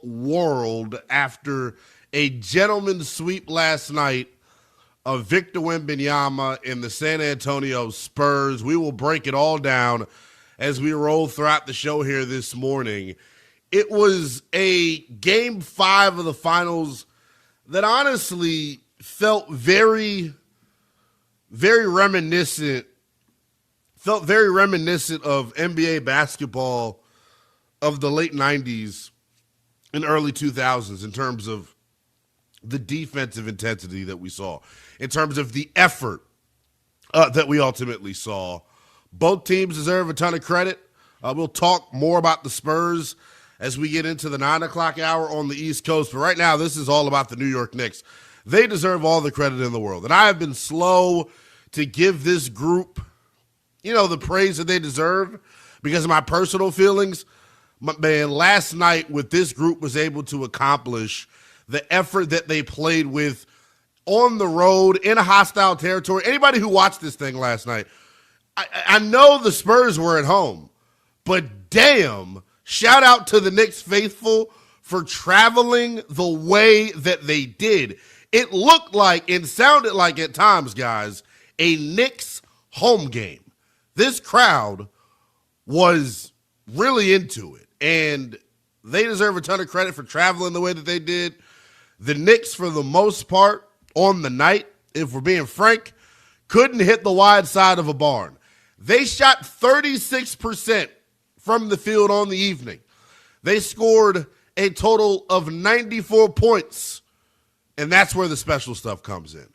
world after a gentleman's sweep last night of Victor Wembanyama in the San Antonio Spurs. We will break it all down as we roll throughout the show here this morning. It was a Game 5 of the finals that honestly felt very reminiscent of NBA basketball of the late 90s and early 2000s in terms of the defensive intensity that we saw, in terms of the effort that we ultimately saw. Both teams deserve a ton of credit. We'll talk more about the Spurs as we get into the 9 o'clock hour on the East Coast. But right now, this is all about the New York Knicks. They deserve all the credit in the world. And I have been slow to give this group, the praise that they deserve because of my personal feelings. But man, last night, what this group was able to accomplish, the effort that they played with on the road in a hostile territory. Anybody who watched this thing last night, I know the Spurs were at home, but damn, shout out to the Knicks faithful for traveling the way that they did. It looked like and sounded like at times, guys, a Knicks home game. This crowd was really into it, and they deserve a ton of credit for traveling the way that they did. The Knicks, for the most part, on the night, if we're being frank, couldn't hit the wide side of a barn. They shot 36% from the field on the evening. They scored a total of 94 points, and that's where the special stuff comes in.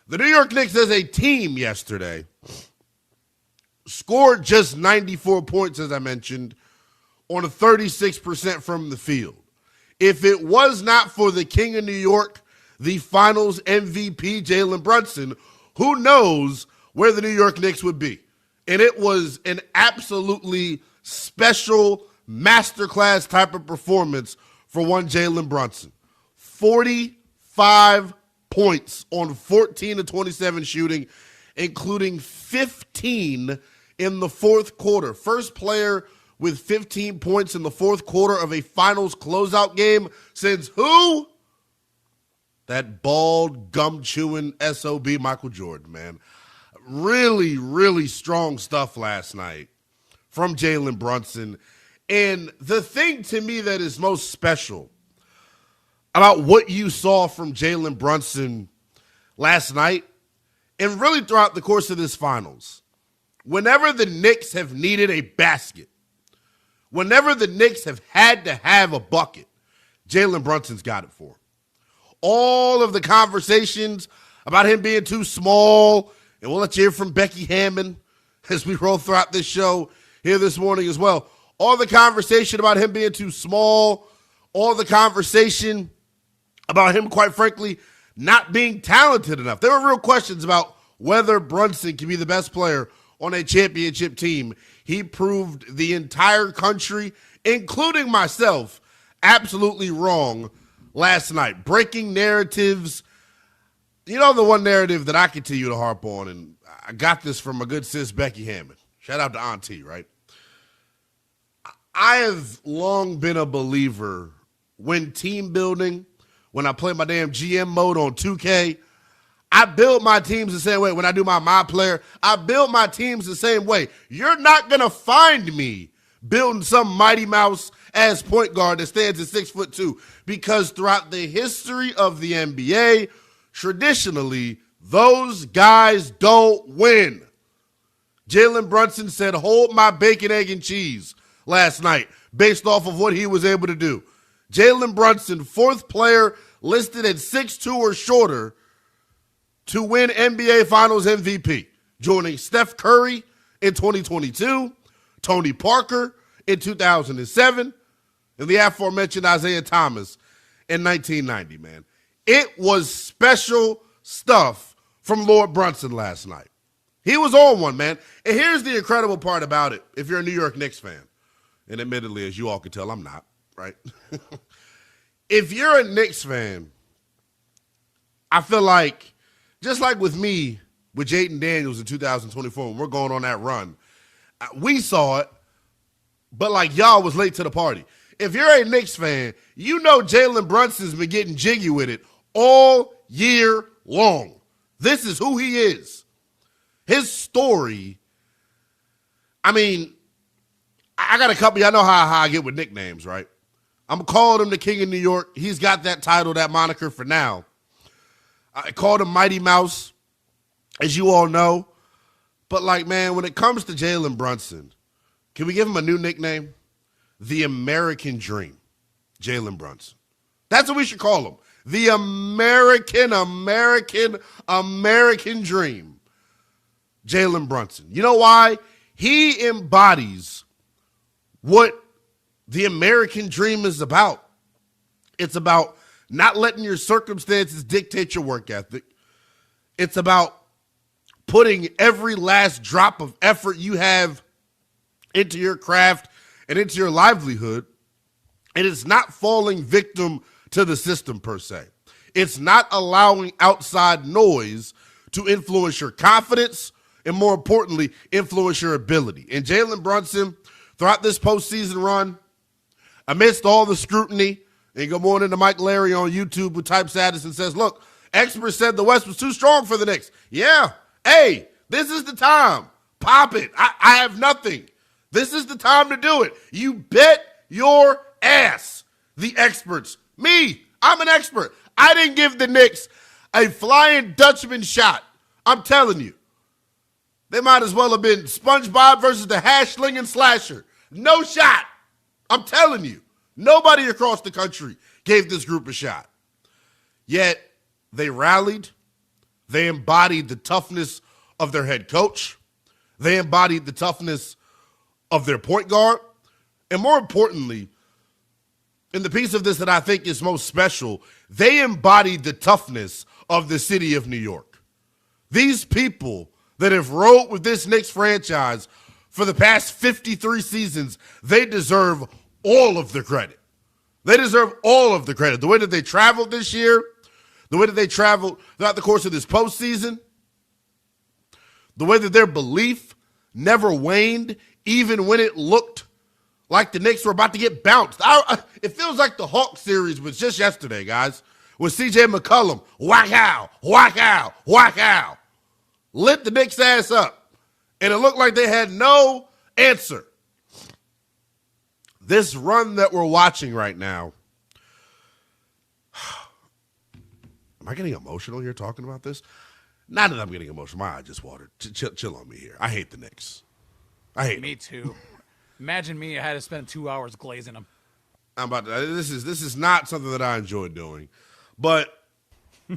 The New York Knicks as a team yesterday scored just 94 points, as I mentioned, on a 36% from the field. If it was not for the King of New York, the finals MVP, Jalen Brunson, who knows where the New York Knicks would be. And it was an absolutely special masterclass type of performance for one Jalen Brunson. 45 points on 14 of 27 shooting, including 15 in the fourth quarter. First player with 15 points in the fourth quarter of a finals closeout game since who? That bald, gum-chewing SOB Michael Jordan, man. Really, really strong stuff last night from Jalen Brunson. And the thing to me that is most special about what you saw from Jalen Brunson last night and really throughout the course of this finals, whenever the Knicks have needed a basket, whenever the Knicks have had to have a bucket, Jalen Brunson's got it for them. All of the conversations about him being too small, and we'll let you hear from Becky Hammond as we roll throughout this show here this morning as well. All the conversation about him being too small, all the conversation about him, quite frankly, not being talented enough. There were real questions about whether Brunson can be the best player on a championship team. He proved the entire country, including myself, absolutely wrong last night. Breaking narratives. The one narrative that I continue to harp on, and I got this from my good sis Becky Hammond. Shout out to Auntie, right? I have long been a believer when team building, when I play my damn GM mode on 2K, I build my teams the same way. When I do my player, I build my teams the same way. You're not going to find me building some Mighty Mouse as point guard that stands at 6'2", because throughout the history of the NBA, traditionally, those guys don't win. Jalen Brunson said, hold my bacon, egg, and cheese last night based off of what he was able to do. Jalen Brunson, fourth player listed at 6'2" or shorter to win NBA Finals MVP, joining Steph Curry in 2022, Tony Parker in 2007, and the aforementioned Isaiah Thomas in 1990, man. It was special stuff from Lord Brunson last night. He was on one, man. And here's the incredible part about it, if you're a New York Knicks fan, and admittedly, as you all can tell, I'm not, right? If you're a Knicks fan, I feel like, just like with me, with Jaden Daniels in 2024, when we're going on that run, we saw it, but like y'all was late to the party. if you're a Knicks fan, you know Jalen Brunson's been getting jiggy with it all year long. This is who he is. His story, I mean, I got a couple, y'all know how I get with nicknames, right? I'm calling him the King of New York. He's got that title, that moniker for now. I called him Mighty Mouse, as you all know. But, like, man, when it comes to Jalen Brunson, can we give him a new nickname? The American Dream, Jalen Brunson. That's what we should call him. The American Dream, Jalen Brunson. You know why? He embodies what the American dream is about. It's about not letting your circumstances dictate your work ethic. It's about putting every last drop of effort you have into your craft and into your livelihood. And it's not falling victim to the system per se. It's not allowing outside noise to influence your confidence and, more importantly, influence your ability. And Jalen Brunson, throughout this postseason run, amidst all the scrutiny, and good morning to Mike Larry on YouTube who types at us and says, look, experts said the West was too strong for the Knicks. Yeah. Hey, this is the time. Pop it. I have nothing. This is the time to do it. You bet your ass. The experts. Me. I'm an expert. I didn't give the Knicks a Flying Dutchman shot. I'm telling you. They might as well have been SpongeBob versus the Hash-slinging Slasher. No shot. I'm telling you. Nobody across the country gave this group a shot. Yet, they rallied. They embodied the toughness of their head coach. They embodied the toughness of their point guard. And more importantly, in the piece of this that I think is most special, they embodied the toughness of the city of New York. These people that have rode with this Knicks franchise for the past 53 seasons, they deserve all of the credit. They deserve all of the credit. The way that they traveled this year, the way that they traveled throughout the course of this postseason, the way that their belief never waned, even when it looked like the Knicks were about to get bounced. It feels like the Hawks series was just yesterday, guys, with C.J. McCollum, whack out, lit the Knicks' ass up, and it looked like they had no answer. This run that we're watching right now, am I getting emotional here talking about this? Not that I'm getting emotional. My eye just watered. Chill on me here. I hate the Knicks. I hate Me too. Imagine me. I had to spend 2 hours glazing them. This is not something that I enjoy doing, but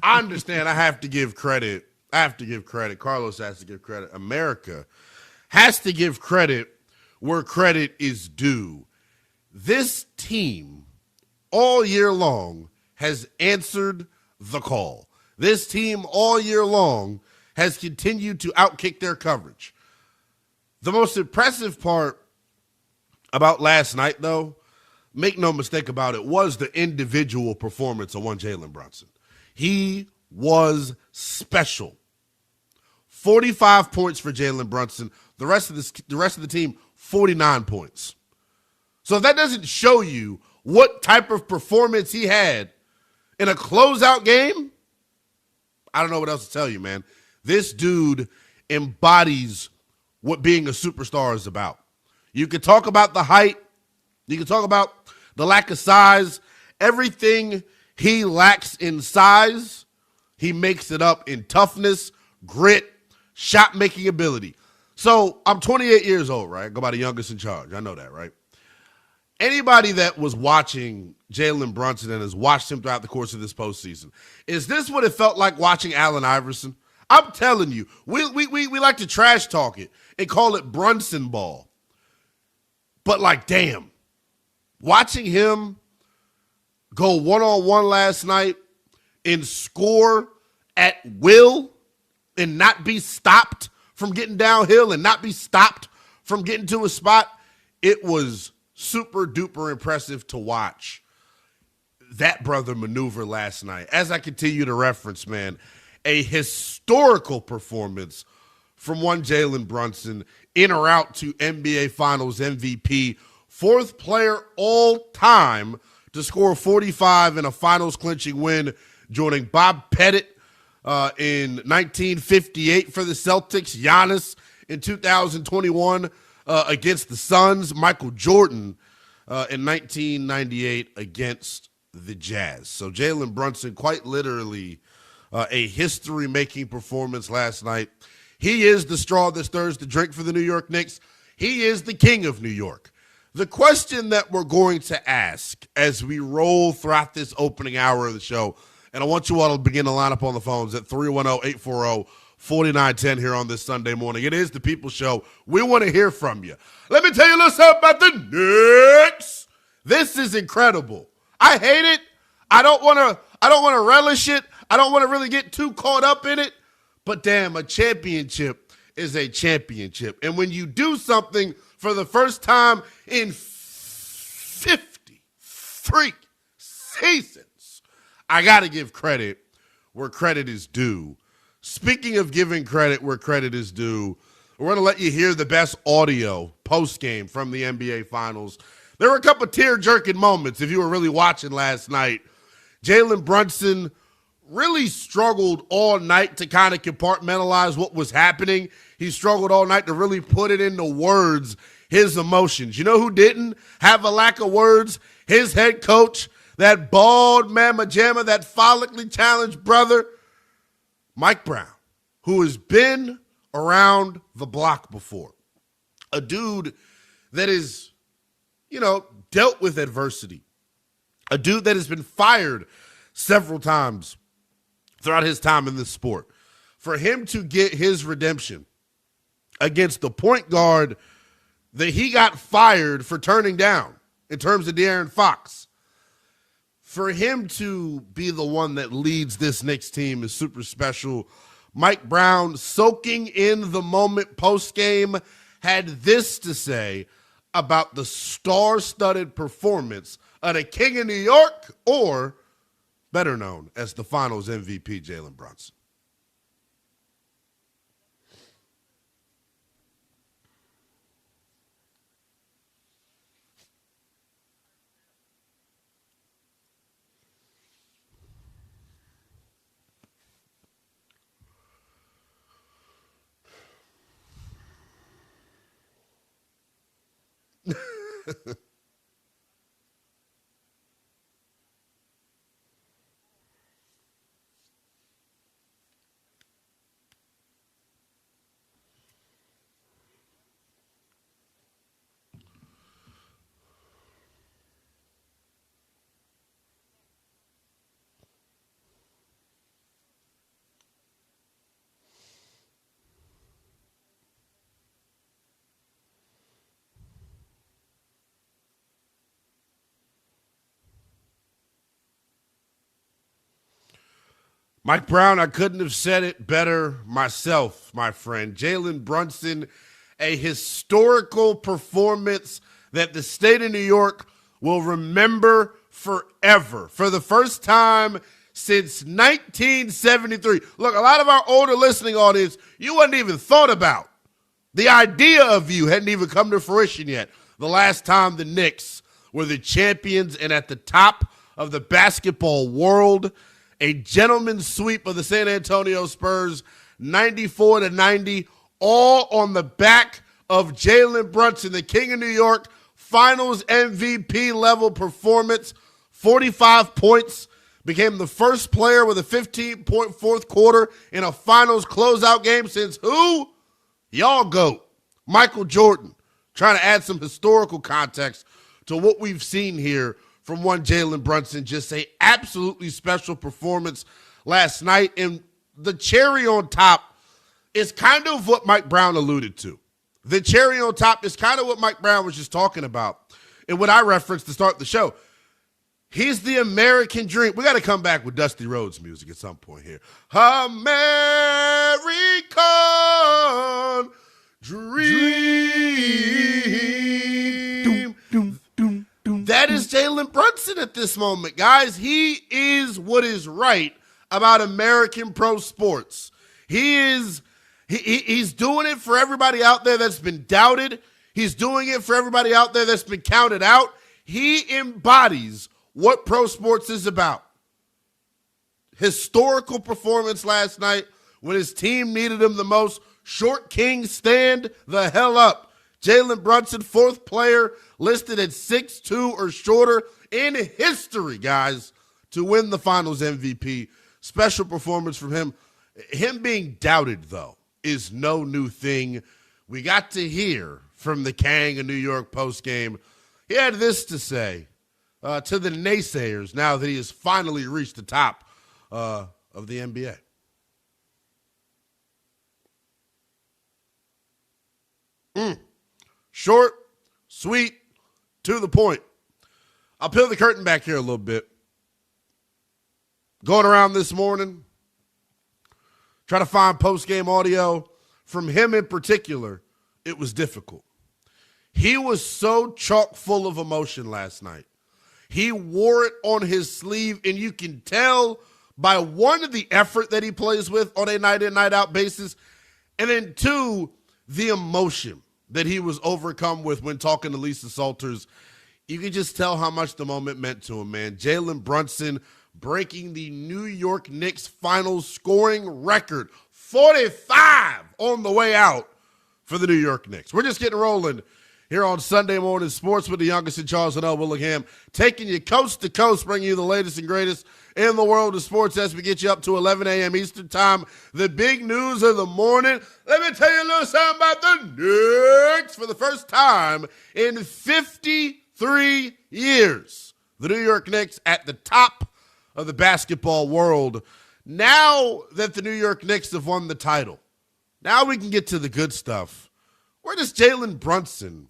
I understand. I have to give credit. Carlos has to give credit. America has to give credit where credit is due. This team all year long has answered the call. This team all year long has continued to outkick their coverage. The most impressive part about last night, though, make no mistake about it, was the individual performance of one Jalen Brunson. He was special. 45 points for Jalen Brunson. The rest of the team, 49 points. So if that doesn't show you what type of performance he had in a closeout game, I don't know what else to tell you, man. This dude embodies what being a superstar is about. You can talk about the height. You can talk about the lack of size. Everything he lacks in size, he makes it up in toughness, grit, shot-making ability. So I'm 28 years old, right? I go by the youngest in charge. I know that, right? Anybody that was watching Jalen Brunson and has watched him throughout the course of this postseason, is this what it felt like watching Allen Iverson? I'm telling you, we like to trash talk it and call it Brunson ball. But like, damn, watching him go one-on-one last night and score at will and not be stopped from getting downhill and not be stopped from getting to a spot, it was super duper impressive to watch that brother maneuver last night. As I continue to reference, man, a historical performance from one Jalen Brunson, in or out to NBA Finals MVP fourth player all time to score 45 in a finals clinching win, joining Bob Pettit in 1958 for the Celtics, Giannis in 2021 against the Suns, Michael Jordan in 1998 against the Jazz. So Jalen Brunson, quite literally a history-making performance last night. He is the straw that stirs the drink for the New York Knicks. He is the king of New York. The question that we're going to ask as we roll throughout this opening hour of the show, and I want you all to begin to line up on the phones at 310-840-4910 here on this Sunday morning. It is the People Show. We want to hear from you. Let me tell you a little something about the Knicks. This is incredible. I hate it. I don't want to relish it. I don't want to really get too caught up in it. But damn, a championship is a championship. And when you do something for the first time in 53 seasons, I got to give credit where credit is due. Speaking of giving credit where credit is due, we're going to let you hear the best audio post-game from the NBA Finals. There were a couple tear-jerking moments if you were really watching last night. Jalen Brunson really struggled all night to kind of compartmentalize what was happening. He struggled all night to really put it into words, his emotions. You know who didn't have a lack of words? His head coach, that bald mamma jamma, that follically challenged brother, Mike Brown, who has been around the block before. A dude that is, dealt with adversity. A dude that has been fired several times throughout his time in this sport. For him to get his redemption against the point guard that he got fired for turning down in terms of De'Aaron Fox, for him to be the one that leads this Knicks team is super special. Mike Brown, soaking in the moment post-game, had this to say about the star-studded performance of the King of New York, or better known as the Finals MVP, Jalen Brunson. Mike Brown, I couldn't have said it better myself, my friend. Jalen Brunson, a historical performance that the state of New York will remember forever. For the first time since 1973. Look, a lot of our older listening audience, you wasn't even thought about. The idea of you hadn't even come to fruition yet. The last time the Knicks were the champions and at the top of the basketball world. A gentleman's sweep of the San Antonio Spurs, 94-90, all on the back of Jalen Brunson, the King of New York, Finals MVP level performance, 45 points, became the first player with a 15-point fourth quarter in a Finals closeout game since who? Y'all GOAT, Michael Jordan. Trying to add some historical context to what we've seen here from one Jalen Brunson. Just a absolutely special performance last night. And the cherry on top is kind of what Mike Brown alluded to. The cherry on top is kind of what Mike Brown was just talking about and what I referenced to start the show. He's the American dream. We got to come back with Dusty Rhodes music at some point here. American dream. That is Jalen Brunson at this moment, guys. He is what is right about American pro sports. He's doing it for everybody out there that's been doubted. He's doing it for everybody out there that's been counted out. He embodies what pro sports is about. Historical performance last night when his team needed him the most. Short King, stand the hell up. Jalen Brunson, fourth player listed at 6'2" or shorter in history, guys, to win the Finals MVP. Special performance from him. Him being doubted, though, is no new thing. We got to hear from the Kang in New York postgame. He had this to say to the naysayers now that he has finally reached the top of the NBA. Short, sweet, to the point. I'll peel the curtain back here a little bit. Going around this morning, try to find post-game audio from him in particular. It was difficult. He was so chock full of emotion last night. He wore it on his sleeve, and you can tell by one, the effort that he plays with on a night-in, night-out basis, and then two, the emotion that he was overcome with when talking to Lisa Salters. You can just tell how much the moment meant to him, man. Jalen Brunson breaking the New York Knicks finals scoring record, 45 on the way out for the New York Knicks. We're just getting rolling here on Sunday Morning Sports with the youngest in Charles and Willingham, taking you coast to coast, bringing you the latest and greatest in the world of sports as we get you up to 11 a.m. Eastern time. The big news of the morning. Let me tell you a little something about the Knicks. For the first time in 53 years, the New York Knicks at the top of the basketball world. Now that the New York Knicks have won the title, now we can get to the good stuff. Where does Jalen Brunson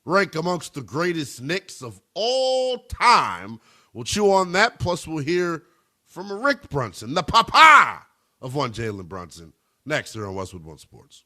rank amongst the greatest Knicks of all time? We'll chew on that, plus we'll hear from Rick Brunson, the papa of one Jalen Brunson, next here on Westwood One Sports.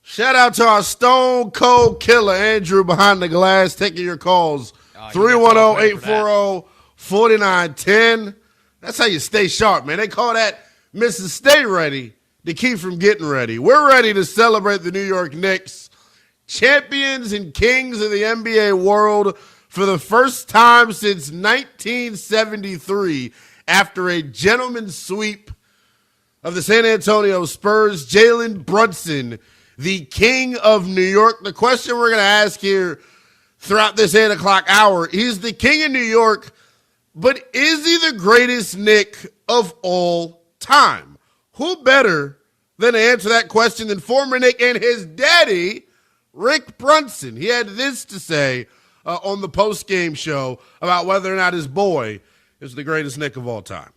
Shout out to our stone cold killer, Andrew, behind the glass, taking your calls. 310-840-4910. That's how you stay sharp, man. They call that Mrs. Stay Ready to keep from getting ready. We're ready to celebrate the New York Knicks, champions and kings of the NBA world for the first time since 1973 after a gentleman's sweep of the San Antonio Spurs. Jalen Brunson, the king of New York. The question we're going to ask here throughout this 8 o'clock hour, he's the king of New York, but is he the greatest Knick of all time? Who better than to answer that question than former Knick and his daddy, Rick Brunson? He had this to say on the post-game show about whether or not his boy is the greatest Knick of all time.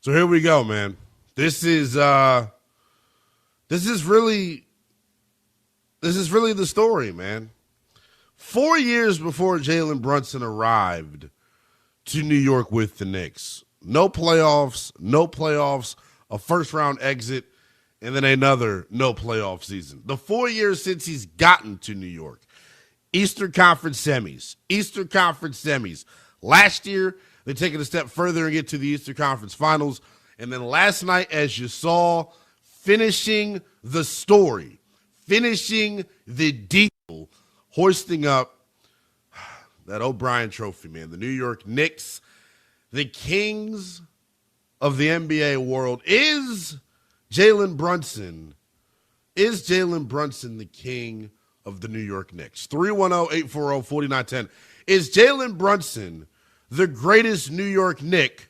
So here we go, man. This is really the story, man. 4 years before Jalen Brunson arrived to New York with the Knicks, no playoffs, a first-round exit, and then another no playoff season. The 4 years since he's gotten to New York, Eastern Conference semis. Last year, they take it a step further and get to the Eastern Conference Finals. And then last night, as you saw, finishing the story, finishing the deal, hoisting up that O'Brien Trophy, man. The New York Knicks, the kings of the NBA world. Is Jalen Brunson the king of the New York Knicks? 310-840-4910. Is Jalen Brunson the greatest New York Knick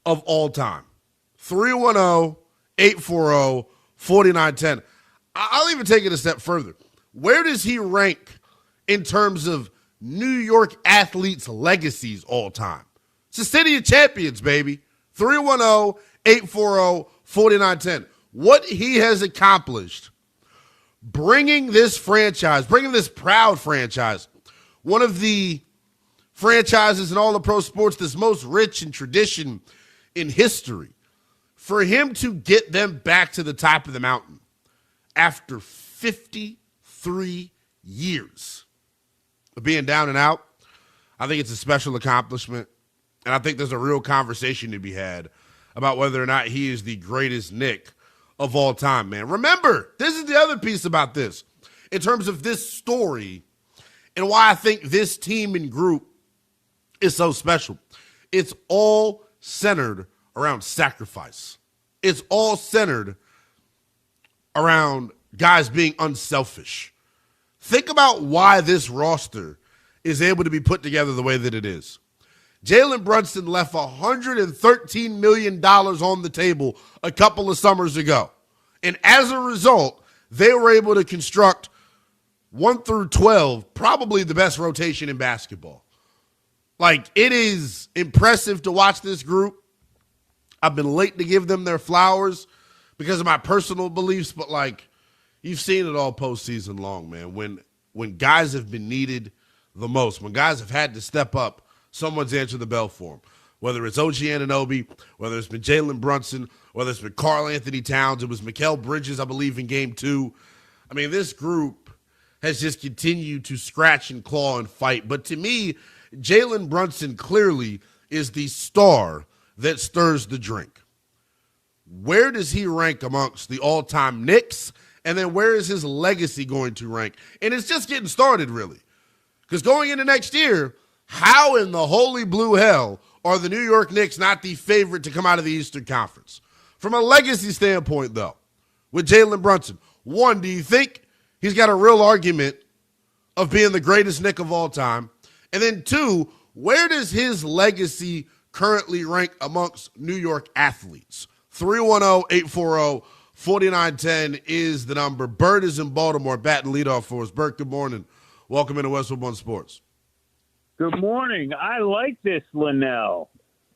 of all time? 310-840-4910. I'll even take it a step further. Where does he rank in terms of New York athletes' legacies all time? It's the city of champions, baby. 310-840-4910. What he has accomplished, bringing this proud franchise, one of the franchises in all of pro sports that's most rich in tradition in history, for him to get them back to the top of the mountain after 53 years of being down and out, I think it's a special accomplishment. And I think there's a real conversation to be had about whether or not he is the greatest Knick of all time, man. Remember, this is the other piece about this in terms of this story and why I think this team and group is so special. It's all centered around sacrifice. It's all centered around guys being unselfish. Think about why this roster is able to be put together the way that it is. Jalen Brunson left $113 million on the table a couple of summers ago. And as a result, they were able to construct 1 through 12, probably the best rotation in basketball. Like, it is impressive to watch this group. I've been late to give them their flowers because of my personal beliefs, but, like, you've seen it all postseason long, man. When guys have been needed the most, when guys have had to step up, someone's answered the bell for them. Whether it's OG Anunoby, whether it's been Jalen Brunson, whether it's been Karl Anthony Towns, it was Mikal Bridges, I believe, in Game 2. I mean, this group has just continued to scratch and claw and fight. But to me, Jalen Brunson clearly is the star that stirs the drink. Where does he rank amongst the all-time Knicks? And then where is his legacy going to rank? And it's just getting started, really. Because going into next year, How in the holy blue hell are the New York Knicks not the favorite to come out of the Eastern Conference? From a legacy standpoint, though, with Jalen Brunson, one, do you think he's got a real argument of being the greatest Knick of all time? And then two, where does his legacy currently rank amongst New York athletes? 310-840-4910 is the number. Bert is in Baltimore, batting leadoff for us. Bert, good morning. Welcome into Westwood One Sports. Good morning. I like this Lynnell.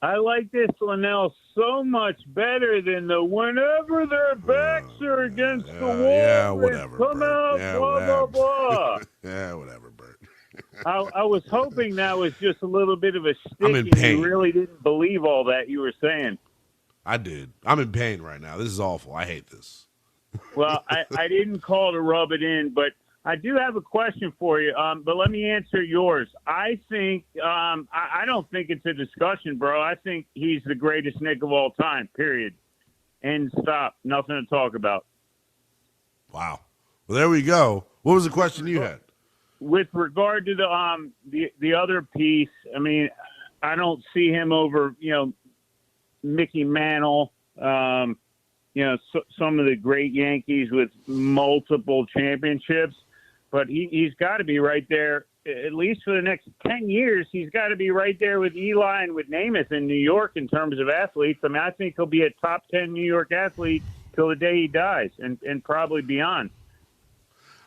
I like this Lynnell so much better than the whenever their backs are against the wall. Yeah, whatever. Come Bert. out, Yeah, blah, whatever. blah, blah. Yeah, whatever, Bert. I was hoping that was just a little bit of a stick I'm in and pain. you really didn't believe all that you were saying. I did. I'm in pain right now. This is awful. I hate this. Well, I didn't call to rub it in, but I do have a question for you, but let me answer yours. I think I don't think it's a discussion, bro. I think he's the greatest Knick of all time, period. And stop. Nothing to talk about. Wow. Well, there we go. What was the question you had? With regard to the other piece, I mean, I don't see him over, Mickey Mantle, some of the great Yankees with multiple championships. But he's got to be right there, at least for the next 10 years. He's got to be right there with Eli and with Namath in New York in terms of athletes. I mean, I think he'll be a top 10 New York athlete till the day he dies and probably beyond.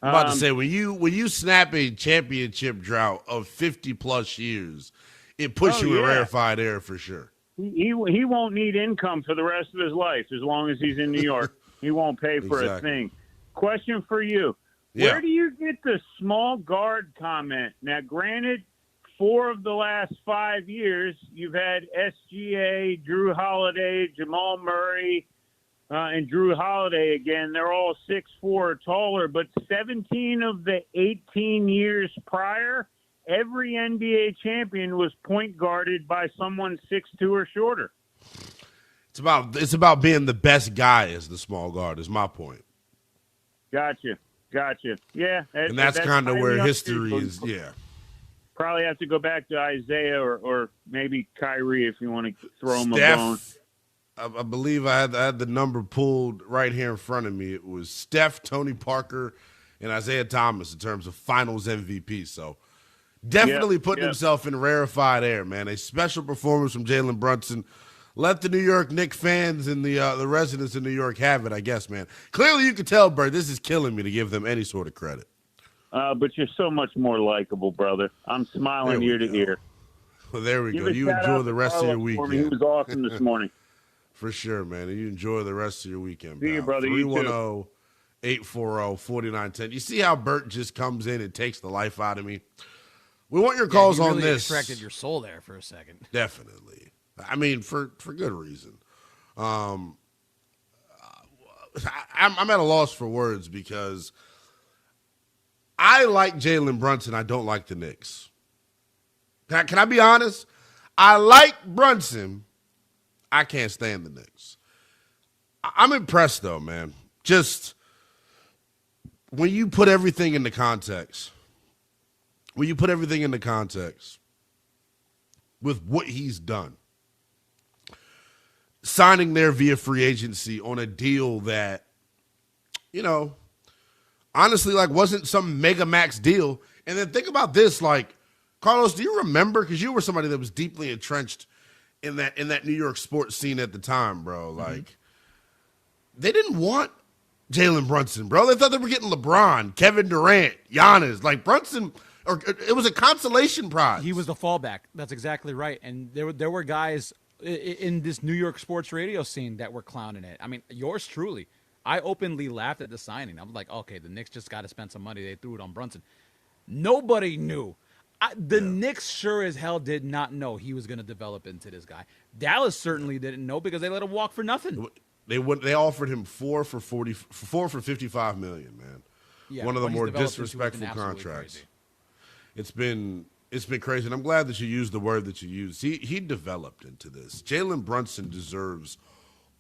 I'm about to say, when you snap a championship drought of 50-plus years, it puts you in rarefied air for sure. He won't need income for the rest of his life as long as he's in New York. He won't pay for a thing. Question for you. Yeah. Where do you get the small guard comment? Now, granted, 4 of the last 5 years, you've had SGA, Drew Holiday, Jamal Murray, and Drew Holiday again. They're all 6'4" or taller, but 17 of the 18 years prior, every NBA champion was point guarded by someone 6'2" or shorter. It's about being the best guy as the small guard is my point. Gotcha. Yeah. And that's kind of where history is, yeah. Probably have to go back to Isaiah or maybe Kyrie if you want to throw him a bone. I believe I had the number pulled right here in front of me. It was Steph, Tony Parker, and Isaiah Thomas in terms of finals MVP. So definitely putting himself in rarefied air, man. A special performance from Jalen Brunson. Let the New York Knicks fans and the residents of New York have it, I guess, man. Clearly you can tell, Bert, this is killing me to give them any sort of credit. But you're so much more likable, brother. I'm smiling ear to ear. Well, there we go. You enjoy the rest of your weekend. He was awesome this morning. For sure, man. And you enjoy the rest of your weekend. See you, brother. 310-840-4910. You see how Bert just comes in and takes the life out of me? We want your calls you on really this. Extracted your soul there for a second. Definitely. I mean, for good reason. I'm at a loss for words because I like Jalen Brunson. I don't like the Knicks. Can I be honest? I like Brunson. I can't stand the Knicks. I'm impressed, though, man. Just when you put everything into context, with what he's done, signing there via free agency on a deal that, honestly, wasn't some mega max deal. And then think about this, Carlos, do you remember? Because you were somebody that was deeply entrenched in that New York sports scene at the time, bro. They didn't want Jalen Brunson, bro. They thought they were getting LeBron, Kevin Durant, Giannis. Brunson, or it was a consolation prize. He was the fallback. That's exactly right. And there were guys in this New York sports radio scene that were clowning it. I mean, yours truly. I openly laughed at the signing. I was like, okay, the Knicks just got to spend some money. They threw it on Brunson. Nobody knew. The Knicks sure as hell did not know he was going to develop into this guy. Dallas certainly didn't know because they let him walk for nothing. They offered him $4 for $55 million, man. Yeah, one of the more disrespectful contracts. Crazy. It's been crazy, and I'm glad that you used the word that you used. He developed into this. Jalen Brunson deserves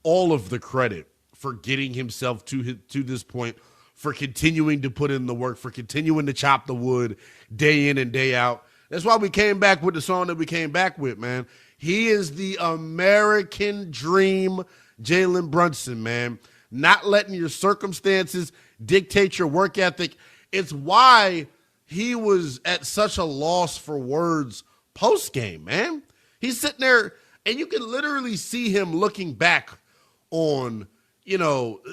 all of the credit for getting himself to this point, for continuing to put in the work, for continuing to chop the wood day in and day out. That's why we came back with the song that we came back with, man. He is the American dream, Jalen Brunson, man. Not letting your circumstances dictate your work ethic. It's why he was at such a loss for words post-game, man. He's sitting there, and you can literally see him looking back on,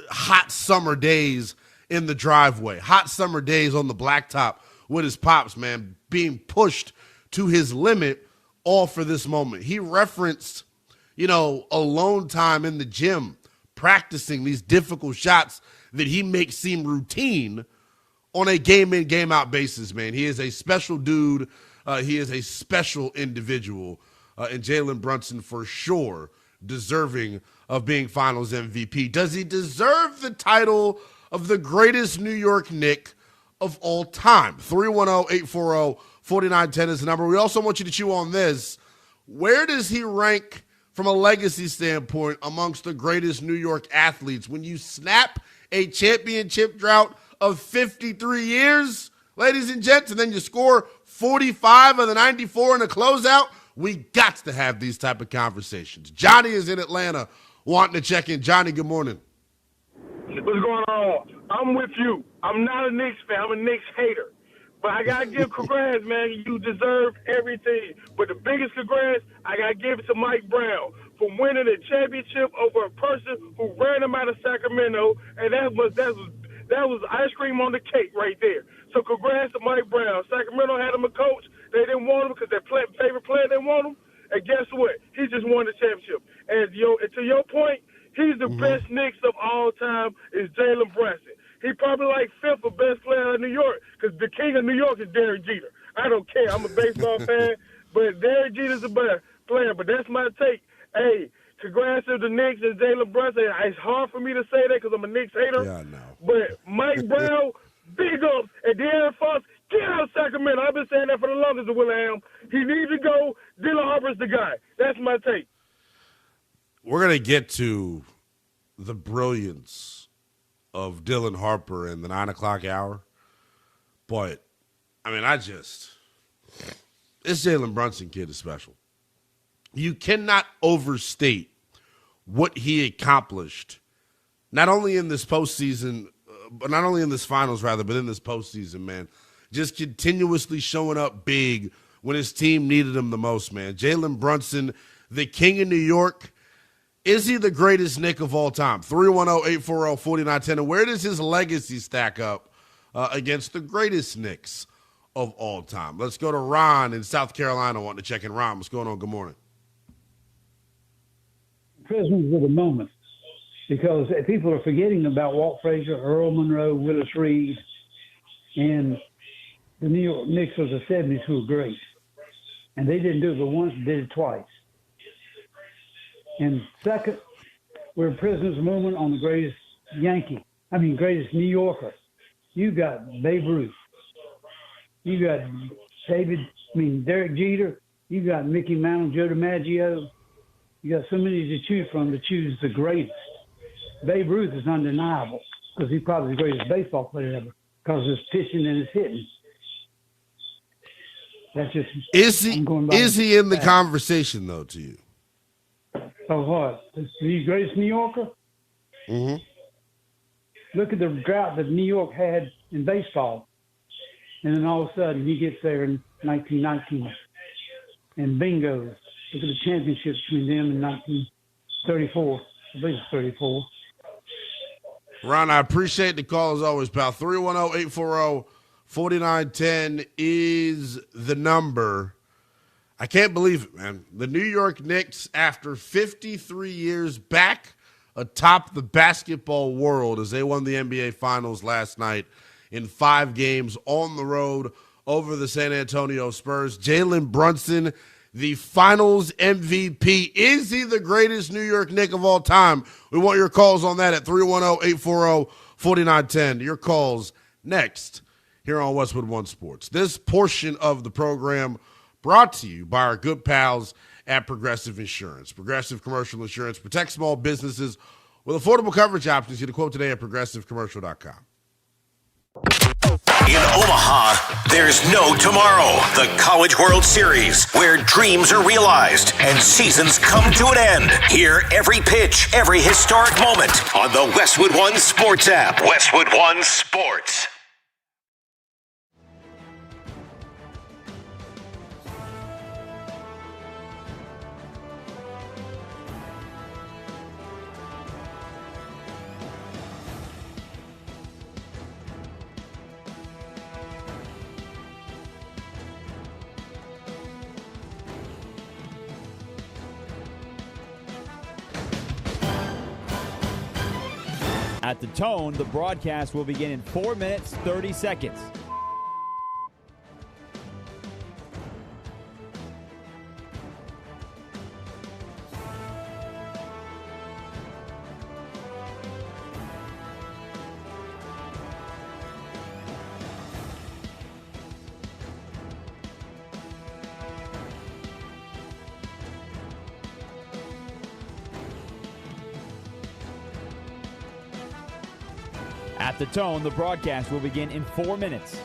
hot summer days in the driveway, hot summer days on the blacktop with his pops, man, being pushed to his limit all for this moment. He referenced, alone time in the gym, practicing these difficult shots that he makes seem routine on a game-in, game-out basis, man. He is a special dude. He is a special individual. And Jalen Brunson, for sure, deserving of being Finals MVP. Does he deserve the title of the greatest New York Knick of all time? 310-840-4910 is the number. We also want you to chew on this. Where does he rank from a legacy standpoint amongst the greatest New York athletes? When you snap a championship drought of 53 years, ladies and gents, and then you score 45 of the 94 in a closeout, we got to have these type of conversations. Johnny is in Atlanta wanting to check in. Johnny, good morning. What's going on? I'm with you. I'm not a Knicks fan. I'm a Knicks hater. But I got to give congrats, man. You deserve everything. But the biggest congrats, I got to give it to Mike Brown for winning a championship over a person who ran him out of Sacramento, and that was ice cream on the cake right there. So congrats to Mike Brown. Sacramento had him a coach. They didn't want him because their favorite player didn't want him. And guess what? He just won the championship. And to your point, he's the best Knicks of all time is Jalen Brunson. He probably like fifth or best player in New York because the king of New York is Derek Jeter. I don't care. I'm a baseball fan, but Derek Jeter's a better player. But that's my take. Hey, congrats to the Knicks and Jalen Brunson. It's hard for me to say that because I'm a Knicks hater. Yeah, I know. But Mike Brown, big ups. And De'Aaron Fox, get out of Sacramento. I've been saying that for the longest of Willingham. He needs to go. Dylan Harper's the guy. That's my take. We're going to get to the brilliance of Dylan Harper in the 9 o'clock hour. But, this Jalen Brunson kid is special. You cannot overstate what he accomplished, not only in this postseason, but not only in this finals, rather, but in this postseason, man. Just continuously showing up big when his team needed him the most, man. Jalen Brunson, the king of New York. Is he the greatest Knick of all time? 310-840-4910. And where does his legacy stack up against the greatest Knicks of all time? Let's go to Ron in South Carolina wanting to check in. Ron, what's going on? Good morning. Prisoners of the moment, because people are forgetting about Walt Frazier, Earl Monroe, Willis Reed, and the New York Knicks of the 70s who were great. And they didn't do it but once, did it twice. And second, we're prisoners of the moment on the greatest greatest New Yorker. You got Babe Ruth. You got Derek Jeter. You got Mickey Mantle, Joe DiMaggio. You got so many to choose from to choose the greatest. Babe Ruth is undeniable because he's probably the greatest baseball player ever because of his pitching and his hitting. That's just is he in the conversation though to you? Oh, what? Is he the greatest New Yorker? Mm-hmm. Look at the drought that New York had in baseball. And then all of a sudden he gets there in 1919. And bingo. Look at the championship between them in 1934. I believe it's 34. Ron, I appreciate the call as always, pal. 310-840-4910 is the number. I can't believe it, man. The New York Knicks, after 53 years, back atop the basketball world as they won the NBA Finals last night in 5 games on the road over the San Antonio Spurs. Jalen Brunson, the Finals MVP. Is he the greatest New York Knick of all time? We want your calls on that at 310-840-4910. Your calls next here on Westwood One Sports. This portion of the program brought to you by our good pals at Progressive Insurance. Progressive Commercial Insurance protects small businesses with affordable coverage options. Get a quote today at progressivecommercial.com. In Omaha, there's no tomorrow. The College World Series, where dreams are realized and seasons come to an end. Hear every pitch, every historic moment on the Westwood One Sports app. Westwood One Sports. At the tone, the broadcast will begin in 4 minutes, 30 seconds. At the tone, the broadcast will begin in 4 minutes.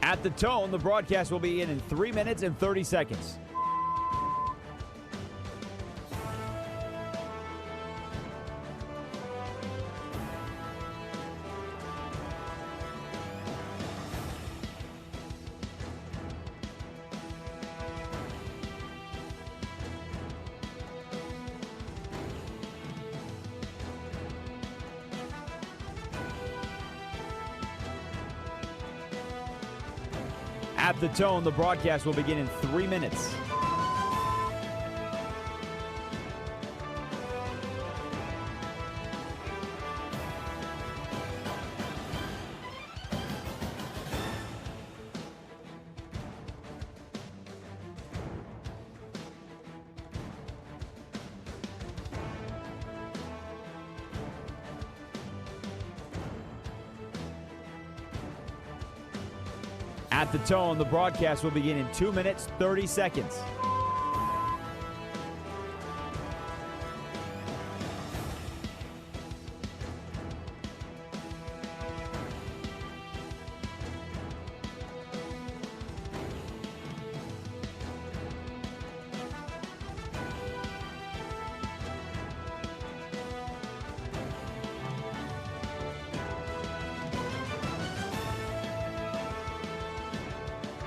At the tone, the broadcast will begin in 3 minutes and 30 seconds. At the tone, the broadcast will begin in 3 minutes. At the tone, the broadcast will begin in 2 minutes, 30 seconds.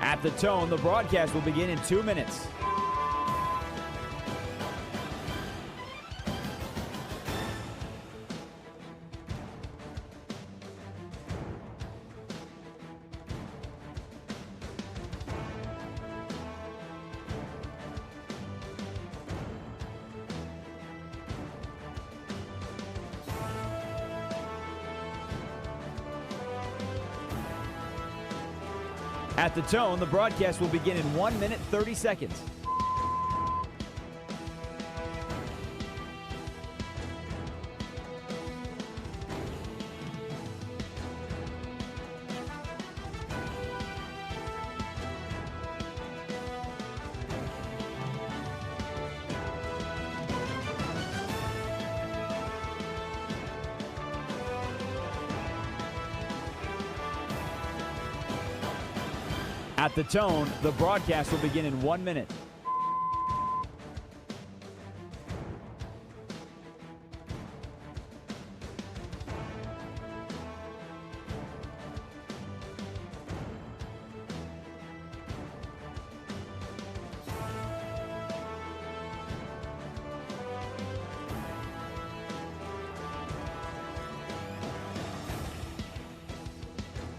At the tone, the broadcast will begin in 2 minutes. At the tone, the broadcast will begin in 1 minute, 30 seconds. At the tone, the broadcast will begin in 1 minute.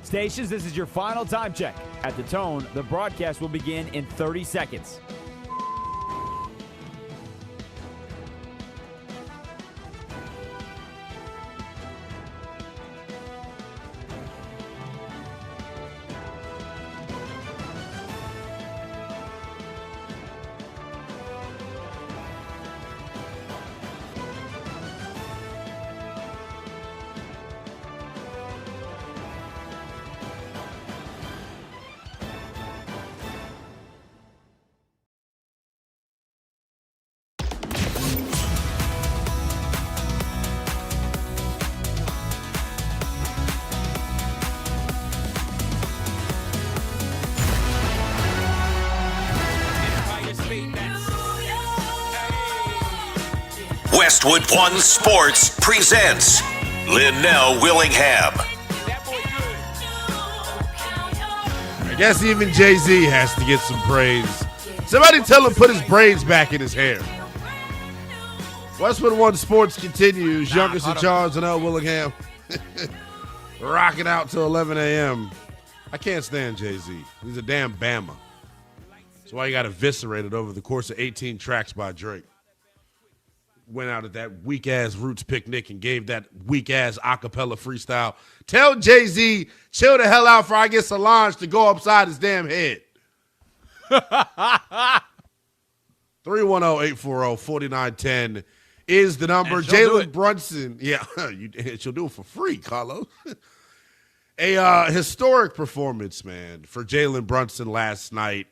Stations, this is your final time check. At the tone, the broadcast will begin in 30 seconds. Westwood One Sports presents Lynnell Willingham. I guess even Jay-Z has to get some praise. Somebody tell him put his braids back in his hair. Westwood One Sports continues. Youngest in charge, Lynnell Willingham. Rocking out till 11 a.m. I can't stand Jay-Z. He's a damn Bama. That's why he got eviscerated over the course of 18 tracks by Drake. Went out at that weak-ass Roots picnic and gave that weak-ass acapella freestyle. Tell Jay-Z, chill the hell out before I get Solange to go upside his damn head. 310-840-4910 is the number. Jalen Brunson. Yeah, she'll do it for free, Carlos. A historic performance, man, for Jalen Brunson last night.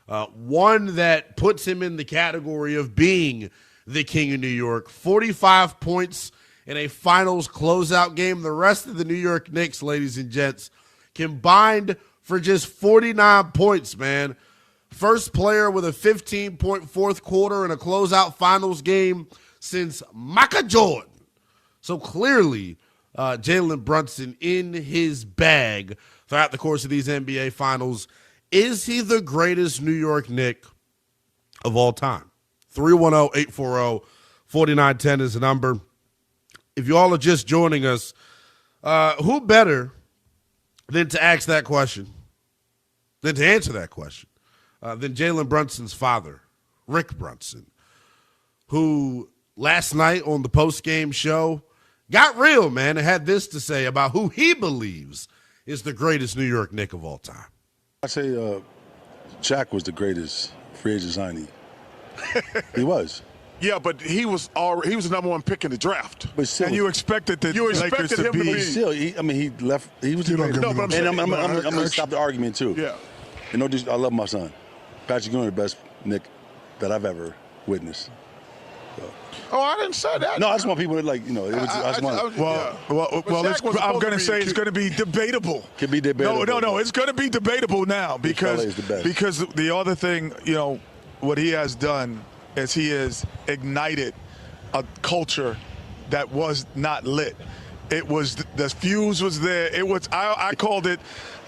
One that puts him in the category of being the king of New York. 45 points in a finals closeout game. The rest of the New York Knicks, ladies and gents, combined for just 49 points, man. First player with a 15-point fourth quarter in a closeout finals game since Michael Jordan. So clearly, Jalen Brunson in his bag throughout the course of these NBA finals. Is he the greatest New York Knick of all time? 310-840-4910 is the number. If you all are just joining us, who better than to ask that question, than to answer that question, than Jalen Brunson's father, Rick Brunson, who last night on the post-game show got real, man, and had this to say about who he believes is the greatest New York Knick of all time. I say Shaq was the greatest free agent signee. He was. Yeah, but he was the number one pick in the draft. But still, and you expected the Lakers to be. Still, he left. He was the greatest. No, but I'm going to stop the argument too. Yeah. And I love my son. Patrick Ewing, the best Knick that I've ever witnessed. So. Oh, I didn't say that. No, I just want people to I'm going to say it's going to be debatable. Could be debatable. No, it's going to be debatable now because the other thing, what he has done is he has ignited a culture that was not lit. It was the fuse was there. It was I called it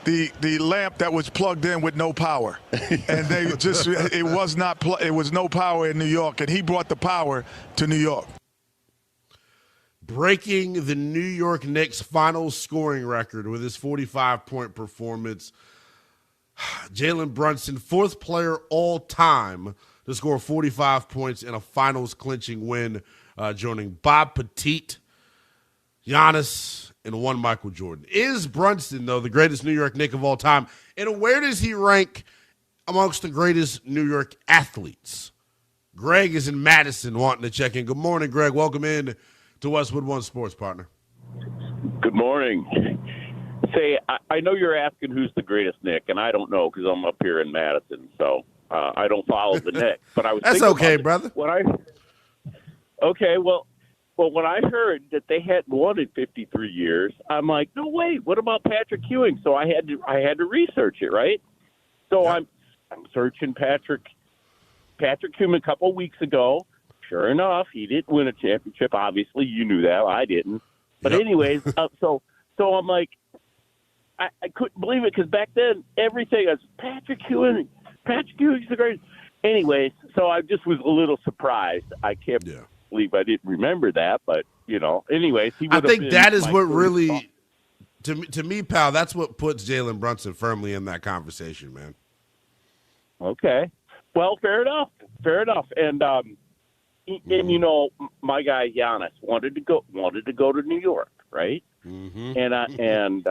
the lamp that was plugged in with no power, and they just it was no power in New York, and he brought the power to New York. Breaking the New York Knicks' final scoring record with his 45-point performance. Jalen Brunson, fourth player all time to score 45 points in a finals clinching win, joining Bob Pettit, Giannis, and one Michael Jordan. Is Brunson, though, the greatest New York Knick of all time? And where does he rank amongst the greatest New York athletes? Greg is in Madison wanting to check in. Good morning, Greg. Welcome in to Westwood One Sports, partner. Good morning. Say, I know you're asking who's the greatest Knick, and I don't know because I'm up here in Madison, so I don't follow the Knicks. But I was That's okay, brother. When I heard that they hadn't won in 53 years, I'm like, no way. What about Patrick Ewing? So I had to research it, right? So yeah. I'm searching Patrick Ewing a couple weeks ago. Sure enough, he didn't win a championship. Obviously, you knew that. I didn't. But anyways, so I'm like, I couldn't believe it because back then everything was Patrick Ewing's the greatest. Anyways, so I just was a little surprised. I can't believe I didn't remember that, but anyways, he would. I think that is what really, to me, pal, that's what puts Jalen Brunson firmly in that conversation, man. Okay, well, fair enough, and my guy Giannis wanted to go to New York, right? Mm-hmm. And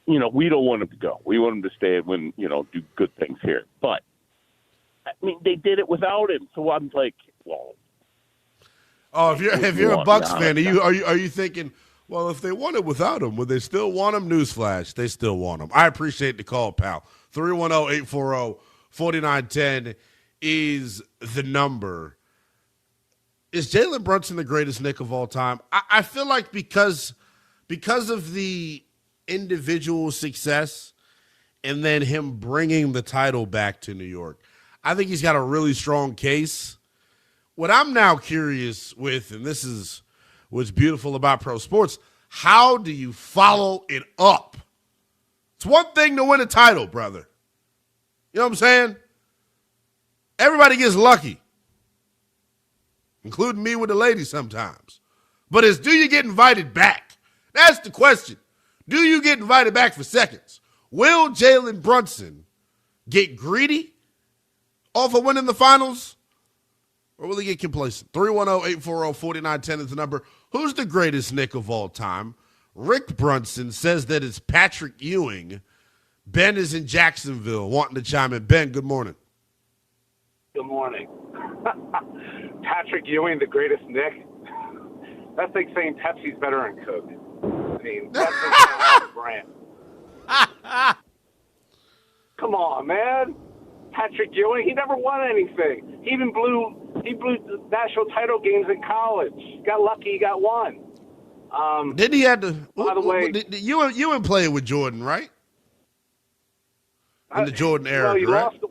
we don't want him to go. We want him to stay and do good things here. But I mean, they did it without him. So I'm like, well. Oh, if you're a Bucks fan, are you thinking, well, if they want it without him, would they still want him? Newsflash, they still want him. I appreciate the call, pal. 310-840-4910 is the number. Is Jalen Brunson the greatest Knick of all time? I feel like because of the individual success and then him bringing the title back to New York, I think he's got a really strong case. what I'm now curious with, and this is what's beautiful about pro sports, how do you follow it up? It's one thing to win a title, brother. You know what I'm saying? Everybody gets lucky, including me with the ladies sometimes. But it's, do you get invited back? That's the question. Do you get invited back for seconds? Will Jalen Brunson get greedy off of winning the finals? Or will he get complacent? 310-840-4910 is the number. Who's the greatest Knick of all time? Rick Brunson says that it's Patrick Ewing. Ben is in Jacksonville wanting to chime in. Ben, good morning. Good morning. Patrick Ewing, the greatest Knick? That's like saying Pepsi's better than Coke. I mean, that's a brand. Come on, man. Patrick Ewing, he never won anything. He blew national title games in college. Got lucky, he got one. Did he have to? By the way, Ewing played with Jordan, right? In the Jordan era, well, you correct? lost to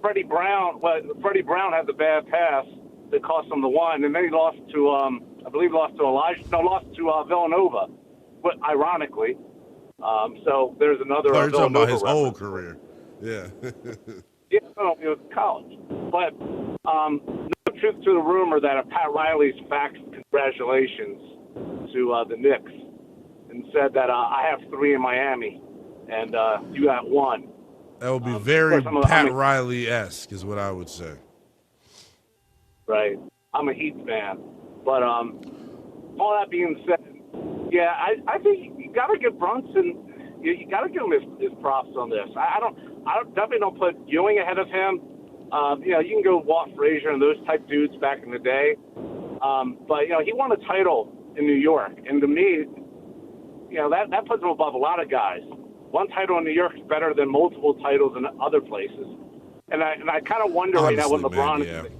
Freddie Brown. But Freddie Brown had the bad pass that cost him the one, and then he lost to, I believe, lost to Villanova. But ironically, so there's another. You're talking about his Villanova whole reference. career. Yeah. Yeah, no, it was college. But no truth to the rumor that Pat Riley's faxed congratulations to the Knicks and said that I have 3 in Miami and you got 1. That would be very of course, Pat Riley-esque is what I would say. Right. I'm a Heat fan. But all that being said, yeah, I think you got to give Brunson, you got to give him his props on this. I definitely don't put Ewing ahead of him. You can go Walt Frazier and those type dudes back in the day. But, he won a title in New York. And to me, that puts him above a lot of guys. One title in New York is better than multiple titles in other places. And I kind of wonder right now what LeBron is thinking.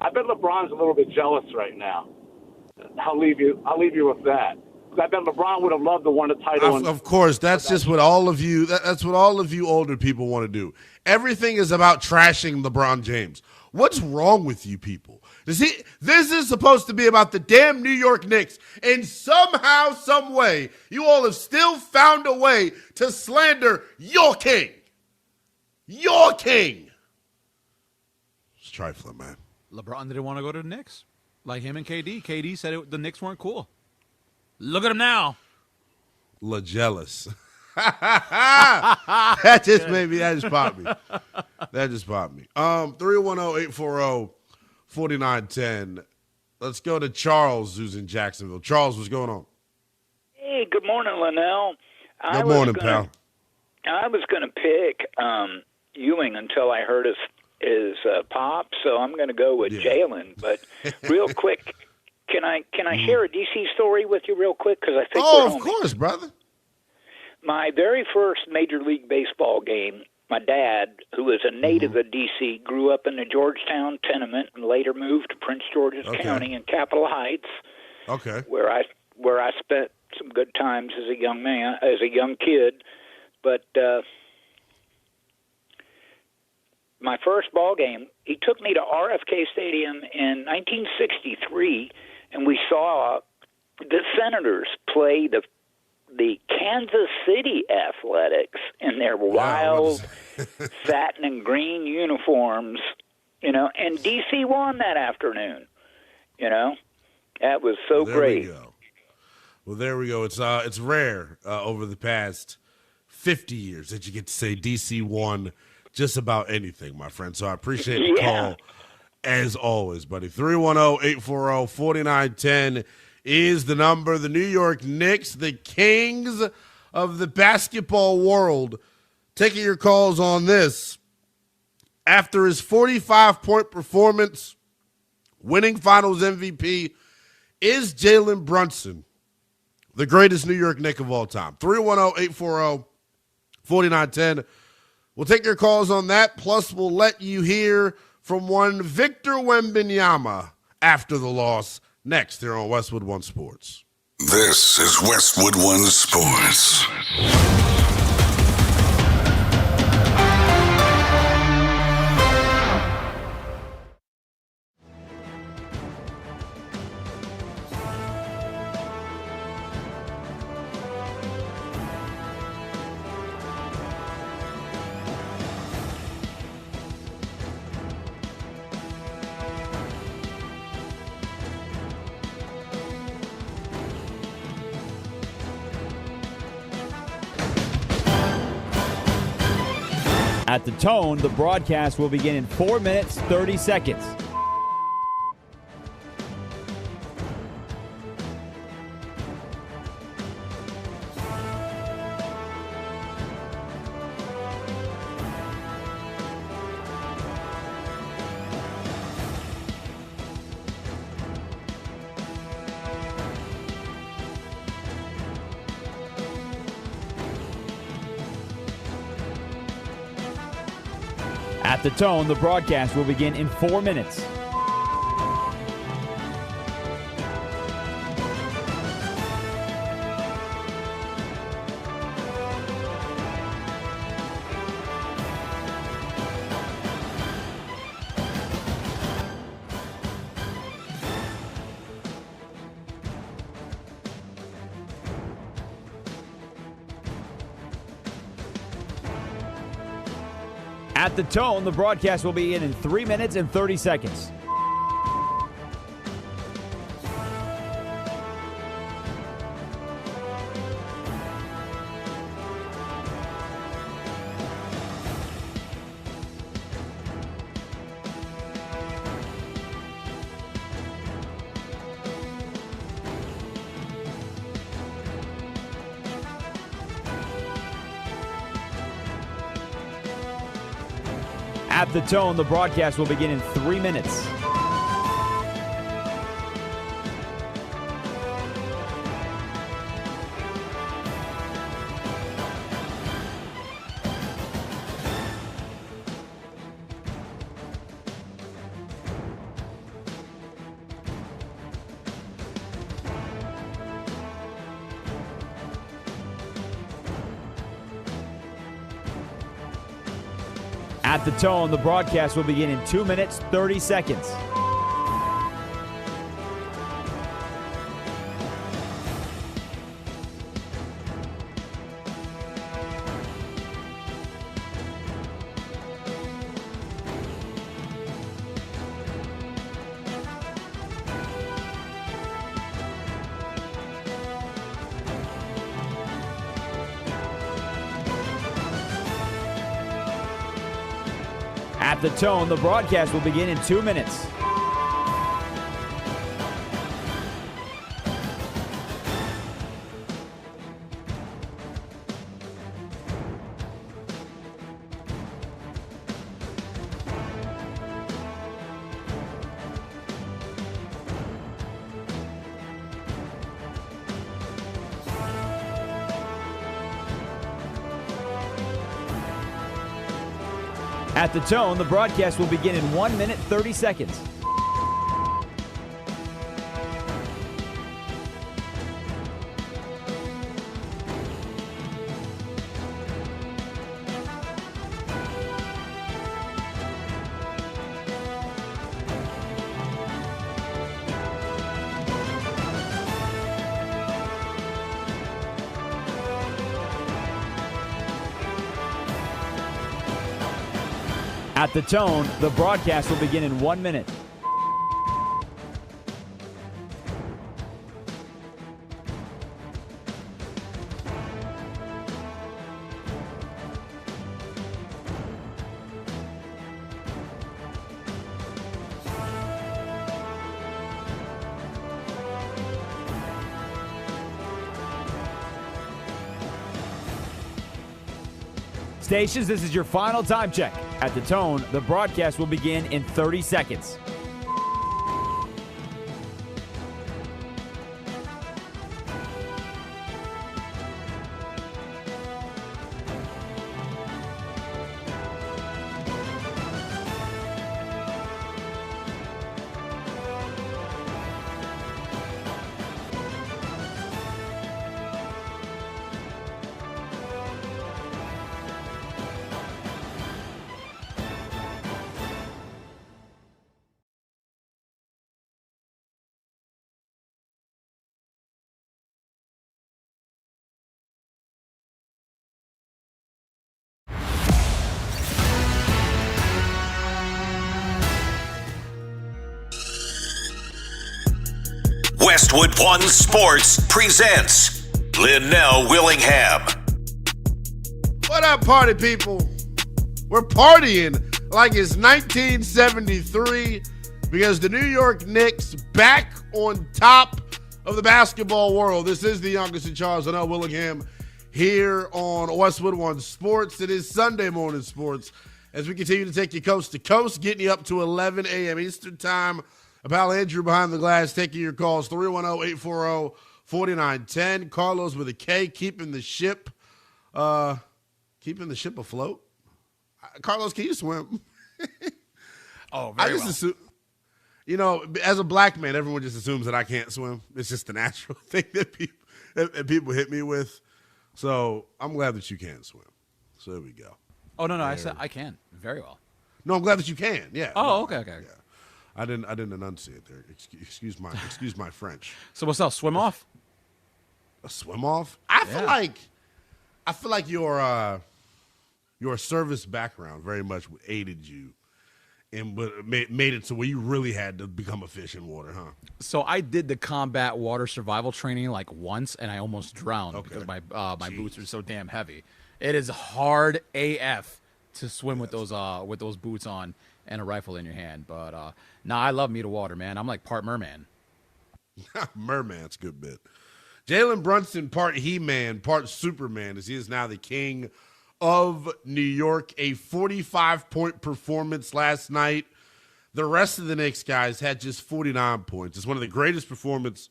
I bet LeBron's a little bit jealous right now. I'll leave you with that. I bet LeBron would have loved to win a title. Of course, that's just what all of you. That's what all of you older people want to do. Everything is about trashing LeBron James. What's wrong with you people? This is supposed to be about the damn New York Knicks, and somehow, some way, you all have still found a way to slander your king. Your king. It's trifling, man. LeBron didn't want to go to the Knicks, like him and KD. KD said the Knicks weren't cool. Look at him now. Jealous. That just popped me. That just popped me. 310-840-4910. Let's go to Charles, who's in Jacksonville. Charles, what's going on? Hey, good morning, Lynnell. Good morning, pal. I was going to pick Ewing until I heard his pop, so I'm going to go with Jalen. But real quick, can I share a DC story with you real quick? Because I think of course, brother. My very first Major League Baseball game, my dad, who was a native of D.C., grew up in the Georgetown tenement and later moved to Prince George's County in Capitol Heights, where I spent some good times as a young kid. But my first ball game, he took me to RFK Stadium in 1963, and we saw the Senators play the Kansas City Athletics in their wild satin and green uniforms, and DC won that afternoon. That was so great. Well, there we go. It's rare over the past 50 years that you get to say DC won just about anything, my friend. So I appreciate the call as always, buddy. 310-840-4910 is the number. The New York Knicks, the kings of the basketball world, taking your calls on this. After his 45-point performance, winning finals MVP, is Jalen Brunson the greatest New York Knick of all time? 310-840-4910. We'll take your calls on that. Plus, we'll let you hear from one Victor Wembanyama after the loss. Next, here on Westwood One Sports. This is Westwood One Sports. At the tone, the broadcast will begin in 4 minutes, 30 seconds. At the tone, the broadcast will begin in 4 minutes. At the tone, the broadcast will begin in 3 minutes and 30 seconds. At the tone, the broadcast will begin in 3 minutes. At the tone, the broadcast will begin in 2 minutes, 30 seconds. At the tone, the broadcast will begin in 2 minutes. At the tone, the broadcast will begin in 1 minute, 30 seconds. At the tone, the broadcast will begin in 1 minute. Stations, this is your final time check. At the tone, the broadcast will begin in 30 seconds. Westwood One Sports presents Lynnell Willingham. What up, party people? We're partying like it's 1973 because the New York Knicks back on top of the basketball world. This is the youngest in charge, Lynnell Willingham, here on Westwood One Sports. It is Sunday morning sports as we continue to take you coast to coast, getting you up to 11 a.m. Eastern time. Pal Andrew behind the glass taking your calls, 310-840-4910. Carlos with a K, keeping the ship afloat. Carlos, can you swim? Oh, very well. Assume, as a black man, everyone just assumes that I can't swim. It's just a natural thing that people hit me with. So I'm glad that you can swim. So there we go. Oh, no, I said I can very well. No, I'm glad that you can. Yeah. Oh, okay. Yeah. I didn't enunciate there. Excuse my French. So what's else? Swim off? A swim off? I feel like your service background very much aided you and made it to where you really had to become a fish in water, huh? So I did the combat water survival training like once, and I almost drowned because my boots are so damn heavy. It is hard AF to swim with those boots on and a rifle in your hand. But I love me to water, man. I'm like part merman. Merman's a good bit. Jalen Brunson, part He-Man, part Superman, as he is now the king of New York. A 45-point performance last night. The rest of the Knicks guys had just 49 points. It's one of the greatest performances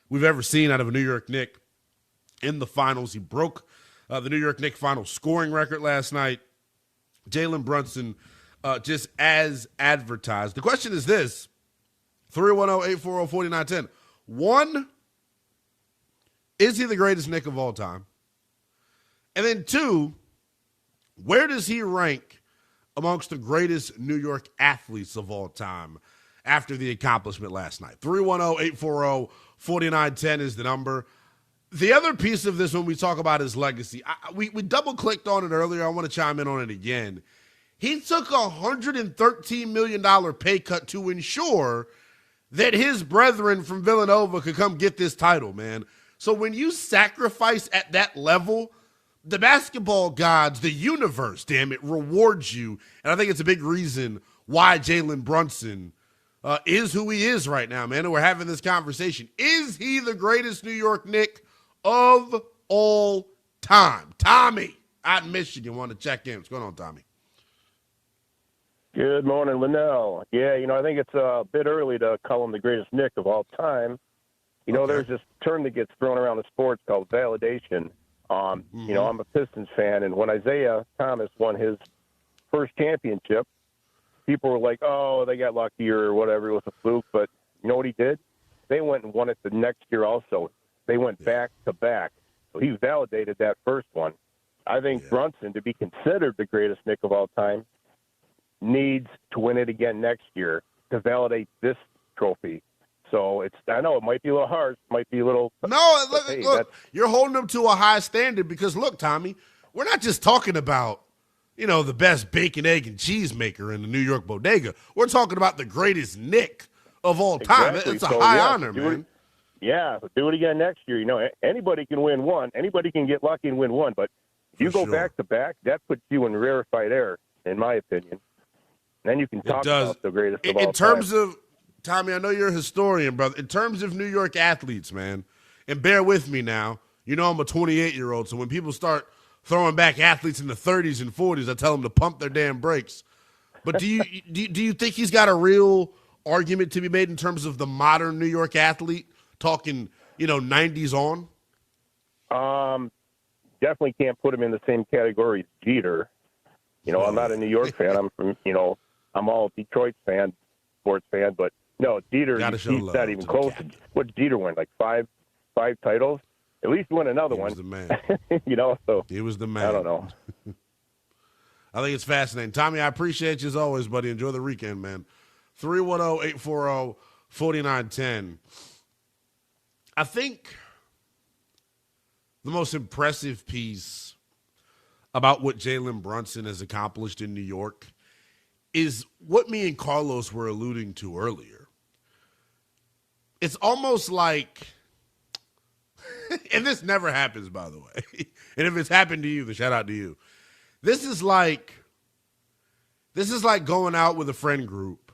we've ever seen out of a New York Knick in the finals. He broke the New York Knicks final scoring record last night. Jalen Brunson, just as advertised. The question is this, 310-840-4910. One, is he the greatest Knick of all time? And then two, where does he rank amongst the greatest New York athletes of all time after the accomplishment last night? 310-840-4910 is the number. The other piece of this when we talk about his legacy, we double-clicked on it earlier. I want to chime in on it again. He took a $113 million pay cut to ensure that his brethren from Villanova could come get this title, man. So when you sacrifice at that level, the basketball gods, the universe, damn it, rewards you. And I think it's a big reason why Jalen Brunson is who he is right now, man. And we're having this conversation. Is he the greatest New York Knick of all time? Tommy out in Michigan wanted to check in. What's going on, Tommy? Good morning, Lynnell. Yeah, I think it's a bit early to call him the greatest Knick of all time. There's this term that gets thrown around the sports called validation. I'm a Pistons fan, and when Isaiah Thomas won his first championship, people were like, oh, they got lucky or whatever, it was a fluke. But you know what he did? They went and won it the next year also. They went back to back. So he validated that first one. I think Brunson, to be considered the greatest Knick of all time, needs to win it again next year to validate this trophy. So I know it might be a little harsh, might be a little. No, look, you're holding them to a high standard because look, Tommy, we're not just talking about, the best bacon, egg, and cheese maker in the New York bodega. We're talking about the greatest Knick of all time. Exactly. It's a high honor, man. Do it again next year. Anybody can win one. Anybody can get lucky and win one. But if you go back to back, that puts you in rarefied air, in my opinion. And then you can talk about the greatest of all time. In terms of, Tommy, I know you're a historian, brother. In terms of New York athletes, man, and bear with me now, I'm a 28-year-old, so when people start throwing back athletes in the 30s and 40s, I tell them to pump their damn brakes. But do you think he's got a real argument to be made in terms of the modern New York athlete, talking, 90s on? Definitely can't put him in the same category as Jeter. I'm not a New York fan. I'm from, I'm all Detroit fan, sports fan, but no, Jeter, he's not even close. What did Jeter win? Like five titles? At least win another one. He was the man. So he was the man. I don't know. I think it's fascinating. Tommy, I appreciate you as always, buddy. Enjoy the weekend, man. 310-840-4910. I think the most impressive piece about what Jalen Brunson has accomplished in New York is what me and Carlos were alluding to earlier. It's almost like, and this never happens, by the way, and if it's happened to you, then shout out to you. This is like This is like going out with a friend group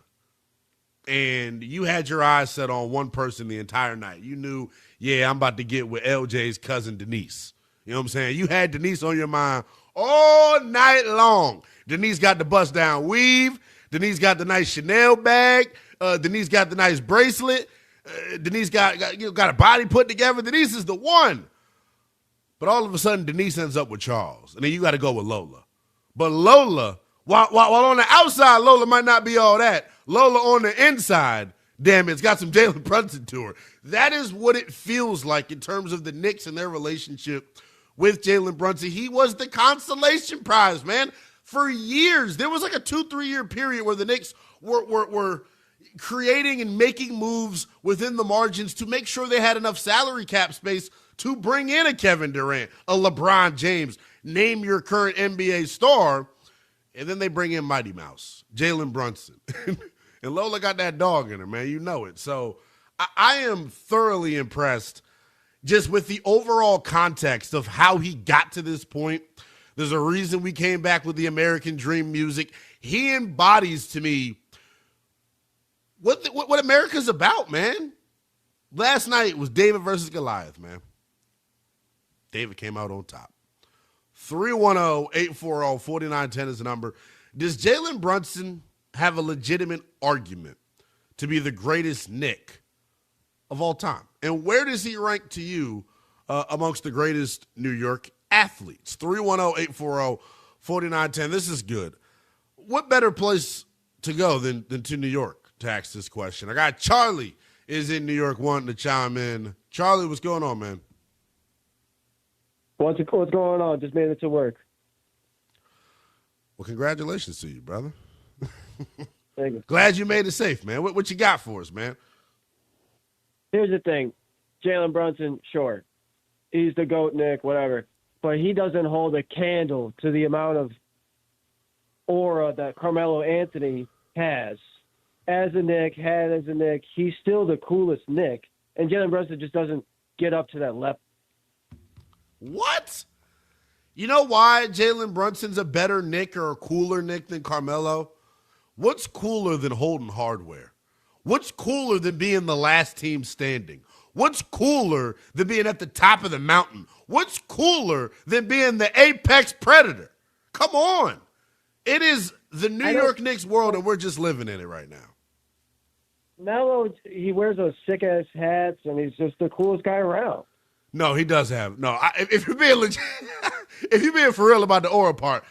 and you had your eyes set on one person the entire night. You knew, yeah, I'm about to get with LJ's cousin Denise. You know what I'm saying? You had Denise on your mind all night long. Denise got the bust down weave. Denise got the nice Chanel bag. Denise got the nice bracelet. Denise got a body put together. Denise is the one. But all of a sudden, Denise ends up with Charles. And then you got to go with Lola. But Lola, while on the outside, Lola might not be all that. Lola on the inside, damn it's got some Jalen Brunson to her. That is what it feels like in terms of the Knicks and their relationship with Jalen Brunson. He was the consolation prize, man. For years, there was like a 2-3 year period where the Knicks were creating and making moves within the margins to make sure they had enough salary cap space to bring in a Kevin Durant, a LeBron James, name your current NBA star, and then they bring in Mighty Mouse, Jalen Brunson. And Lola got that dog in her, man. You know it. So I am thoroughly impressed just with the overall context of how he got to this point. There's a reason we came back with the American Dream music. He embodies to me what America's about, man. Last night was David versus Goliath, man. David came out on top. 310-840-4910 is the number. Does Jalen Brunson have a legitimate argument to be the greatest Knick of all time? And where does he rank to you amongst the greatest New York athletes? 310-840-4910. This is good. What better place to go than to New York to ask this question? I got Charlie is in New York wanting to chime in. Charlie, what's going on, man? What's going on? Just made it to work. Well, congratulations to you, brother. Thank you. Glad you made it safe, man. What you got for us, man? Here's the thing. Jalen Brunson, sure. He's the GOAT, Nick, whatever. But he doesn't hold a candle to the amount of aura that Carmelo Anthony has. As a Knick, he's still the coolest Knick. And Jalen Brunson just doesn't get up to that level. What? You know why Jalen Brunson's a better Knick or a cooler Knick than Carmelo? What's cooler than holding hardware? What's cooler than being the last team standing? What's cooler than being at the top of the mountain? What's cooler than being the apex predator? Come on. It is the New York Knicks world, and we're just living in it right now. Melo, he wears those sick-ass hats, and he's just the coolest guy around. No, he does have. No, if you're being legit, if you're being for real about the aura part,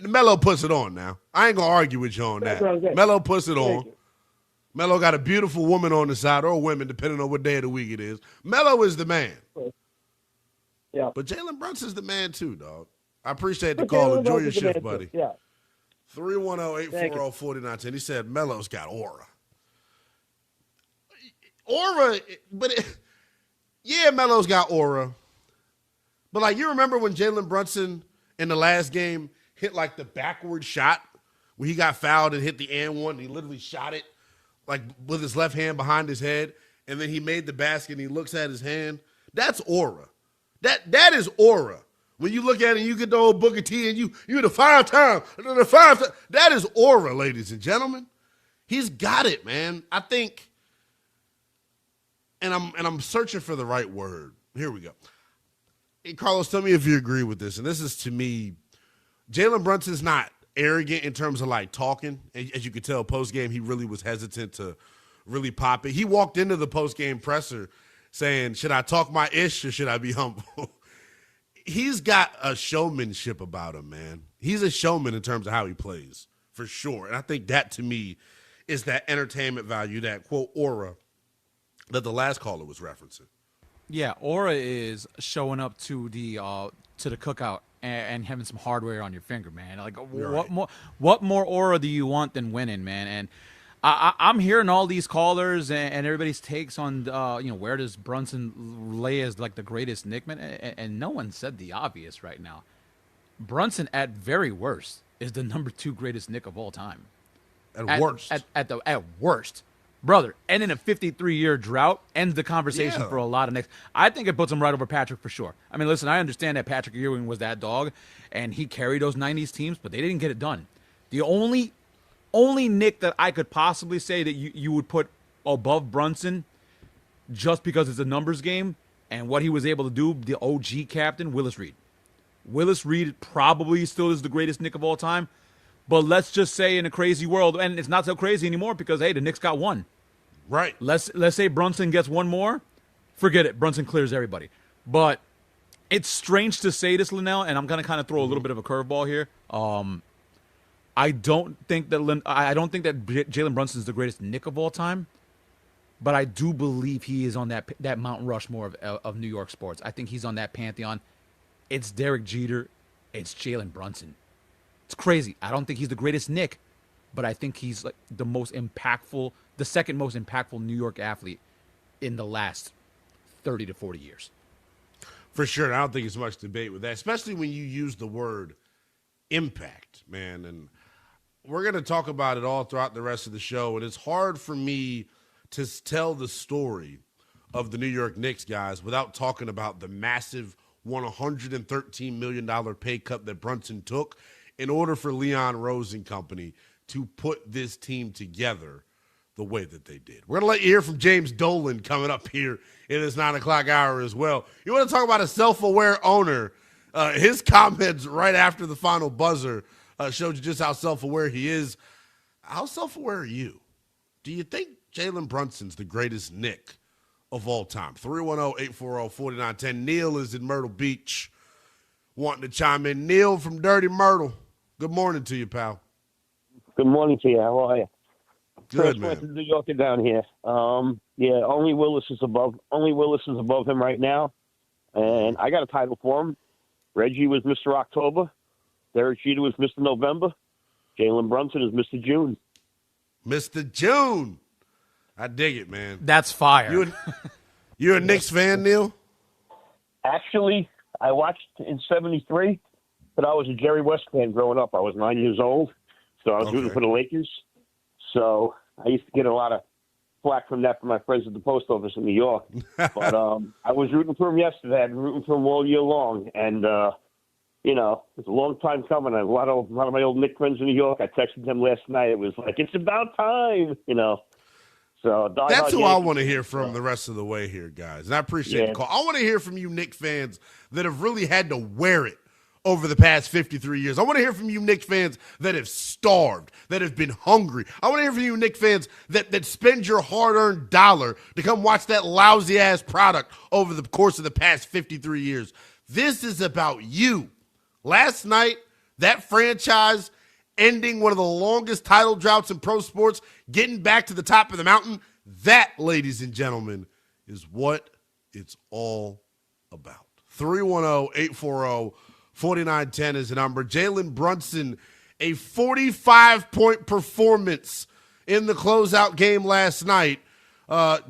Melo puts it on now. I ain't going to argue with you on that. Melo puts it on. Melo got a beautiful woman on the side, or women, depending on what day of the week it is. Melo is the man. Yeah. But Jalen Brunson's the man too, dog. I appreciate the call. Enjoy your shift, buddy. Yeah. 310-840-4910. He said Melo's got aura. Aura, yeah, Melo's got aura. But, like, you remember when Jalen Brunson in the last game hit, like, the backward shot where he got fouled and hit the and one, and he literally shot it, like, with his left hand behind his head, and then he made the basket and he looks at his hand? That's aura. That is aura. When you look at it and you get the old Booker T and you the five-time, that is aura, ladies and gentlemen. He's got it, man. I think, and I'm searching for the right word. Here we go. Hey, Carlos, tell me if you agree with this. And this is, to me, Jalen Brunson's not arrogant in terms of, like, talking. As you could tell, post-game, he really was hesitant to really pop it. He walked into the post-game presser saying, should I talk my ish or should I be humble? He's got a showmanship about him, man. He's a showman in terms of how he plays, for sure. And I think that, to me, is that entertainment value, that, quote, aura that the last caller was referencing. Yeah, aura is showing up to the cookout and having some hardware on your finger, man. Like, what more aura do you want than winning, man? And I'm hearing all these callers and everybody's takes on, where does Brunson lay as, like, the greatest Knick, man? And no one said the obvious right now. Brunson, at very worst, is the number 2 greatest Knick of all time. At worst. At worst. Brother, and in a 53-year drought ends the conversation for a lot of Knicks. I think it puts him right over Patrick for sure. I mean, listen, I understand that Patrick Ewing was that dog, and he carried those 90s teams, but they didn't get it done. The only only Nick that I could possibly say that you would put above Brunson just because it's a numbers game and what he was able to do, the OG captain, Willis Reed. Willis Reed probably still is the greatest Knick of all time, but let's just say in a crazy world, and it's not so crazy anymore because, hey, the Knicks got one. Right. Let's say Brunson gets one more, forget it. Brunson clears everybody. But it's strange to say this, Lynnell, and I'm going to kind of throw a little bit of a curveball here. I don't think that Jalen Brunson is the greatest Knick of all time, but I do believe he is on that Mount Rushmore of New York sports. I think he's on that pantheon. It's Derek Jeter. It's Jalen Brunson. It's crazy. I don't think he's the greatest Knick, but I think he's like the second most impactful New York athlete in the last 30 to 40 years. For sure. I don't think there's much debate with that, especially when you use the word impact, man. And we're going to talk about it all throughout the rest of the show. And it's hard for me to tell the story of the New York Knicks, guys, without talking about the massive $113 million pay cut that Brunson took in order for Leon Rose and company to put this team together the way that they did. We're going to let you hear from James Dolan coming up here in this 9 o'clock hour as well. You want to talk about a self-aware owner? His comments right after the final buzzer showed you just how self-aware he is. How self-aware are you? Do you think Jalen Brunson's the greatest Knick of all time? 310-840-4910. Neil is in Myrtle Beach wanting to chime in. Neil from Dirty Myrtle. Good morning to you, pal. Good morning to you. How are you? Good, First man. went to New Yorker down here. Only Willis is above him right now. And I got a title for him. Reggie was Mr. October. Derek Jeter was Mr. November. Jalen Brunson is Mr. June. Mr. June. I dig it, man. That's fire. You a Knicks fan, Neil? Actually, I watched in 73, but I was a Jerry West fan growing up. I was 9 years old, so I was rooting for the Lakers. So I used to get a lot of flack from that from my friends at the post office in New York. But I was rooting for him yesterday. I've been rooting for him all year long. And, it's a long time coming. A lot of my old Knicks friends in New York, I texted them last night. It was like, it's about time, So that's who I want to hear from the rest of the way here, guys. And I appreciate the call. I want to hear from you Knicks fans that have really had to wear it over the past 53 years. I want to hear from you Knicks fans that have starved, that have been hungry. I want to hear from you Knicks fans that spend your hard-earned dollar to come watch that lousy-ass product over the course of the past 53 years. This is about you. Last night, that franchise ending one of the longest title droughts in pro sports, getting back to the top of the mountain, that, ladies and gentlemen, is what it's all about. 310-840-4910 is the number. Jalen Brunson, a 45-point performance in the closeout game last night,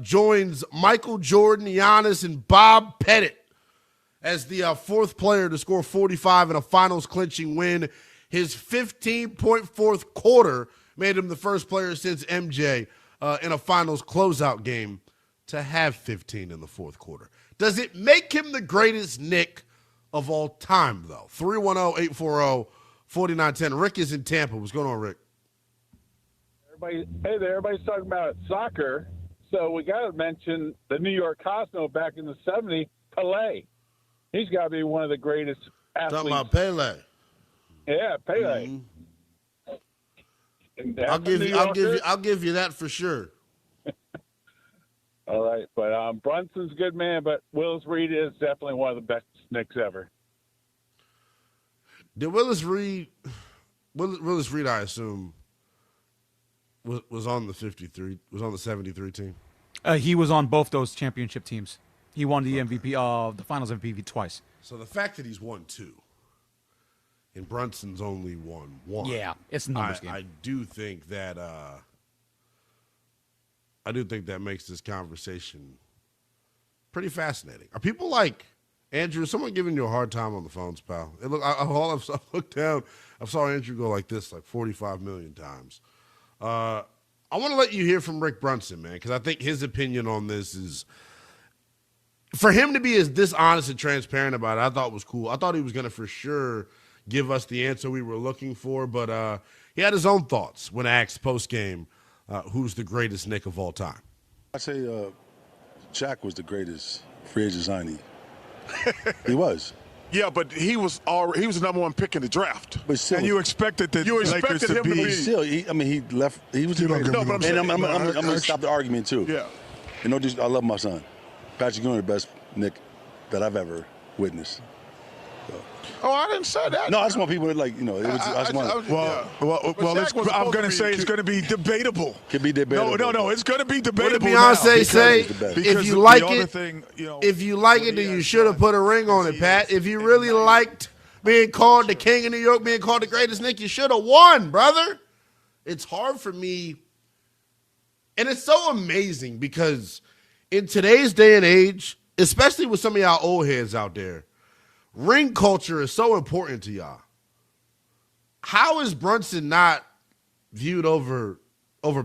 joins Michael Jordan, Giannis, and Bob Pettit as the fourth player to score 45 in a finals-clinching win. His 15-point fourth quarter made him the first player since MJ in a finals closeout game to have 15 in the fourth quarter. Does it make him the greatest Knick of all time, though? 310-840-4910. Rick is in Tampa. What's going on, Rick? Hey there. Everybody's talking about soccer, so we got to mention the New York Cosmo back in the 70s, Pelé. He's got to be one of the greatest athletes. Talking about Pele. Yeah, Pele. Mm-hmm. I'll give you that for sure. All right, but Brunson's a good man, but Willis Reed is definitely one of the best Knicks ever. Did Willis Reed, I assume, was on the 73, was on the 73 team? He was on both those championship teams. He won the MVP, the Finals MVP twice. So the fact that he's won two, and Brunson's only won one. Yeah, it's a numbers game. I do think that makes this conversation pretty fascinating. Are people like Andrew? Is someone giving you a hard time on the phones, pal? I looked down. I saw Andrew go like this like 45 million times. I want to let you hear from Rick Brunson, man, because I think his opinion on this is, for him to be this honest and transparent about it, I thought was cool. I thought he was going to for sure give us the answer we were looking for, but he had his own thoughts when asked post-game who's the greatest Knick of all time. I say Shaq was the greatest free agent signing. He was. Yeah, but he was the number one pick in the draft. But still, and you expected the Lakers to him be. to be. Still, he left. He was the greatest. No, but I'm saying, I'm going to stop the argument too. Yeah. You know, I love my son. Patrick Ewing, the best Knick that I've ever witnessed. Oh, I didn't say that. No, I just want people to It was. I just want. I'm going to say it's going to be debatable. Could be debatable. No. It's going to be debatable. What did Beyonce say? If you like it, then you should have put a ring on it, Pat. If you really liked being called the king of New York, being called the greatest Knick, you should have won, brother. It's hard for me, and it's so amazing because in today's day and age, especially with some of y'all old heads out there, ring culture is so important to y'all. How is Brunson not viewed over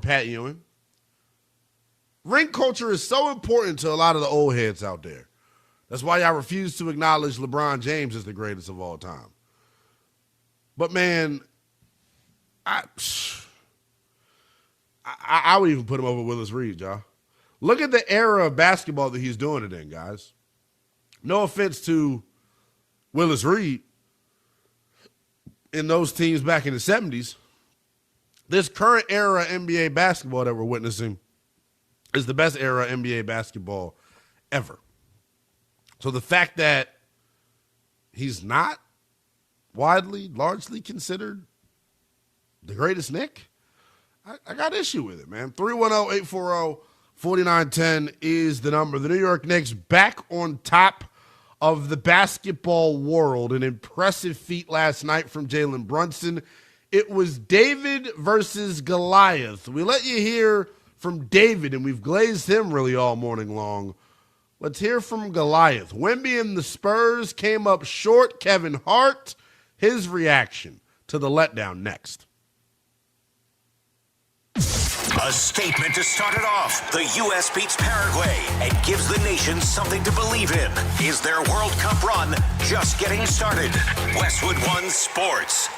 Pat Ewing? Ring culture is so important to a lot of the old heads out there. That's why y'all refuse to acknowledge LeBron James as the greatest of all time. But man, I would even put him over Willis Reed, y'all. Look at the era of basketball that he's doing it in, guys. No offense to Willis Reed in those teams back in the 70s. This current era of NBA basketball that we're witnessing is the best era of NBA basketball ever. So the fact that he's not largely considered the greatest Knick, I got issue with it, man. 310-840-4910 is the number. The New York Knicks back on top of the basketball world. An impressive feat last night from Jalen Brunson. It was David versus Goliath. We let you hear from David, and we've glazed him really all morning long. Let's hear from Goliath. Wemby and the Spurs came up short. Kevin Hart, his reaction to the letdown next. A statement to start it off. The U.S. beats Paraguay and gives the nation something to believe in. Is their World Cup run just getting started? Westwood One Sports.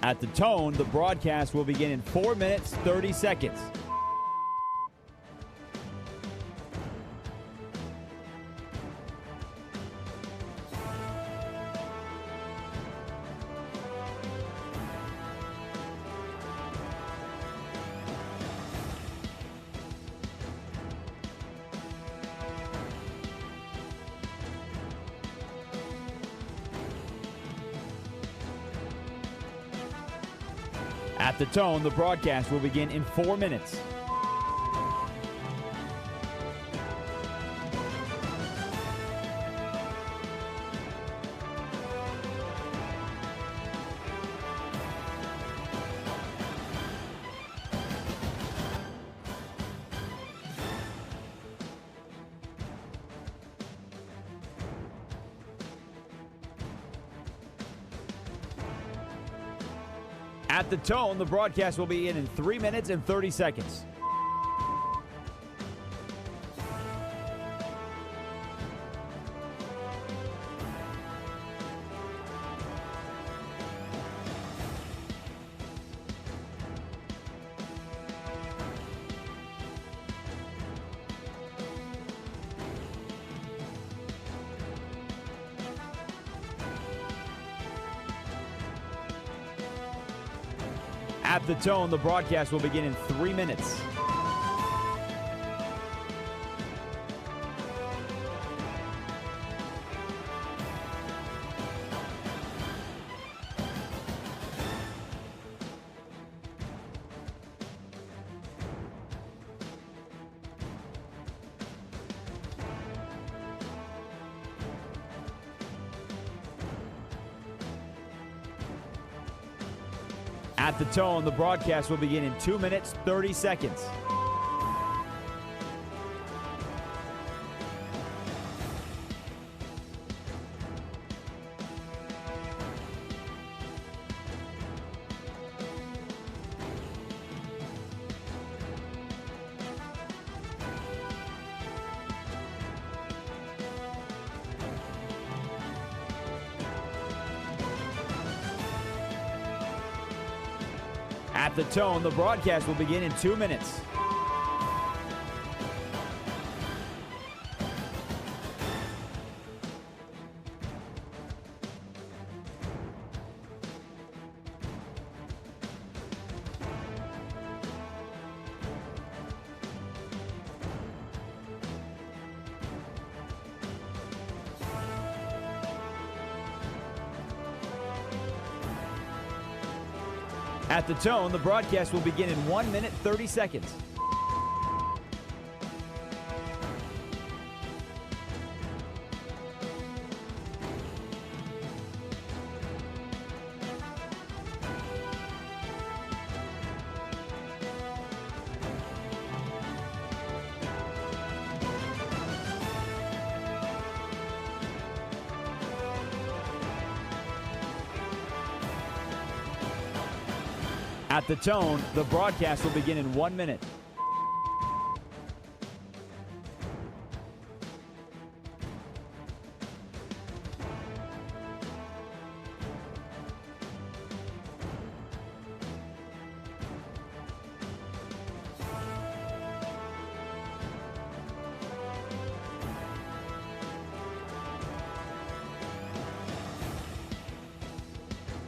At the tone, the broadcast will begin in 4 minutes, 30 seconds. At the tone, the broadcast will begin in 4 minutes. At the tone, the broadcast will be in 3 minutes and 30 seconds. At the tone, the broadcast will begin in 3 minutes. At the tone, the broadcast will begin in 2 minutes, 30 seconds. At the tone, the broadcast will begin in 2 minutes. At the tone, the broadcast will begin in 1 minute, 30 seconds. At the tone, the broadcast will begin in 1 minute.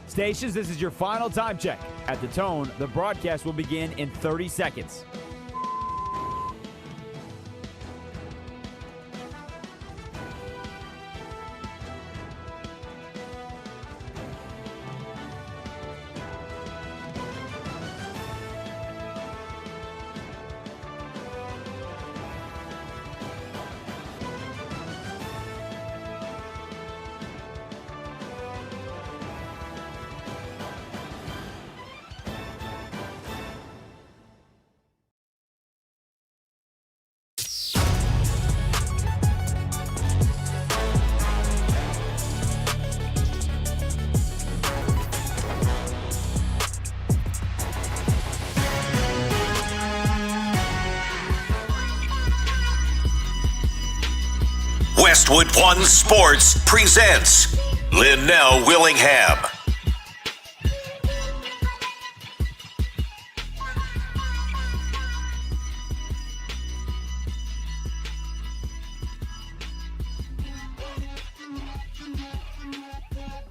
Stations, this is your final time check. At the tone, the broadcast will begin in 30 seconds. Westwood One Sports presents Lynnell Willingham.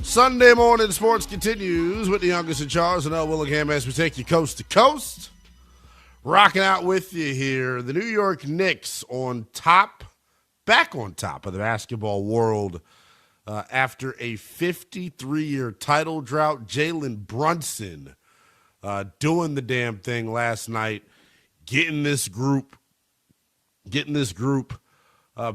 Sunday morning sports continues with the youngest in charge, Lynnell Willingham, as we take you coast to coast. Rocking out with you here, the New York Knicks back on top of the basketball world after a 53-year title drought. Jalen Brunson doing the damn thing last night, getting this group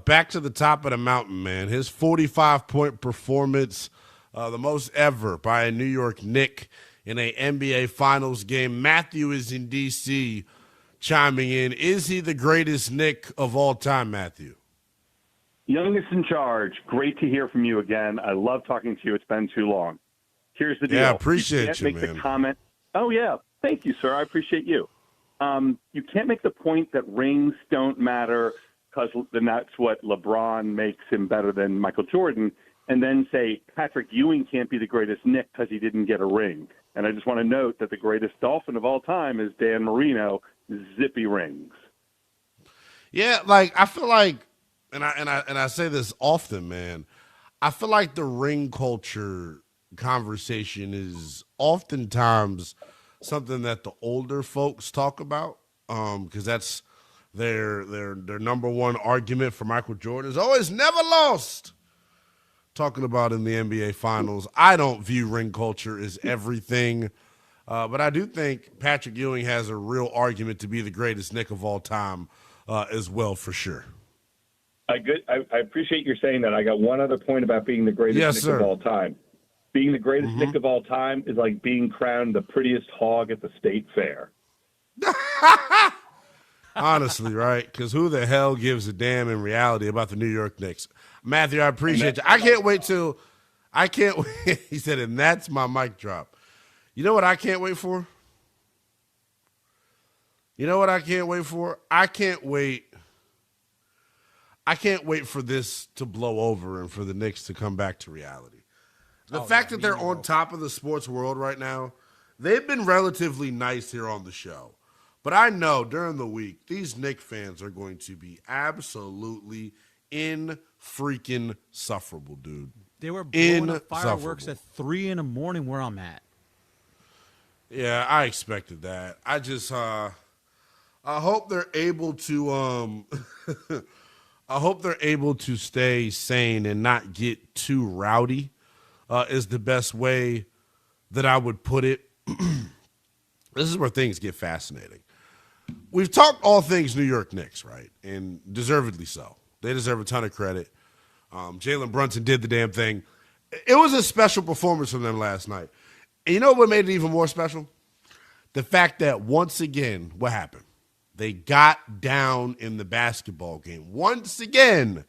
back to the top of the mountain, man. His 45-point performance, the most ever by a New York Knick in a NBA Finals game. Matthew is in D.C. chiming in. Is he the greatest Knick of all time, Matthew? Youngest in charge, great to hear from you again. I love talking to you. It's been too long. Here's the deal. Yeah, I appreciate you, make man. The comment. Oh, yeah. Thank you, sir. I appreciate you. You can't make the point that rings don't matter because then that's what LeBron makes him better than Michael Jordan, and then say Patrick Ewing can't be the greatest Knick because he didn't get a ring. And I just want to note that the greatest Dolphin of all time is Dan Marino, zippy rings. Yeah, like I feel like, and I say this often, man. I feel like the ring culture conversation is oftentimes something that the older folks talk about, because that's their number one argument for Michael Jordan is, oh, it's never lost. Talking about in the NBA Finals, I don't view ring culture as everything, but I do think Patrick Ewing has a real argument to be the greatest Knick of all time as well, for sure. I appreciate you saying that. I got one other point about being the greatest Knick of all time. being the greatest Nick of all time is like being crowned the prettiest hog at the state fair. Honestly, right? Because who the hell gives a damn in reality about the New York Knicks? Matthew, I appreciate you. I can't wait till – I can't wait. He said, and that's my mic drop. You know what I can't wait for? You know what I can't wait for? I can't wait for this to blow over and for the Knicks to come back to reality. The fact that they're on top of the sports world right now, they've been relatively nice here on the show. But I know during the week, these Knicks fans are going to be absolutely freaking-sufferable, dude. They were blowing up fireworks at 3 a.m. where I'm at. Yeah, I expected that. I just I hope they're able to I hope they're able to stay sane and not get too rowdy. Is the best way that I would put it. This is where things get fascinating. We've talked all things New York Knicks, right? And deservedly so. They deserve a ton of credit. Jalen Brunson did the damn thing. It was a special performance from them last night. And you know what made it even more special? The fact that once again, what happened? They got down in the basketball game. Once again,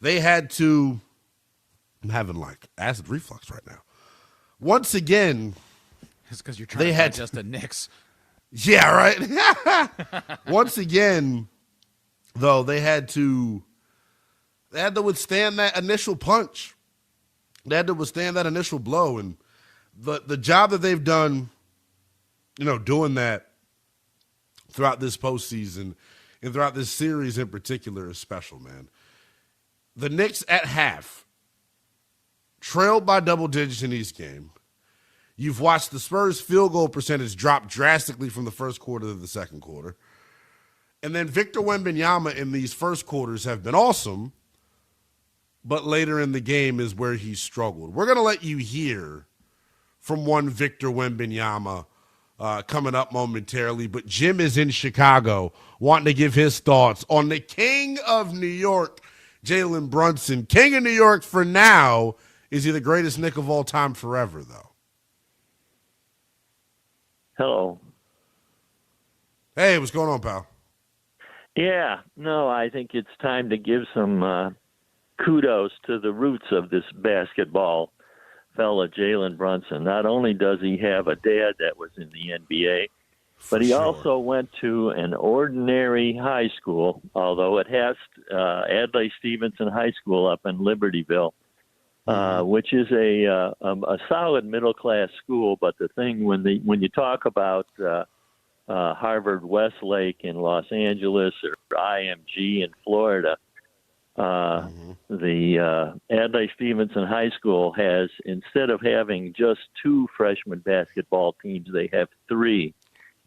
they had to – I'm having like acid reflux right now. Once again, it's because you're trying to digest the Knicks. Yeah, right. Once again, though, they had to withstand that initial punch. They had to withstand that initial blow, and the job that they've done, doing that throughout this postseason and throughout this series in particular is special, man. The Knicks at half trailed by double digits in each game. You've watched the Spurs field goal percentage drop drastically from the first quarter to the second quarter. And then Victor Wembanyama in these first quarters have been awesome, but later in the game is where he struggled. We're going to let you hear from one Victor Wembanyama coming up momentarily, but Jim is in Chicago wanting to give his thoughts on the king of New York, Jalen Brunson. King of New York for now. Is he the greatest Knick of all time forever, though? Hello. Hey, what's going on, pal? Yeah, no, I think it's time to give some kudos to the roots of this basketball fella, Jalen Brunson. Not only does he have a dad that was in the NBA, but he also went to an ordinary high school, although it has Adlai Stevenson High School up in Libertyville. Which is a solid middle class school, but the thing when you talk about Harvard Westlake in Los Angeles or IMG in Florida, the Adlai Stevenson High School has, instead of having just 2 freshman basketball teams, they have 3,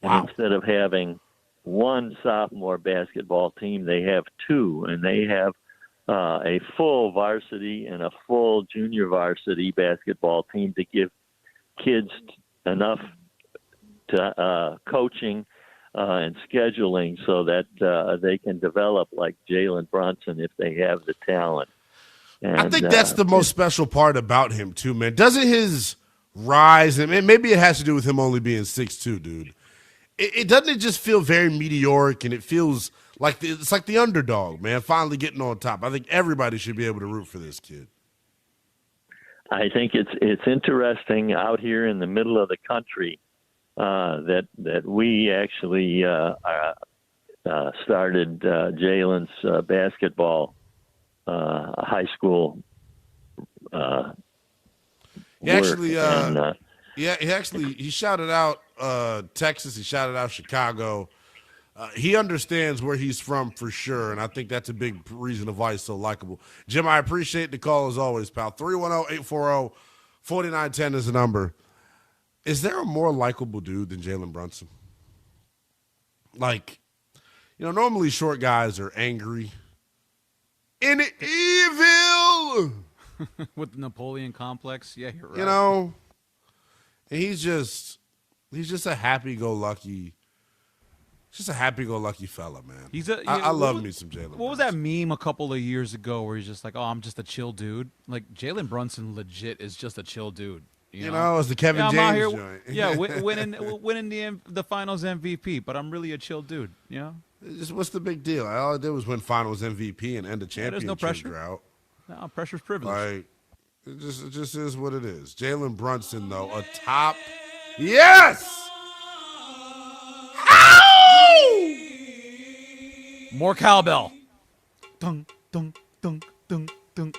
and instead of having 1 sophomore basketball team, they have 2, and they have a full varsity and a full junior varsity basketball team to give kids enough to coaching and scheduling so that they can develop like Jalen Brunson if they have the talent. And, I think that's the most special part about him, too, man. Doesn't his rise, and maybe it has to do with him only being 6'2", dude. Doesn't it just feel very meteoric, and it feels like it's like the underdog, man, finally getting on top. I think everybody should be able to root for this kid. I think it's interesting out here in the middle of the country that we actually started Jalen's basketball high school. He shouted out Texas. He shouted out Chicago. He understands where he's from for sure, and I think that's a big reason of why he's so likable. Jim, I appreciate the call as always, pal. 310-840-4910 is the number. Is there a more likable dude than Jalen Brunson? Like, normally short guys are angry and evil. With the Napoleon complex? Yeah, you're right. And he's just a happy-go-lucky fella, man. I love me some Jalen. What was that meme a couple of years ago where he's just like, "Oh, I'm just a chill dude"? Like Jalen Brunson, legit is just a chill dude. You know, it's the Kevin I'm James out here, joint. yeah, winning the Finals MVP, but I'm really a chill dude. You know, Just what's the big deal? All I did was win Finals MVP and end a there's championship no pressure. drought. No, pressure's privilege. Like, it just is what it is. Jalen Brunson, though, a top. Yes! More cowbell. Dunk, dunk, dunk, dunk, dunk.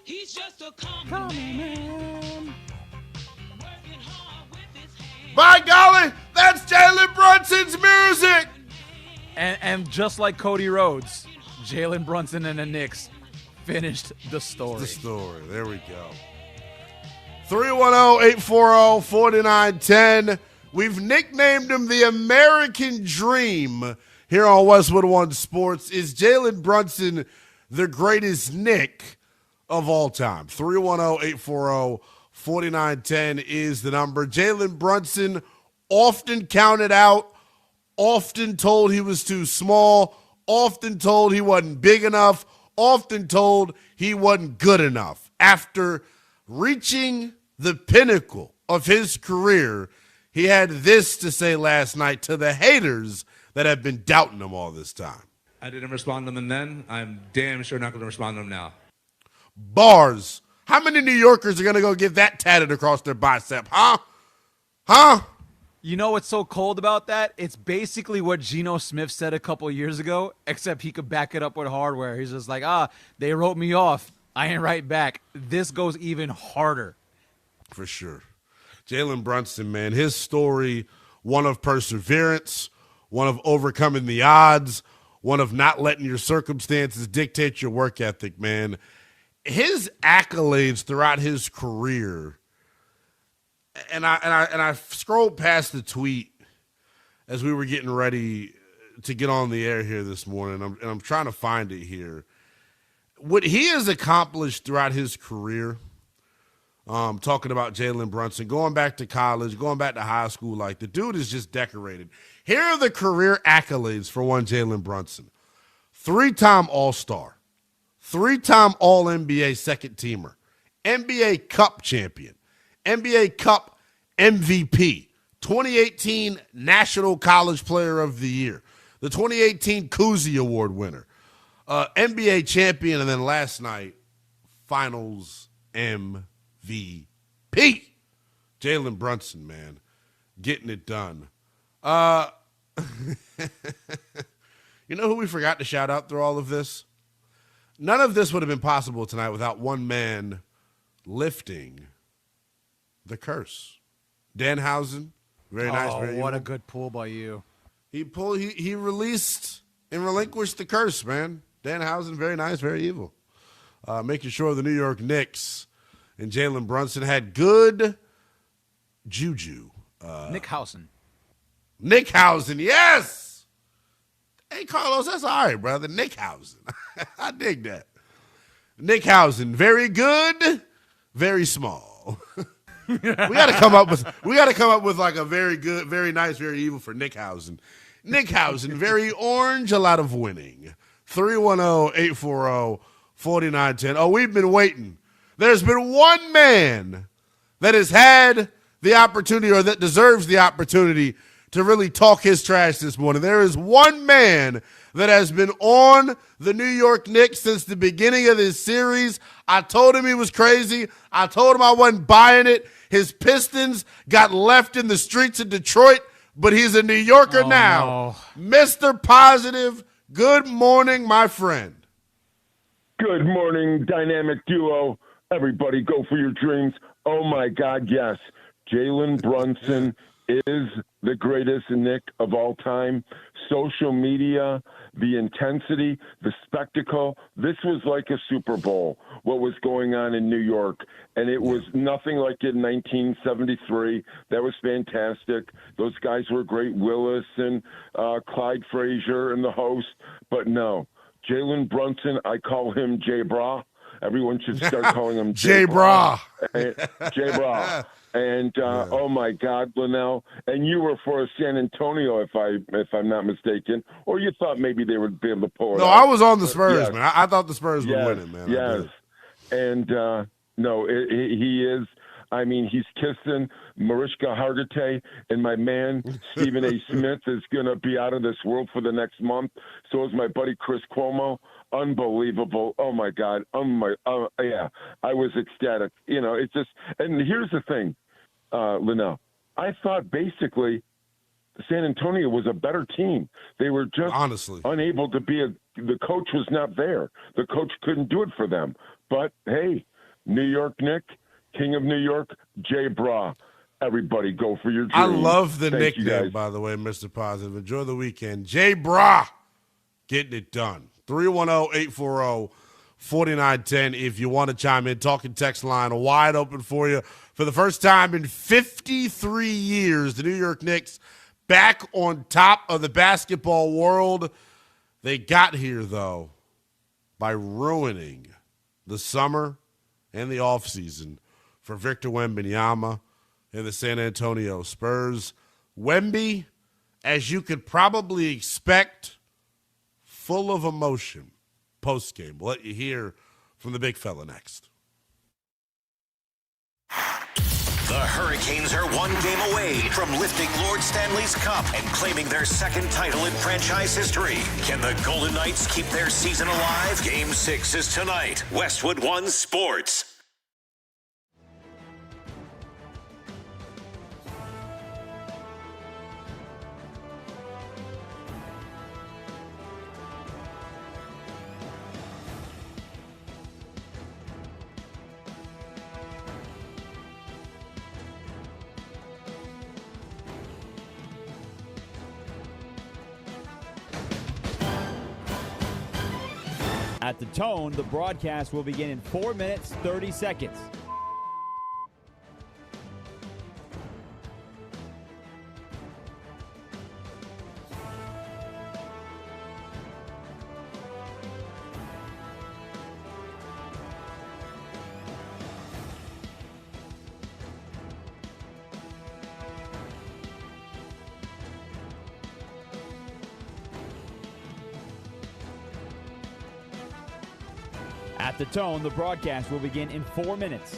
He's just a common man. By golly, that's Jalen Brunson's music! And just like Cody Rhodes, Jalen Brunson and the Knicks finished the story. The story. There we go. 310-840-4910. We've nicknamed him the American Dream here on Westwood One Sports. Is Jalen Brunson the greatest Knick of all time? 310-840-4910 is the number. Jalen Brunson, often counted out, often told he was too small, often told he wasn't big enough, often told he wasn't good enough. After reaching the pinnacle of his career, he had this to say last night to the haters that have been doubting him all this time. I didn't respond to them then. I'm damn sure not going to respond to them now. Bars. How many New Yorkers are going to go get that tatted across their bicep, huh? Huh? You know what's so cold about that? It's basically what Geno Smith said a couple years ago, except he could back it up with hardware. He's just like, they wrote me off. I ain't right back. This goes even harder. For sure. Jalen Brunson, man, his story, one of perseverance, one of overcoming the odds, one of not letting your circumstances dictate your work ethic, man. His accolades throughout his career, and I scrolled past the tweet as we were getting ready to get on the air here this morning, and I'm trying to find it here. What he has accomplished throughout his career, talking about Jalen Brunson, going back to college, going back to high school, like the dude is just decorated. Here are the career accolades for one Jalen Brunson. 3-time All-Star, 3-time All-NBA second teamer, NBA Cup champion, NBA Cup MVP, 2018 National College Player of the Year, the 2018 Cousy Award winner, NBA champion, and then last night, Finals MVP. Jalen Brunson, man, getting it done. You know who we forgot to shout out through all of this? None of this would have been possible tonight without one man lifting the curse. Danhausen, very nice. Very what evil. a good pull by you. He released and relinquished the curse, man. Danhausen, very nice, very evil. Making sure the New York Knicks and Jalen Brunson had good juju. Nick Housen, yes! Hey, Carlos, that's all right, brother. Nick Housen. I dig that. Nick Housen, very good, very small. we got to come up with like a very good, very nice, very evil for Nick Housen. Nick Housen, very orange, a lot of winning. 310-840-4910. Oh, we've been waiting. There's been one man that has had the opportunity, or that deserves the opportunity, to really talk his trash this morning. There is one man that has been on the New York Knicks since the beginning of this series. I told him he was crazy. I told him I wasn't buying it. His Pistons got left in the streets of Detroit, but he's a New Yorker now. No. Mr. Positive, good morning, my friend. Good morning, dynamic duo. Everybody go for your dreams. Oh, my God, yes. Jalen Brunson is the greatest Knick of all time. Social media, the intensity, the spectacle. This was like a Super Bowl, what was going on in New York. And it was nothing like in 1973. That was fantastic. Those guys were great, Willis and Clyde Frazier and the host. But no, Jalen Brunson, I call him J. Bra. Everyone should start calling him J. Bra. J. Bra. And oh my God, Lynnell, and you were for San Antonio, if I'm not mistaken, or you thought maybe they would be able to pull it No, off. I was on the Spurs, Yes. man. I thought the Spurs were Yes, winning, man. Yes, and no, he is I mean, he's kissing Mariska Hargitay, and my man Stephen A. Smith is going to be out of this world for the next month. So is my buddy Chris Cuomo. Unbelievable. Oh, my God. Yeah, I was ecstatic. You know, it's just – and here's the thing, Lynnell. I thought basically San Antonio was a better team. They were just unable to be the coach was not there. The coach couldn't do it for them. But, hey, New York Nick, King of New York, Jay Bra. Everybody go for your dream. I love the Thank you, nickname, guys. by the way, Mr. Positive. Enjoy the weekend. Jay Bra getting it done. 310-840-4910 if you want to chime in. Talking text line wide open for you. For the first time in 53 years, the New York Knicks back on top of the basketball world. They got here, though, by ruining the summer and the offseason for Victor Wembanyama and the San Antonio Spurs. Wemby, as you could probably expect, full of emotion post-game. We'll let you hear from the big fella next. The Hurricanes are one game away from lifting Lord Stanley's Cup and claiming their second title in franchise history. Can the Golden Knights keep their season alive? Game 6 is tonight. Westwood One Sports. At the tone, the broadcast will begin in 4 minutes, 30 seconds. At the tone, the broadcast will begin in 4 minutes.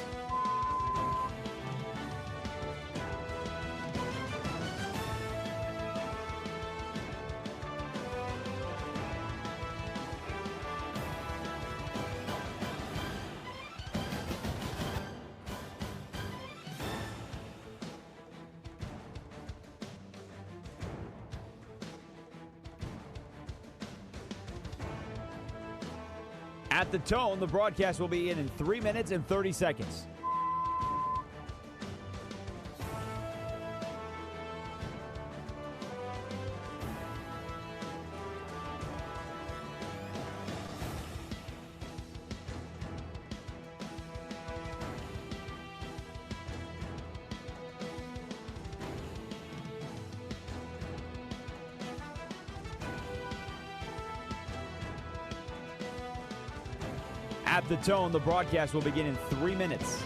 At the tone, the broadcast will be in 3 minutes and 30 seconds. At the tone, the broadcast will begin in 3 minutes.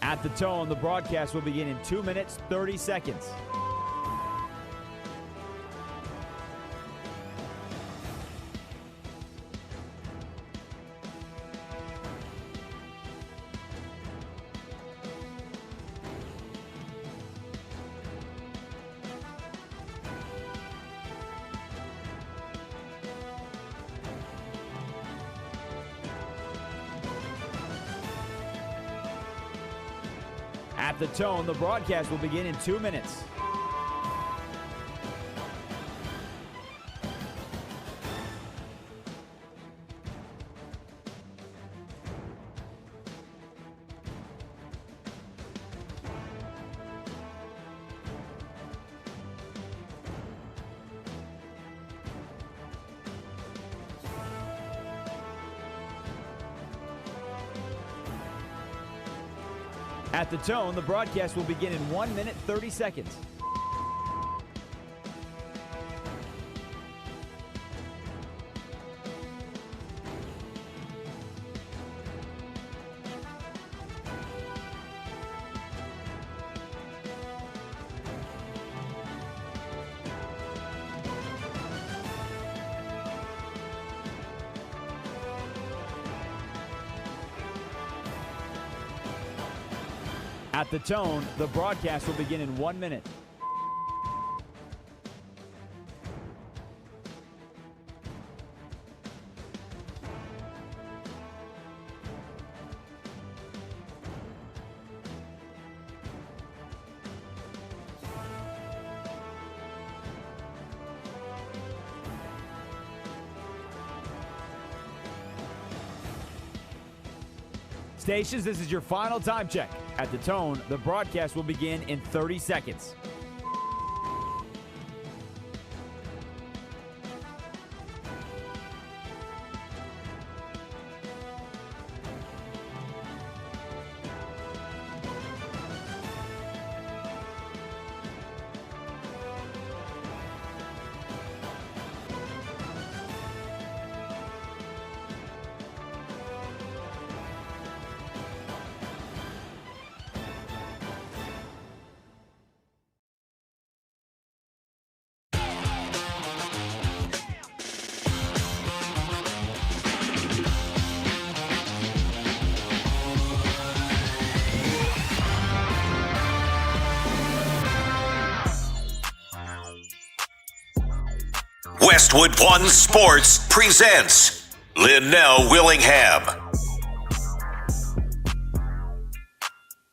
At the tone, the broadcast will begin in 2 minutes, 30 seconds. At the tone, the broadcast will begin in 2 minutes. At the tone, the broadcast will begin in 1 minute, 30 seconds. At the tone, the broadcast will begin in 1 minute. Stations, this is your final time check. At the tone, the broadcast will begin in 30 seconds. Westwood One Sports presents Lynnell Willingham.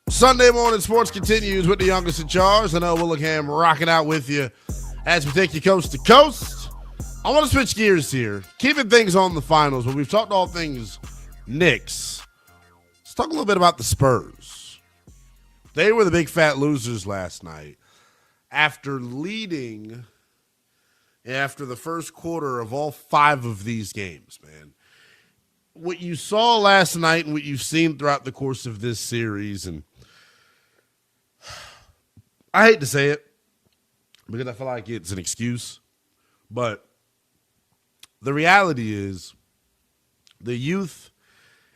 Sunday morning sports continues with the youngest in charge. Lynnell Willingham rocking out with you as we take you coast to coast. I want to switch gears here, keeping things on the finals, but we've talked all things Knicks. Let's talk a little bit about the Spurs. They were the big fat losers last night after leading after the first quarter of all 5 of these games, man. What you saw last night and what you've seen throughout the course of this series, and I hate to say it because I feel like it's an excuse, but the reality is the youth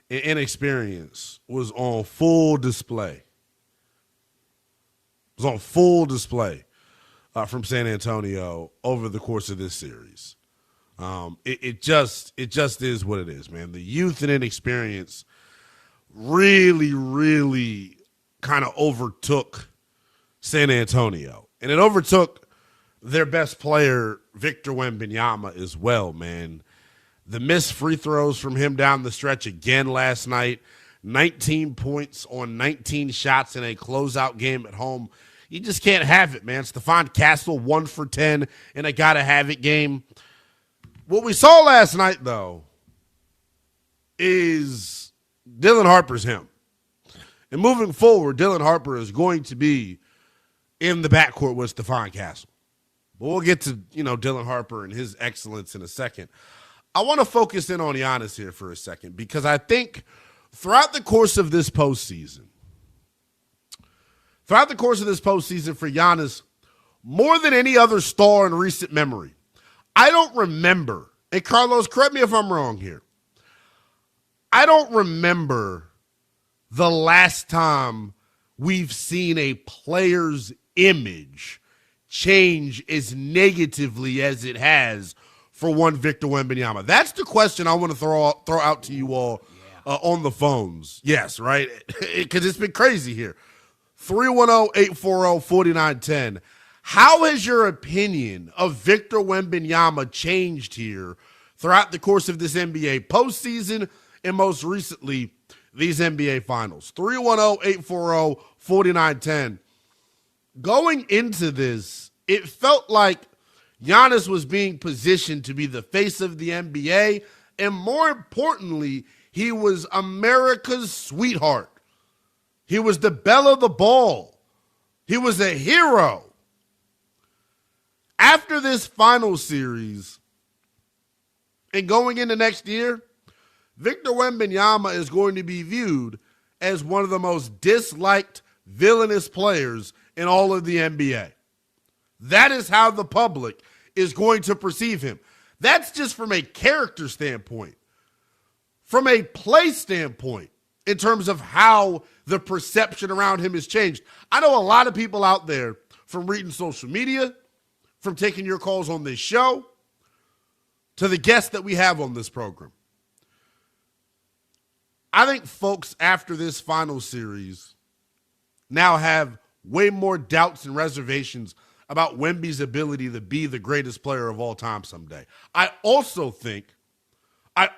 and inexperience was on full display. It was on full display from San Antonio over the course of this series. It just is what it is, man. The youth and inexperience really kind of overtook San Antonio. And it overtook their best player, Victor Wembanyama, as well, man. The missed free throws from him down the stretch again last night. 19 points on 19 shots in a closeout game at home. You just can't have it, man. Stephon Castle, 1 for 10 in a gotta-have-it game. What we saw last night, though, is Dylan Harper's him. And moving forward, Dylan Harper is going to be in the backcourt with Stephon Castle. But we'll get to, Dylan Harper and his excellence in a second. I want to focus in on Giannis here for a second because I think throughout the course of this postseason for Giannis, more than any other star in recent memory, I don't remember, and Carlos, correct me if I'm wrong here, I don't remember the last time we've seen a player's image change as negatively as it has for one Victor Wembanyama. That's the question I want to throw out to you all on the phones. Yes, right? Because it's been crazy here. 310-840-4910. How has your opinion of Victor Wembanyama changed here throughout the course of this NBA postseason and most recently these NBA finals? 310-840-4910. Going into this, it felt like Giannis was being positioned to be the face of the NBA, and more importantly, he was America's sweetheart. He was the belle of the ball. He was a hero. After this final series and going into next year, Victor Wembanyama is going to be viewed as one of the most disliked, villainous players in all of the NBA. That is how the public is going to perceive him. That's just from a character standpoint. From a play standpoint, in terms of how the perception around him has changed. I know a lot of people out there, from reading social media, from taking your calls on this show, to the guests that we have on this program. I think folks after this final series now have way more doubts and reservations about Wemby's ability to be the greatest player of all time someday. I also think that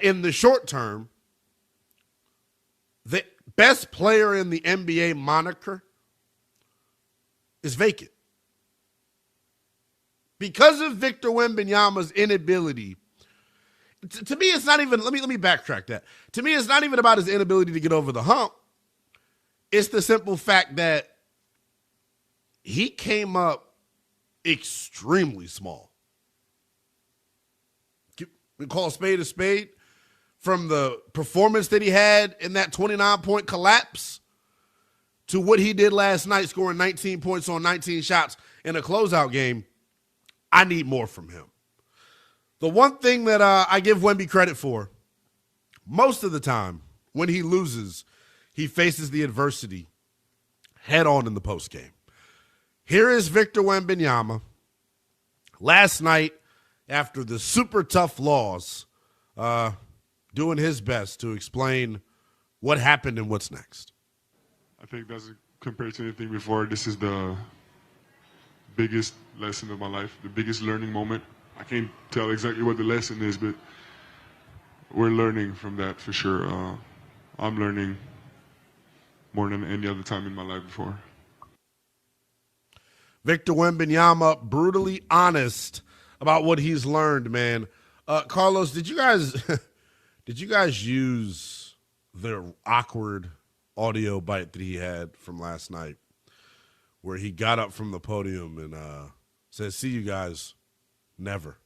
in the short term, the best player in the NBA moniker is vacant. Because of Victor Wembanyama's inability, to me, it's not even, let me backtrack that. To me, it's not even about his inability to get over the hump. It's the simple fact that he came up extremely small. We call a spade from the performance that he had in that 29-point collapse to what he did last night, scoring 19 points on 19 shots in a closeout game. I need more from him. The one thing that I give Wemby credit for, most of the time when he loses, he faces the adversity head on in the postgame. Here is Victor Wembanyama last night after the super tough loss, doing his best to explain what happened and what's next. I think that's compared to anything before. This is the biggest lesson of my life, the biggest learning moment. I can't tell exactly what the lesson is, but we're learning from that for sure. I'm learning more than any other time in my life before. Victor Wembanyama, brutally honest about what he's learned, man. Carlos, did you guys use the awkward audio bite that he had from last night, where he got up from the podium and said, "See you guys never"?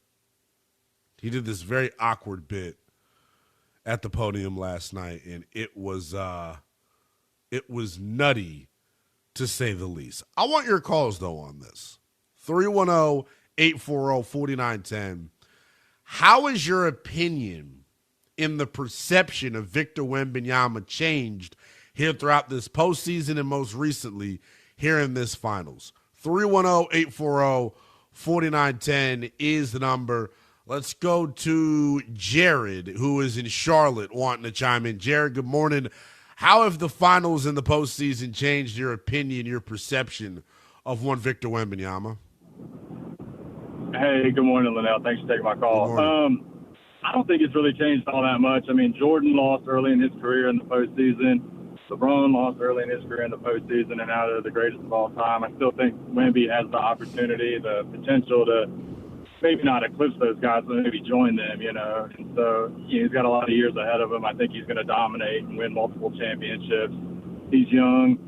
He did this very awkward bit at the podium last night, and it was nutty, to say the least. I want your calls, though, on this. 310-840-4910. How has your opinion in the perception of Victor Wembanyama changed here throughout this postseason and most recently here in this finals? 310-840-4910 is the number. Let's go to Jared, who is in Charlotte, wanting to chime in. Jared, good morning. How have the finals and the postseason changed your opinion, your perception of one Victor Wembanyama? Hey, good morning, Lynnell. Thanks for taking my call. I don't think it's really changed all that much. I mean, Jordan lost early in his career in the postseason. LeBron lost early in his career in the postseason, and now they're the greatest of all time. I still think Wemby has the opportunity, the potential to maybe not eclipse those guys, but maybe join them, you know. And so he's got a lot of years ahead of him. I think he's going to dominate and win multiple championships. He's young.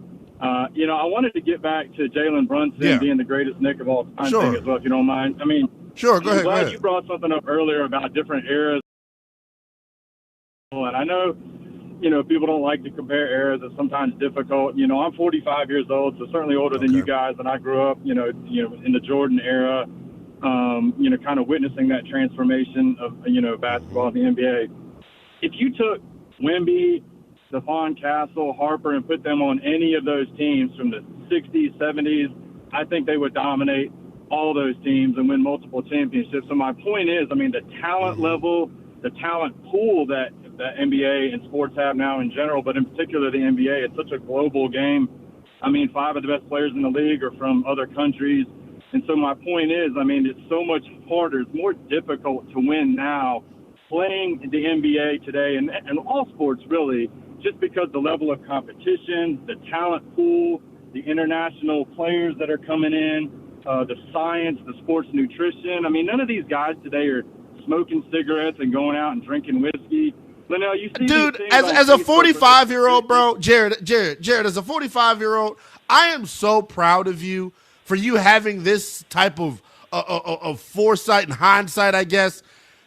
I wanted to get back to Jalen Brunson being the greatest Knick of all time thing as well, if you don't mind. I mean, go ahead. Glad you brought something up earlier about different eras. And I know, people don't like to compare eras. It's sometimes difficult. I'm 45 years old, so certainly older than you guys. And I grew up, in the Jordan era, kind of witnessing that transformation of, basketball in the NBA. If you took Wemby, Stephon Castle, Harper, and put them on any of those teams from the 60s, 70s, I think they would dominate all those teams and win multiple championships. So my point is, the talent level, the talent pool that the NBA and sports have now in general, but in particular the NBA, it's such a global game. 5 of the best players in the league are from other countries. And so my point is, it's so much harder, it's more difficult to win now playing the NBA today and all sports really, just because the level of competition, the talent pool, the international players that are coming in, the science, the sports nutrition. None of these guys today are smoking cigarettes and going out and drinking whiskey. Lynnell, you see, dude, as a 45-year-old, bro, Jared, as a 45-year-old, I am so proud of you for you having this type of foresight and hindsight, I guess,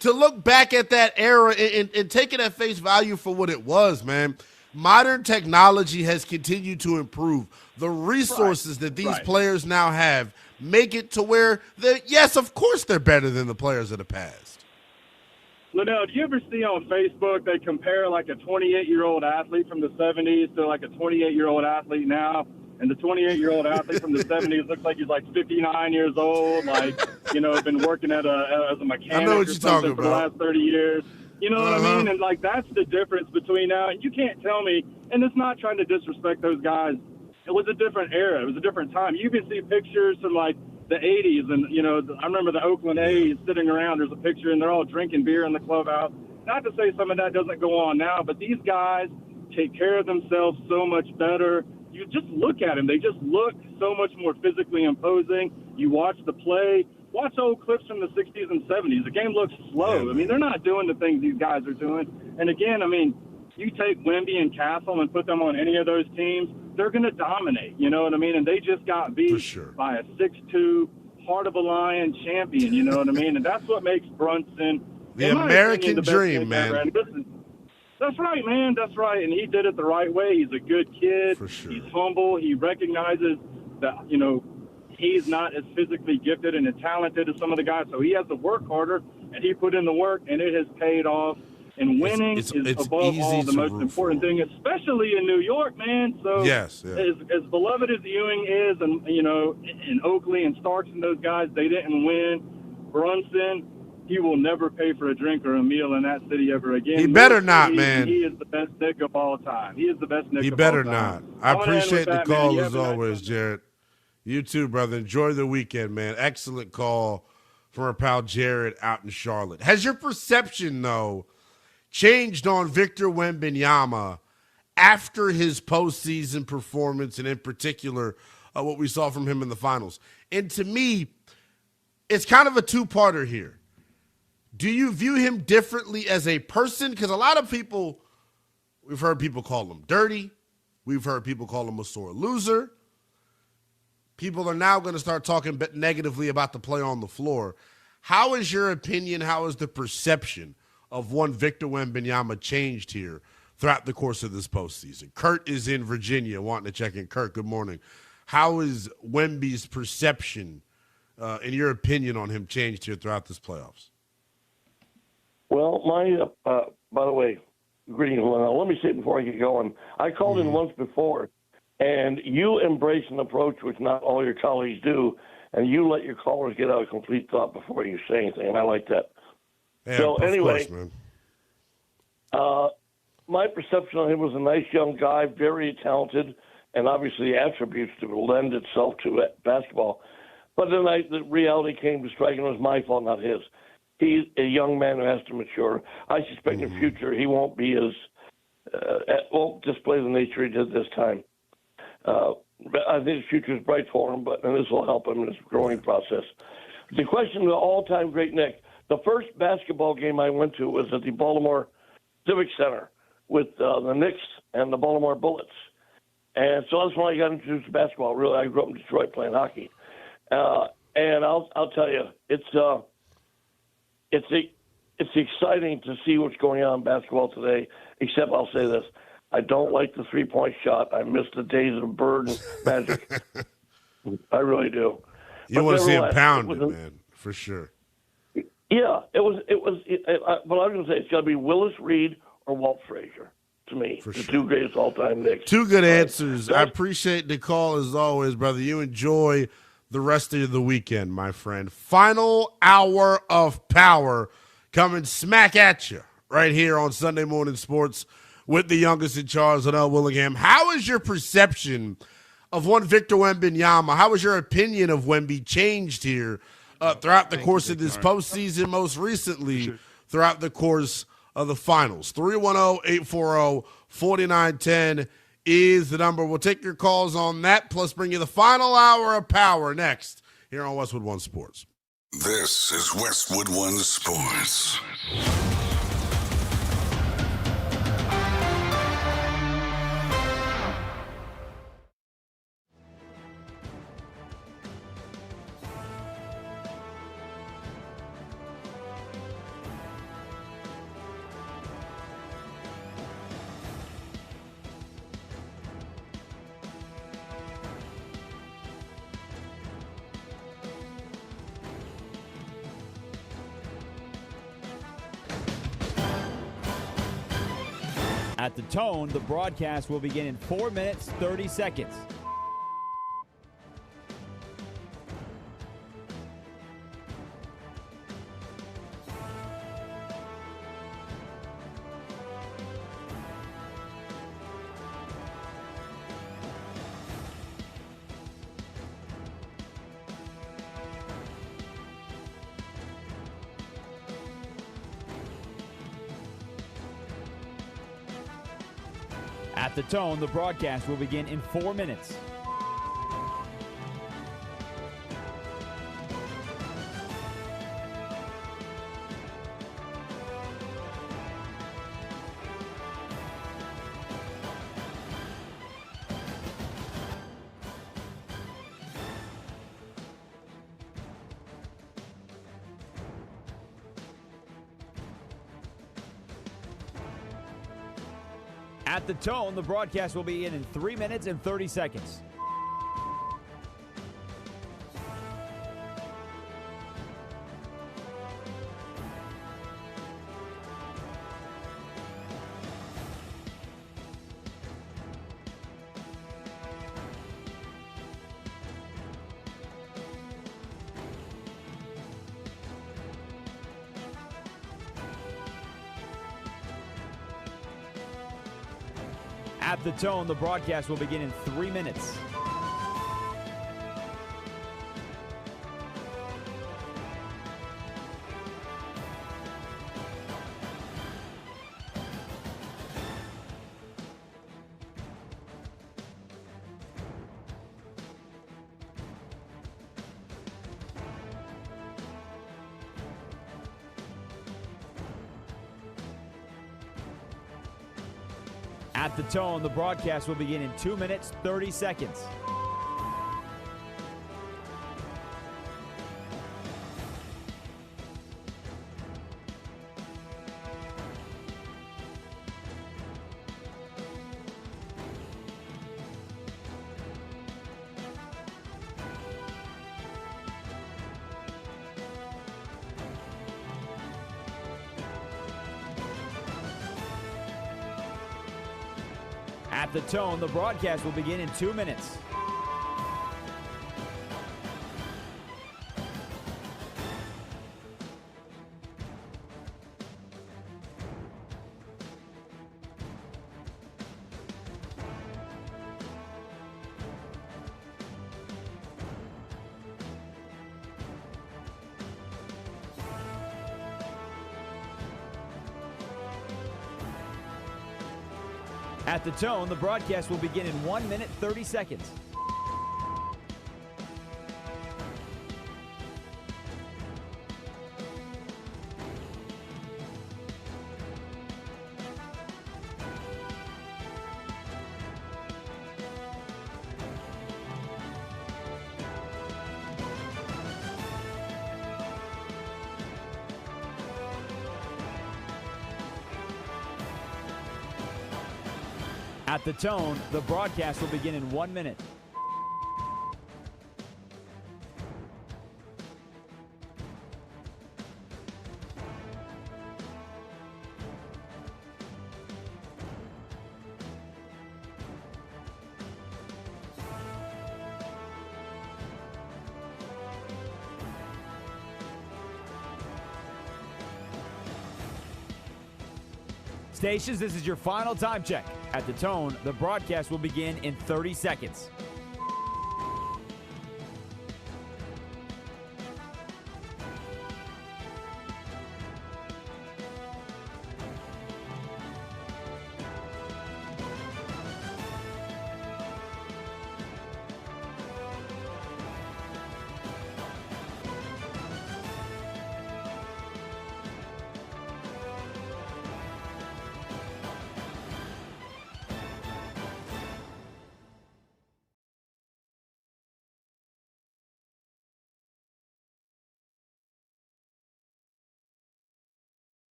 to look back at that era and take it at face value for what it was, man. Modern technology has continued to improve. The resources that these players now have make it to where, yes, of course they're better than the players of the past. Lynnell, do you ever see on Facebook they compare like a 28-year-old athlete from the 70s to like a 28-year-old athlete now? And the 28-year-old athlete from the 70s looks like he's like 59 years old, been working as a mechanic or something for the last 30 years. You know what I mean? And, like, that's the difference between now. And you can't tell me, and it's not trying to disrespect those guys. It was a different era. It was a different time. You can see pictures from, like, the 80s. And, you know, I remember the Oakland A's sitting around. There's a picture, and they're all drinking beer in the clubhouse. Not to say some of that doesn't go on now, but these guys take care of themselves so much better. You just look at them. They just look so much more physically imposing. You watch the play. Watch old clips from the 60s and 70s. The game looks slow. Yeah, I mean, they're not doing the things these guys are doing. And, again, I mean, you take Wemby and Castle and put them on any of those teams, they're going to dominate. You know what I mean? And they just got beat by a 6'2", heart of a lion champion. You know what I mean? And that's what makes Brunson the American dream, man. That's right, man. That's right. And he did it the right way. He's a good kid. For sure. He's humble. He recognizes that, you know, he's not as physically gifted and as talented as some of the guys. So he has to work harder, and he put in the work, and it has paid off. And winning is above all the most important thing, especially in New York, man. So yes, as beloved as Ewing is, and, you know, and Oakley and Starks and those guys, they didn't win. Brunson, he will never pay for a drink or a meal in that city ever again. He better not, man. He is the best Knick of all time. He is the best Knick He of better all time. not. I I'm gonna end appreciate with the that, call man. as always, Jared. You too, brother. Enjoy the weekend, man. Excellent call from our pal Jared out in Charlotte. Has your perception, though, changed on Victor Wembanyama after his postseason performance, and in particular, what we saw from him in the finals? And to me, it's kind of a two-parter here. Do you view him differently as a person? Because a lot of people, we've heard people call him dirty. We've heard people call him a sore loser. People are now going to start talking negatively about the play on the floor. How is your opinion, how is the perception of one Victor Wembanyama changed here throughout the course of this postseason? Kurt is in Virginia wanting to check in. Kurt, good morning. How is Wemby's perception, in your opinion, on him changed here throughout this playoffs? Well, by the way, greetings, Lynnell. Let me say before I get going, I called in once before, and you embrace an approach which not all your colleagues do, and you let your callers get out a complete thought before you say anything, and I like that. Yeah, so anyway, course, my perception of him was a nice young guy, very talented, and obviously attributes to lend itself to basketball. But then the reality came to strike, and it was my fault, not his. He's a young man who has to mature. I suspect in the future he won't be won't display the nature he did this time. I think his future is bright for him, and this will help him in his growing process. The question of the all-time great Nick, the first basketball game I went to was at the Baltimore Civic Center with the Knicks and the Baltimore Bullets. And so that's when I got introduced to basketball. Really, I grew up in Detroit playing hockey. And I'll tell you, it's exciting to see what's going on in basketball today, except I'll say this. I don't like the three-point shot. I miss the days of Bird and Magic. I really do. You want to see him pounded, man, for sure. Yeah, it was. But I was going to say it's got to be Willis Reed or Walt Frazier to me, the two greatest all-time Knicks. Two good answers. I appreciate the call as always, brother. You enjoy the rest of the weekend, my friend. Final hour of power coming smack at you right here on Sunday Morning Sports with the youngest in charge, Lynnell Willingham. How is your perception of one Victor Wembanyama? How has your opinion of Wemby changed here throughout the course of this postseason, most recently throughout the course of the finals? 310-840-4910 is the number. We'll take your calls on that, plus bring you the final hour of power next here on Westwood One Sports. This is Westwood One Sports. At the tone, the broadcast will begin in 4 minutes, 30 seconds. At the tone, the broadcast will begin in 4 minutes. At the tone, the broadcast will begin in 3 minutes and 30 seconds. At the tone, the broadcast will begin in 3 minutes. At the tone, the broadcast will begin in 2 minutes, 30 seconds. At the tone, the broadcast will begin in 2 minutes. At the tone, the broadcast will begin in 1 minute, 30 seconds. At the tone, the broadcast will begin in 1 minute. Stations, this is your final time check. At the tone, the broadcast will begin in 30 seconds.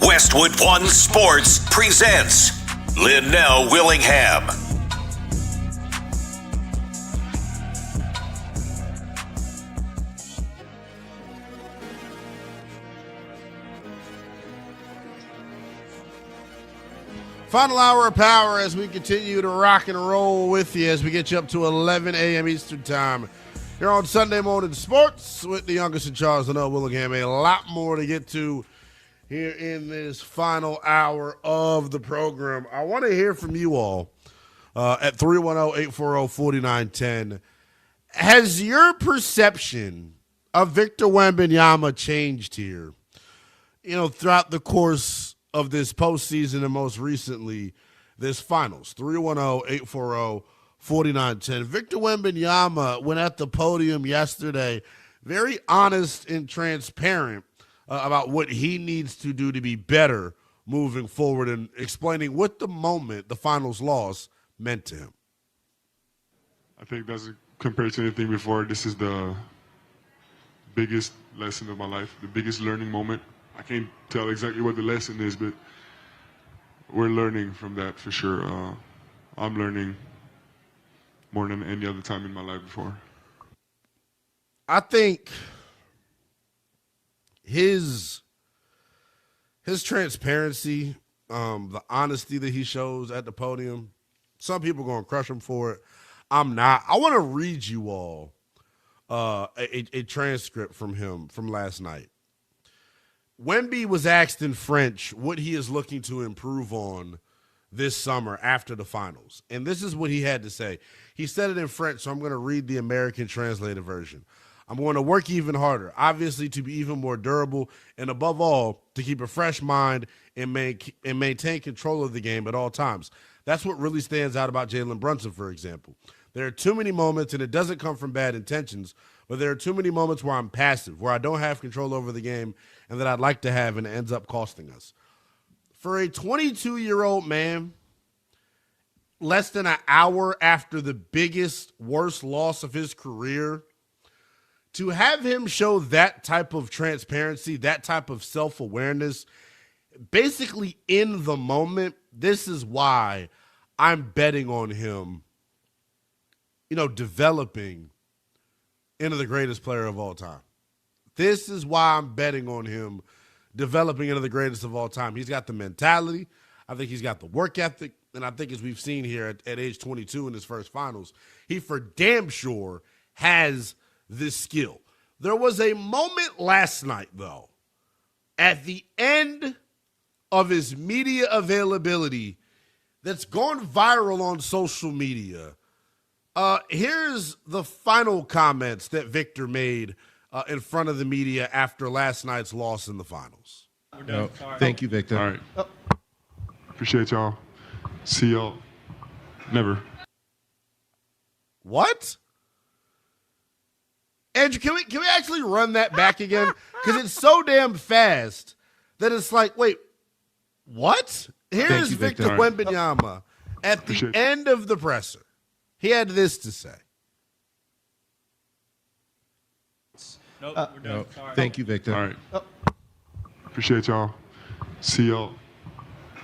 Westwood One Sports presents Lynnell Willingham. Final hour of power as we continue to rock and roll with you as we get you up to 11 a.m. Eastern Time. Here on Sunday Morning Sports with the youngest in Charles, Lynnell Willingham. A lot more to get to here in this final hour of the program. I want to hear from you all at 310-840-4910. Has your perception of Victor Wembanyama changed here, throughout the course of this postseason and most recently this finals? 310-840-4910. Victor Wembanyama went at the podium yesterday very honest and transparent about what he needs to do to be better moving forward and explaining what the moment, the finals loss, meant to him. I think that's compared to anything before. This is the biggest lesson of my life, the biggest learning moment. I can't tell exactly what the lesson is, but we're learning from that for sure. I'm learning more than any other time in my life before. I think his transparency, the honesty that he shows at the podium, some people are going to crush him for it. I'm not. I want to read you all a transcript from him from last night. Wemby was asked in French what he is looking to improve on this summer after the finals. And this is what he had to say. He said it in French, so I'm going to read the American translated version. I'm going to work even harder, obviously, to be even more durable, and above all, to keep a fresh mind and maintain control of the game at all times. That's what really stands out about Jalen Brunson, for example. There are too many moments, and it doesn't come from bad intentions, but there are too many moments where I'm passive, where I don't have control over the game, and that I'd like to have, and it ends up costing us. For a 22-year-old man, less than an hour after the biggest, worst loss of his career, to have him show that type of transparency, that type of self-awareness, basically in the moment, this is why I'm betting on him, developing into the greatest player of all time. This is why I'm betting on him developing into the greatest of all time. He's got the mentality. I think he's got the work ethic. And I think as we've seen here at age 22 in his first finals, he for damn sure has this skill. There was a moment last night, though, at the end of his media availability that's gone viral on social media. Here's the final comments that Victor made in front of the media after last night's loss in the finals. No, thank you, Victor. All right. Appreciate y'all. See y'all. Never. What? Andrew, can we actually run that back again? Because it's so damn fast that it's like, wait, what? Here's Victor Wembanyama at the end of the presser. He had this to say. No, thank you, Victor. All right. Appreciate y'all. See y'all.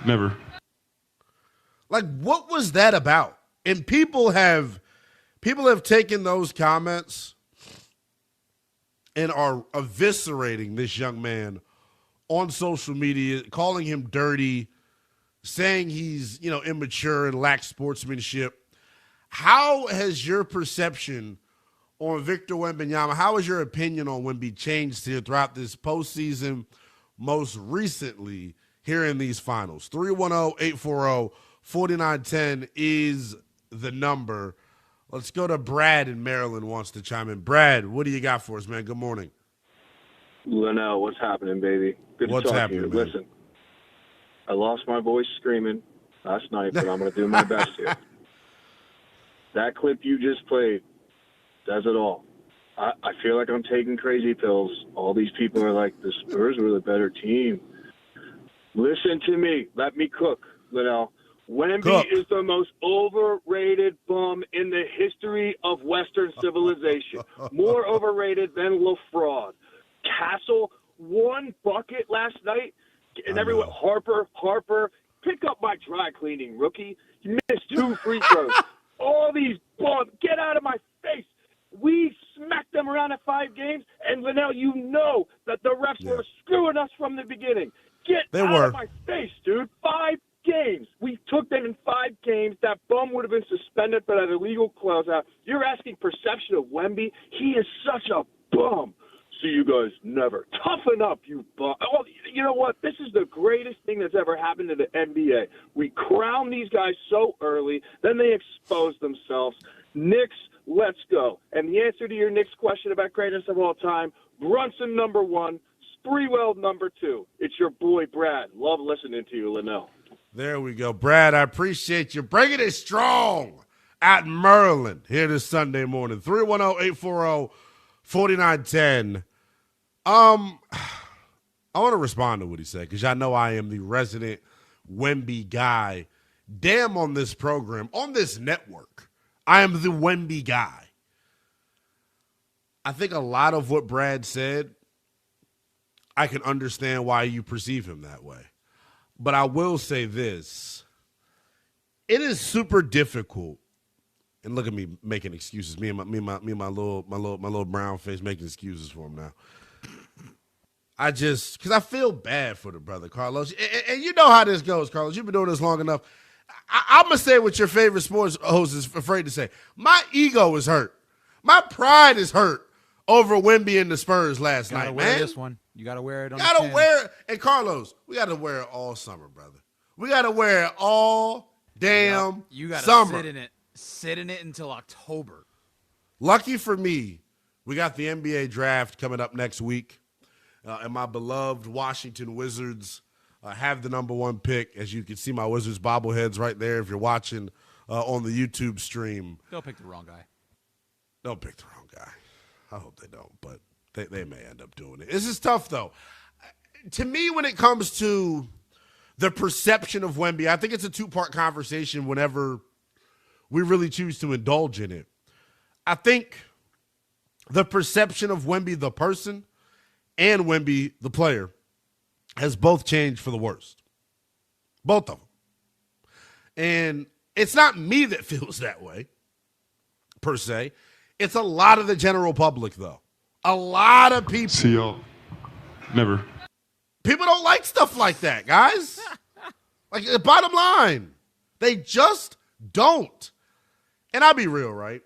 Never. Like, what was that about? And people have taken those comments and are eviscerating this young man on social media, calling him dirty, saying he's, immature and lacks sportsmanship. How has your perception on Victor Wembanyama, how has your opinion on Wemby changed here throughout this postseason, most recently here in these finals? 310-840-4910 is the number. Let's go to Brad in Maryland wants to chime in. Brad, what do you got for us, man? Good morning. Lynnell, what's happening, baby? Good to talk to you. Man? Listen, I lost my voice screaming last night, but I'm going to do my best here. That clip you just played does it all. I feel like I'm taking crazy pills. All these people are like, the Spurs were the better team. Listen to me. Let me cook, Lynnell. Wemby is the most overrated bum in the history of Western civilization. More overrated than LaFraud. Castle, one bucket last night, and everyone, Harper, pick up my dry cleaning, rookie. You missed 2 free throws. All these bums, get out of my face. We smacked them around at 5 games, and Lynnell, you know that the refs were screwing us from the beginning. Get out of my face, dude. 5 games. We took them in 5 games. That bum would have been suspended for that illegal closeout. You're asking perception of Wemby? He is such a bum. See you guys never. Toughen up, you bum. Oh, you know what? This is the greatest thing that's ever happened to the NBA. We crown these guys so early, then they expose themselves. Knicks Let's go. And the answer to your Knicks question about greatest of all time, Brunson number 1, Sprewell number 2. It's your boy, Brad. Love listening to you, Lynnell. There we go. Brad, I appreciate you bringing it strong at Maryland here this Sunday morning. 310-840-4910. I want to respond to what he said because y'all know I am the resident Wemby guy. Damn, on this program, on this network, I am the Wemby guy. I think a lot of what Brad said, I can understand why you perceive him that way. But I will say this. It is super difficult. And look at me making excuses. Me and my little brown face making excuses for him now. Because I feel bad for the brother, Carlos. And you know how this goes, Carlos. You've been doing this long enough. I'm going to say what your favorite sports host is afraid to say. My ego is hurt. My pride is hurt over Wemby and the Spurs last night, man. Wear this one. You got to wear it on Gotta wear it. And Carlos, we got to wear it all summer, brother. We got to wear it all damn you gotta summer. Sit in it until October. Lucky for me, we got the NBA draft coming up next week. And my beloved Washington Wizards have the number 1 pick. As you can see, my Wizards bobbleheads right there if you're watching on the YouTube stream. They'll pick the wrong guy. They'll pick the wrong guy. I hope they don't, but they may end up doing it. This is tough, though. To me, when it comes to the perception of Wemby, I think it's a 2-part conversation whenever we really choose to indulge in it. I think the perception of Wemby the person and Wemby the player has both changed for the worst. Both of them. And it's not me that feels that way, per se. It's a lot of the general public, though. A lot of people. See y'all. Never. People don't like stuff like that, guys. Like, the bottom line, they just don't. And I'll be real, right?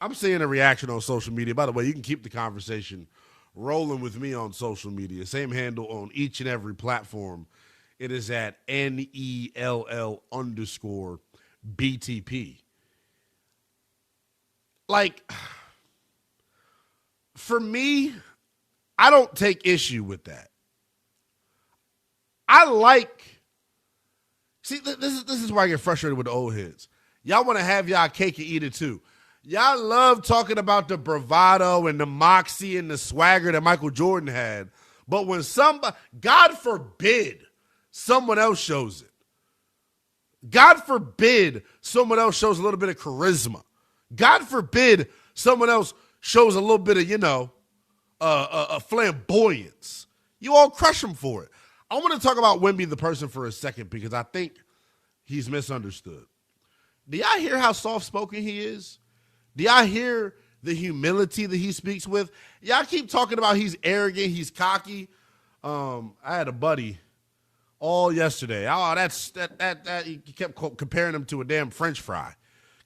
I'm seeing a reaction on social media. By the way, you can keep the conversation rolling with me on social media. Same handle on each and every platform. It is at NELL_BTP. Like, for me, I don't take issue with that. This is why I get frustrated with the old heads. Y'all want to have y'all cake and eat it too. Y'all love talking about the bravado and the moxie and the swagger that Michael Jordan had. But when somebody, God forbid, someone else shows it. God forbid someone else shows a little bit of charisma. God forbid someone else shows a little bit of, a flamboyance. You all crush them for it. I want to talk about Wemby the person for a second because I think he's misunderstood. Do y'all hear how soft-spoken he is? Do y'all hear the humility that he speaks with? Y'all keep talking about he's arrogant, he's cocky. I had a buddy all yesterday. He kept comparing him to a damn French fry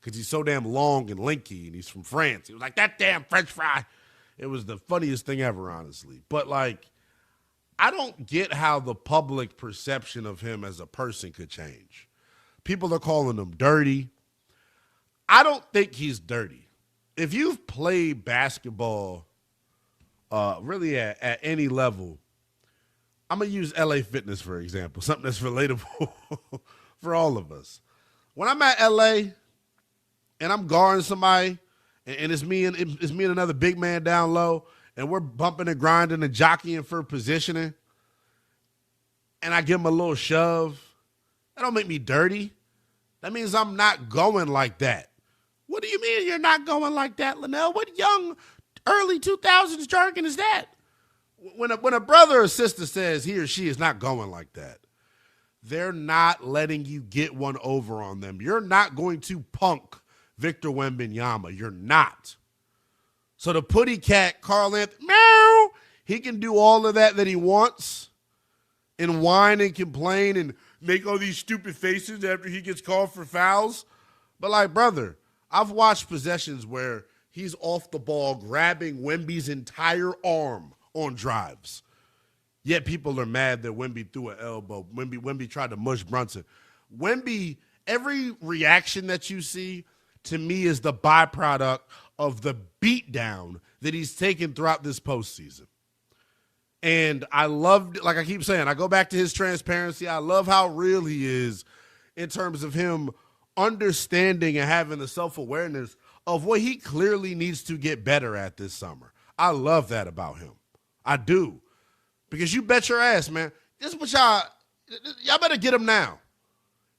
because he's so damn long and lanky, and he's from France. He was like, that damn French fry. It was the funniest thing ever, honestly. But, I don't get how the public perception of him as a person could change. People are calling him dirty. I don't think he's dirty. If you've played basketball really at any level, I'm going to use LA Fitness, for example, something that's relatable for all of us. When I'm at LA and I'm guarding somebody and it's me and another big man down low, and we're bumping and grinding and jockeying for positioning, and I give him a little shove, that don't make me dirty. That means I'm not going like that. What do you mean you're not going like that, Lynnell? What young, early 2000s jargon is that? When a brother or sister says he or she is not going like that, they're not letting you get one over on them. You're not going to punk Victor Wembanyama. You're not. So the putty cat, Carl Anthony, meow, he can do all of that he wants and whine and complain and make all these stupid faces after he gets called for fouls. But, brother, I've watched possessions where he's off the ball grabbing Wemby's entire arm on drives. Yet people are mad that Wemby threw an elbow. Wemby tried to mush Brunson. Wemby, every reaction that you see to me, is the byproduct of the beatdown that he's taken throughout this postseason. And I loved, like I keep saying, I go back to his transparency. I love how real he is in terms of him understanding and having the self-awareness of what he clearly needs to get better at this summer. I love that about him. I do. Because you bet your ass, man. This is what y'all better get him now.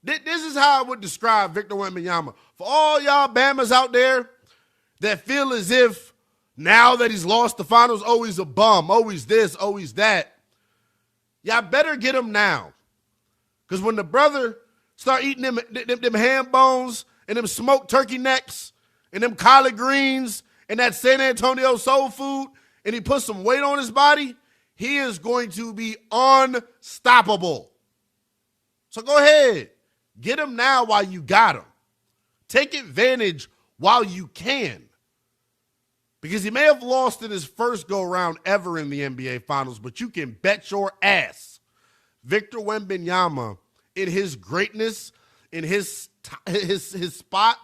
This is how I would describe Victor Wembanyama. For all y'all Bammers out there that feel as if now that he's lost the finals, oh, he's a bum, oh, he's this, oh, he's that. Y'all better get him now. Because when the brother start eating them ham bones and them smoked turkey necks and them collard greens and that San Antonio soul food, and he puts some weight on his body, he is going to be unstoppable. So go ahead. Get him now while you got him. Take advantage while you can. Because he may have lost in his first go-round ever in the NBA Finals, but you can bet your ass Victor Wembanyama, in his greatness, in his spot,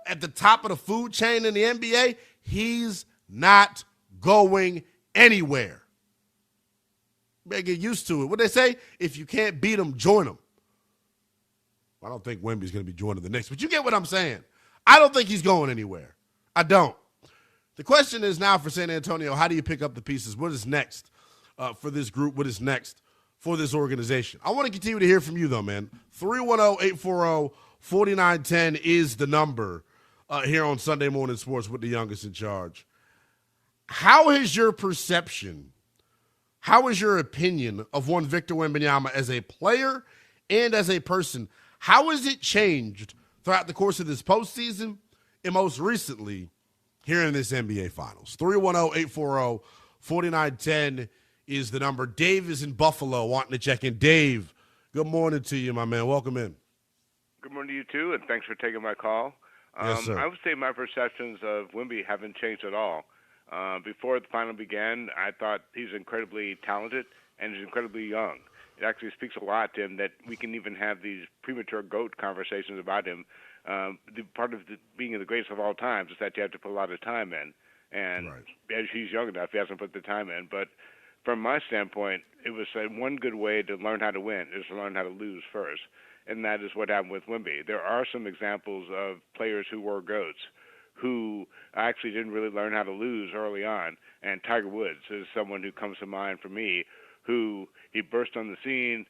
at the top of the food chain in the NBA, he's not going anywhere. Better get used to it. What they say? If you can't beat them, join them. I don't think Wemby's going to be joining the Knicks, but you get what I'm saying. I don't think he's going anywhere. I don't. The question is now for San Antonio, how do you pick up the pieces? What is next for this group? What is next for this organization? I want to continue to hear from you, though, man. 310-840-4910 is the number here on Sunday Morning Sports with the youngest in charge. How has your perception, how is your opinion of one Victor Wembanyama as a player and as a person, how has it changed throughout the course of this postseason and most recently here in this NBA Finals? 310-840-4910 is the number. Dave is in Buffalo wanting to check in. Dave, good morning to you, my man. Welcome in. Good morning to you, too, and thanks for taking my call. Yes, sir. I would say my perceptions of Wemby haven't changed at all. Before the final began, I thought he's incredibly talented and he's incredibly young. It actually speaks a lot to him that we can even have these premature GOAT conversations about him. The part of being the greatest of all times is that you have to put a lot of time in. And as he's young enough, he hasn't put the time in. But from my standpoint, it was one good way to learn how to win is to learn how to lose first. And that is what happened with Wemby. There are some examples of players who were GOATs who actually didn't really learn how to lose early on. And Tiger Woods is someone who comes to mind for me, who he burst on the scene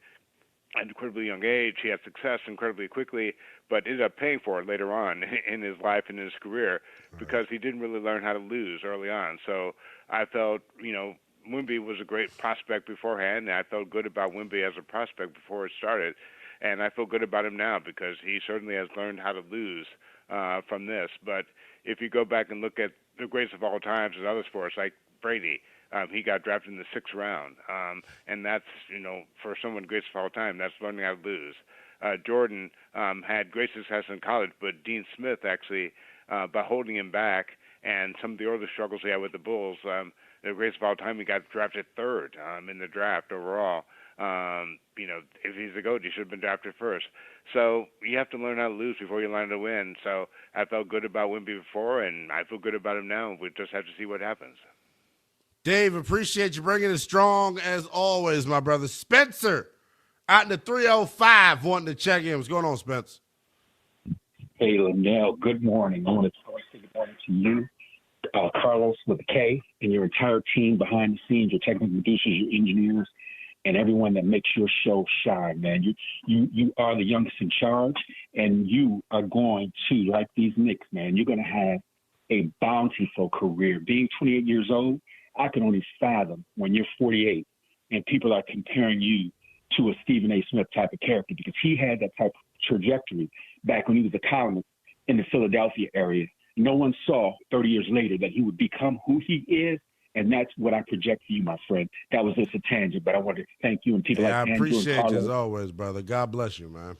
at an incredibly young age. He had success incredibly quickly, but ended up paying for it later on in his life and his career because he didn't really learn how to lose early on. So I felt, Wemby was a great prospect beforehand, and I felt good about Wemby as a prospect before it started. And I feel good about him now because he certainly has learned how to lose from this. But if you go back and look at the greatest of all times in other sports, like Brady, he got drafted in the 6th round. And that's, for someone greatest of all time, that's learning how to lose. Jordan had great success in college, but Dean Smith actually, by holding him back and some of the early struggles he had with the Bulls, the greatest of all time, he got drafted 3rd in the draft overall. If he's a GOAT, he should have been drafted first. So you have to learn how to lose before you learn to win. So I felt good about Wemby before, and I feel good about him now. We just have to see what happens. Dave, appreciate you bringing it strong as always, my brother. Spencer out in the 305 wanting to check in. What's going on, Spence? Hey, Lynnell, good morning. I want to say good morning to you, Carlos with a K, and your entire team behind the scenes, your technical producers, your engineers, and everyone that makes your show shine, man. You are the youngest in charge, and you are going to, like these Knicks, man, you're going to have a bountiful career. Being 28 years old, I can only fathom when you're 48 and people are comparing you to a Stephen A. Smith type of character because he had that type of trajectory back when he was a columnist in the Philadelphia area. No one saw 30 years later that he would become who he is, and that's what I project for you, my friend. That was just a tangent, but I wanted to thank you and people like Andrew and Carlos. I appreciate you as always, brother. God bless you, man.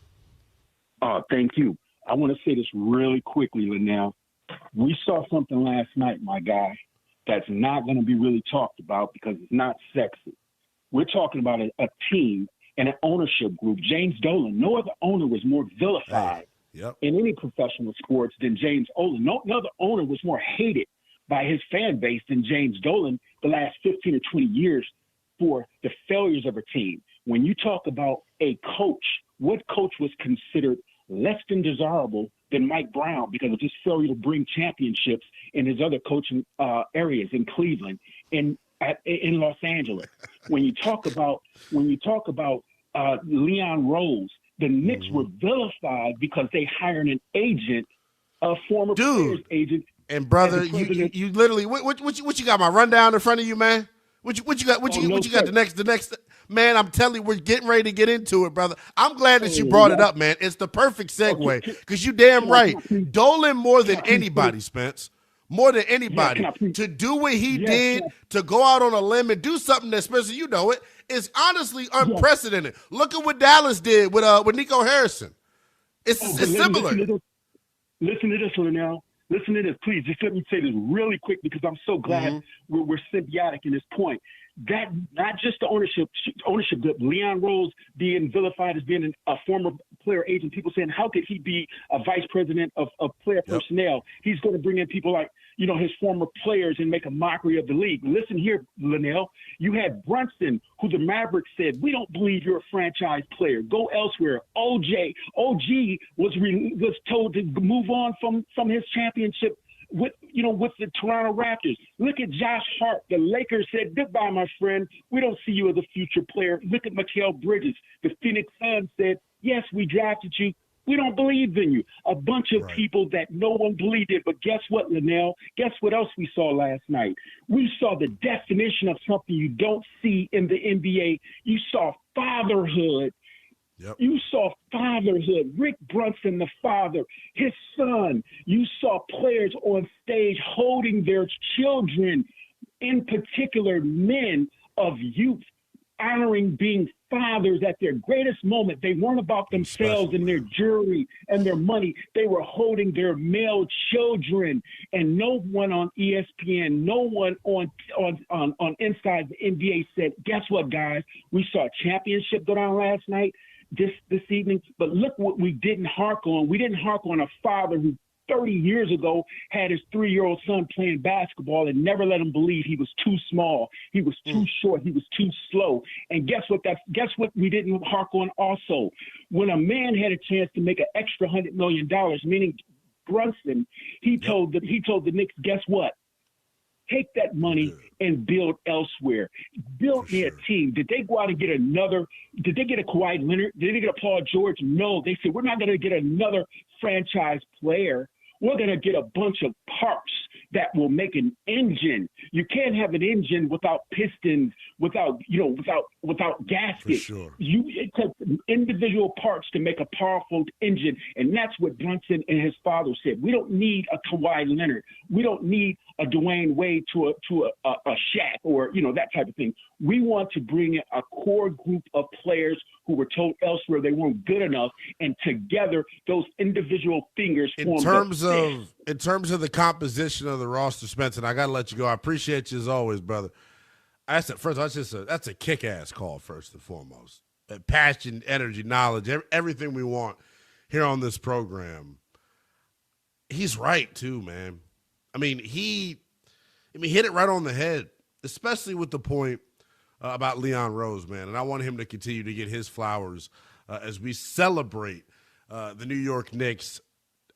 Thank you. I want to say this really quickly, Lynnell. We saw something last night, my guy, that's not going to be really talked about because it's not sexy. We're talking about a team and an ownership group. James Dolan, no other owner was more vilified in any professional sports than James Dolan. No other owner was more hated by his fan base than James Dolan the last 15 or 20 years for the failures of a team. When you talk about a coach, what coach was considered less than desirable than Mike Brown because of his failure to bring championships in his other coaching areas in Cleveland and in Los Angeles? When you talk about Leon Rose, the Knicks were vilified because they hired an agent, a former player's agent. And brother, you literally what you got my rundown in front of you, man? What you got? What you got? The next man. I'm telling you, we're getting ready to get into it, brother. I'm glad that you brought it up, man. It's the perfect segue because you damn right. Dolan more than anybody, Spence. More than anybody to do what he did, to go out on a limb and do something that, Spencer, you know it, is honestly unprecedented. Look at what Dallas did with Nico Harrison. It's similar. Listen to this, Lynnell. Listen to this, please. Just let me say this really quick because I'm so glad we're symbiotic in this point. That not just the ownership, but Leon Rose being vilified as being a former player agent. People saying, how could he be a vice president of player personnel? He's going to bring in people like, his former players and make a mockery of the league. Listen here, Lynnell. You had Brunson, who the Mavericks said, we don't believe you're a franchise player. Go elsewhere. OG was told to move on from his championship with the Toronto Raptors. Look at Josh Hart. The Lakers said, goodbye, my friend. We don't see you as a future player. Look at Mikal Bridges. The Phoenix Suns said, yes, we drafted you. We don't believe in you. A bunch of people that no one believed in. But guess what, Lynnell? Guess what else we saw last night? We saw the definition of something you don't see in the NBA. You saw fatherhood. You saw fatherhood. Rick Brunson, the father, his son. You saw players on stage holding their children, in particular men of youth, honoring being fathers at their greatest moment. They weren't about themselves and their jewelry and their money. They were holding their male children. And no one on ESPN, no one on Inside the NBA said, guess what, guys? We saw a championship go down last night. This evening, but look what we didn't hark on. We didn't hark on a father who 30 years ago had his 3-year-old son playing basketball and never let him believe he was too small, he was too short, he was too slow. And guess what we didn't hark on also? When a man had a chance to make an extra $100 million, meaning Brunson, he told the Knicks, guess what? Take that money and build elsewhere. Build me a team. Did they go out and get did they get a Kawhi Leonard? Did they get a Paul George? No. They said, we're not going to get another franchise player. We're going to get a bunch of parts that will make an engine. You can't have an engine without pistons, without gaskets. It takes individual parts to make a powerful engine, and that's what Brunson and his father said. We don't need a Kawhi Leonard. We don't need a Dwayne Wade to a Shaq or that type of thing. We want to bring in a core group of players who were told elsewhere they weren't good enough, and together those individual fingers form. In terms of the composition of the roster, Spencer, I got to let you go. I appreciate you as always, brother. That's a kick-ass call first and foremost. Passion, energy, knowledge, everything we want here on this program. He's right too, man. I mean, he hit it right on the head, especially with the point about Leon Rose, man. And I want him to continue to get his flowers as we celebrate the New York Knicks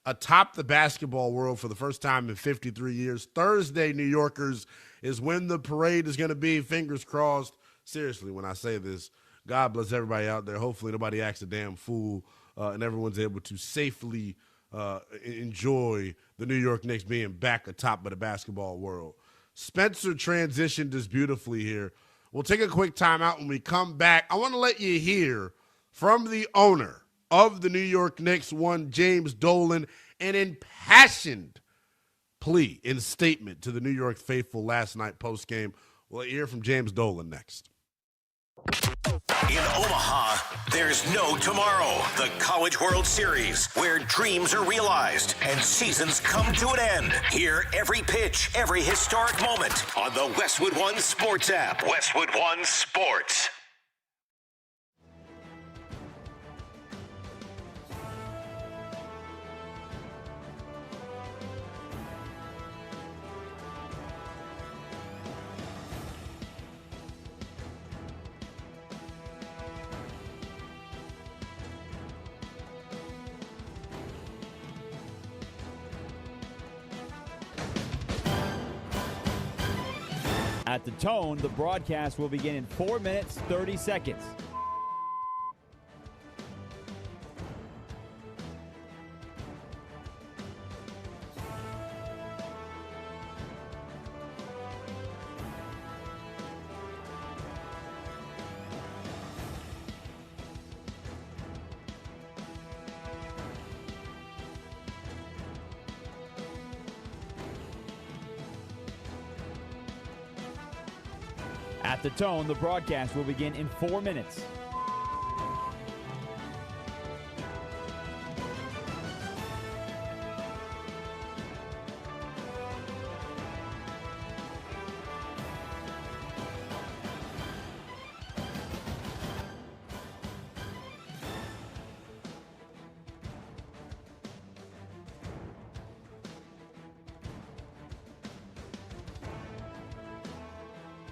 atop the basketball world for the first time in 53 years. Thursday, New Yorkers, is when the parade is going to be. Fingers crossed. Seriously, when I say this, God bless everybody out there. Hopefully nobody acts a damn fool and everyone's able to safely enjoy the New York Knicks being back atop of the basketball world. Spencer transitioned us beautifully here. We'll take a quick timeout. When we come back, I want to let you hear from the owner of the New York Knicks, one James Dolan, an impassioned plea in statement to the New York faithful last night postgame. We'll hear from James Dolan next. In Omaha, there's no tomorrow. The College World Series, where dreams are realized and seasons come to an end. Hear every pitch, every historic moment on the Westwood One Sports app. Westwood One Sports. At the tone, the broadcast will begin in 4 minutes, 30 seconds. At the tone, the broadcast will begin in 4 minutes.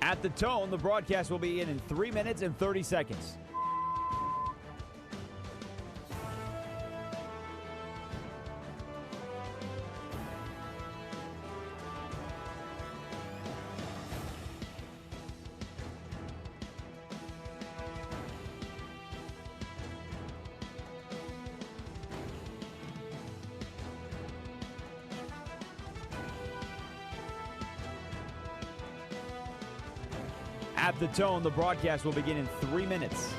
At the tone, the broadcast will begin in 3 minutes and 30 seconds. At the tone, the broadcast will begin in 3 minutes.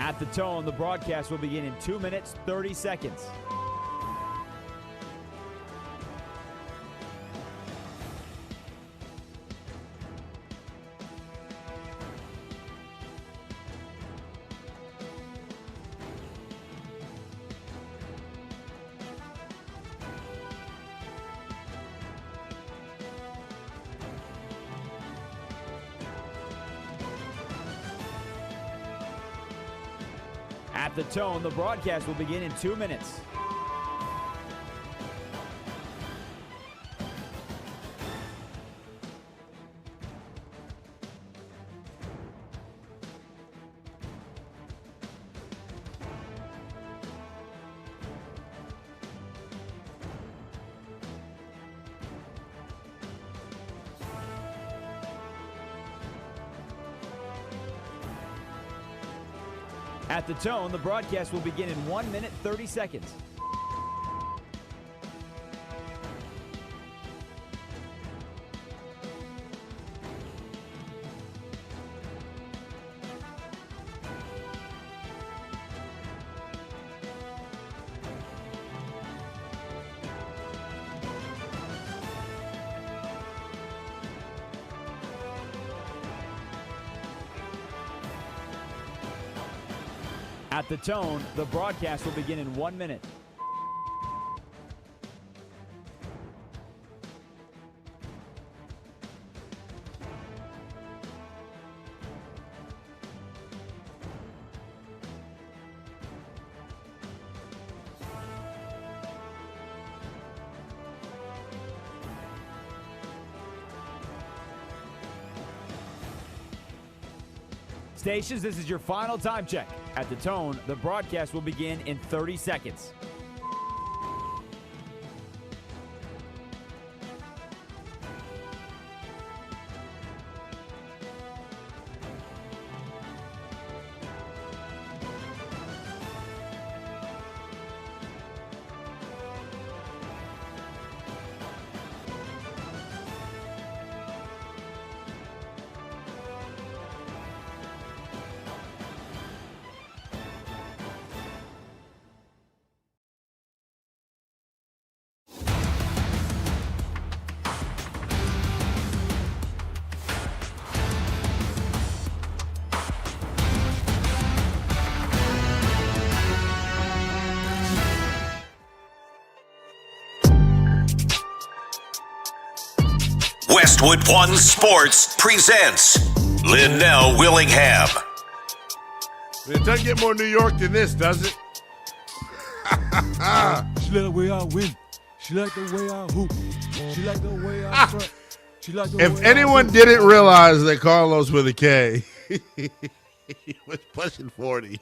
At the tone, the broadcast will begin in 2 minutes, 30 seconds. At the tone, the broadcast will begin in 2 minutes. At the tone, the broadcast will begin in 1 minute, 30 seconds. At the tone, the broadcast will begin in 1 minute. Stations, this is your final time check. At the tone, the broadcast will begin in 30 seconds. Westwood One Sports presents Lynnell Willingham. It doesn't get more New York than this, does it? She like the way I win. She like the way I hoop. She like the way I front. She like the If way anyone I didn't realize that Carlos with a K he was pushing 40.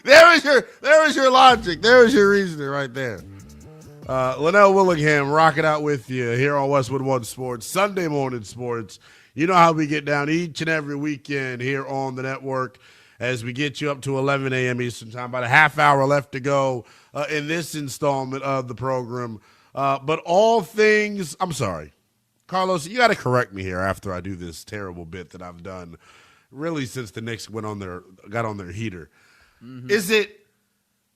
there is your logic. There is your reasoning right there. Lynnell Willingham rocking out with you here on Westwood One Sports, Sunday morning sports. You know how we get down each and every weekend here on the network as we get you up to 11 a.m. Eastern time. About a half hour left to go in this installment of the program. But all things, I'm sorry, Carlos, you got to correct me here after I do this terrible bit that I've done really since the Knicks got on their heater. Mm-hmm. Is it,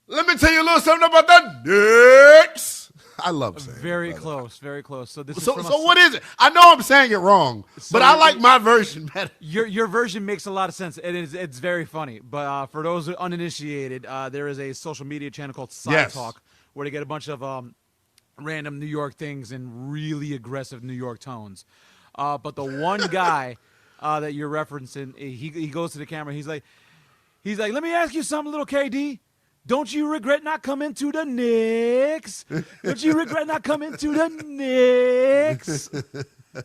let me tell you a little something about the Knicks. I love saying very close, very close. So this is so what is it? I know I'm saying it wrong, but I like my version better. Your version makes a lot of sense. It's very funny. But for those uninitiated, there is a social media channel called Side Talk where they get a bunch of random New York things in really aggressive New York tones. But the one guy that you're referencing, he goes to the camera. He's like, let me ask you something, little KD. Don't you regret not coming to the Knicks? Don't you regret not coming to the Knicks?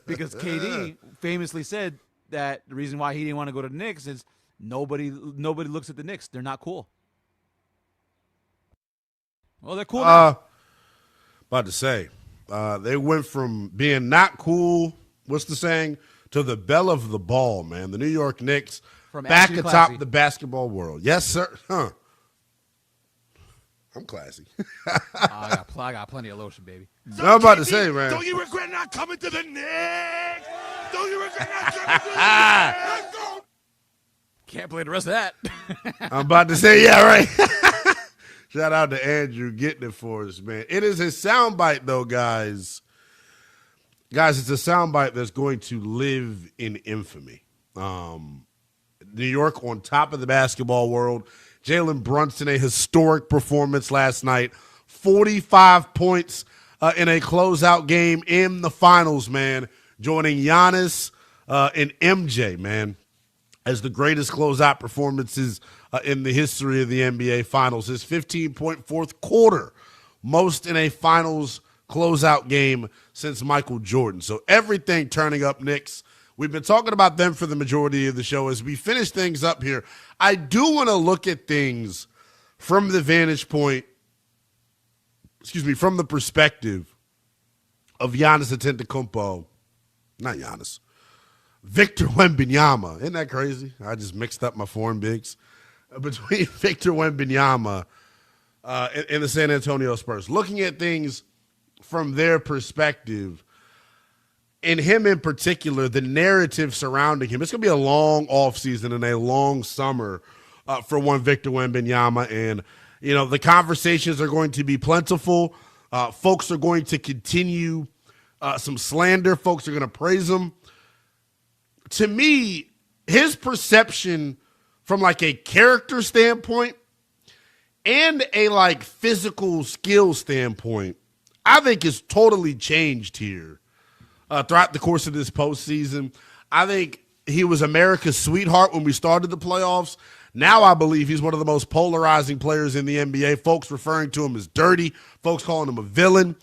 Because KD famously said that the reason why he didn't want to go to the Knicks is nobody looks at the Knicks. They're not cool. Well, they're cool now. About to say, they went from being not cool, what's the saying, to the belle of the ball, man. The New York Knicks From back classy. atop the basketball world. Yes, sir. Huh. I'm classy. I got plenty of lotion, baby. So I'm about to say, man. Don't you regret not coming to the Knicks? Don't you regret not coming to the Knicks? Can't play the rest of that. I'm about to say, yeah, right. Shout out to Andrew getting it for us, man. It is a soundbite, though, guys. Guys, it's a soundbite that's going to live in infamy. New York on top of the basketball world. Jalen Brunson, a historic performance last night. 45 points in a closeout game in the finals, man. Joining Giannis and MJ, man, as the greatest closeout performances in the history of the NBA Finals. His 15-point fourth quarter, most in a finals closeout game since Michael Jordan. So everything turning up, Knicks. We've been talking about them for the majority of the show. As we finish things up here, I do want to look at things from the vantage point, from the perspective of Giannis Antetokounmpo. Not Giannis. Victor Wembanyama. Isn't that crazy? I just mixed up my foreign bigs. Between Victor Wembanyama and the San Antonio Spurs. Looking at things from their perspective, and him in particular, the narrative surrounding him. It's going to be a long offseason and a long summer for one Victor Wembanyama. And, you know, the conversations are going to be plentiful. Folks are going to continue some slander. Folks are going to praise him. To me, his perception from like a character standpoint and a like physical skill standpoint, I think is totally changed here. Throughout the course of this postseason. I think he was America's sweetheart when we started the playoffs. Now I believe he's one of the most polarizing players in the NBA. Folks referring to him as dirty. Folks calling him a villain.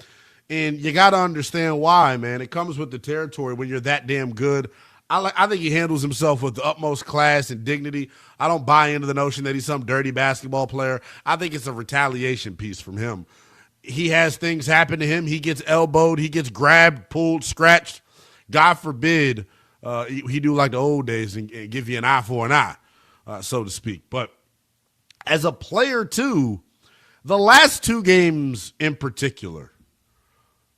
And you got to understand why, man. It comes with the territory when you're that damn good. I think he handles himself with the utmost class and dignity. I don't buy into the notion that he's some dirty basketball player. I think it's a retaliation piece from him. He has things happen to him. He gets elbowed. He gets grabbed, pulled, scratched. God forbid he do like the old days and give you an eye for an eye, so to speak. But as a player, too, the last two games in particular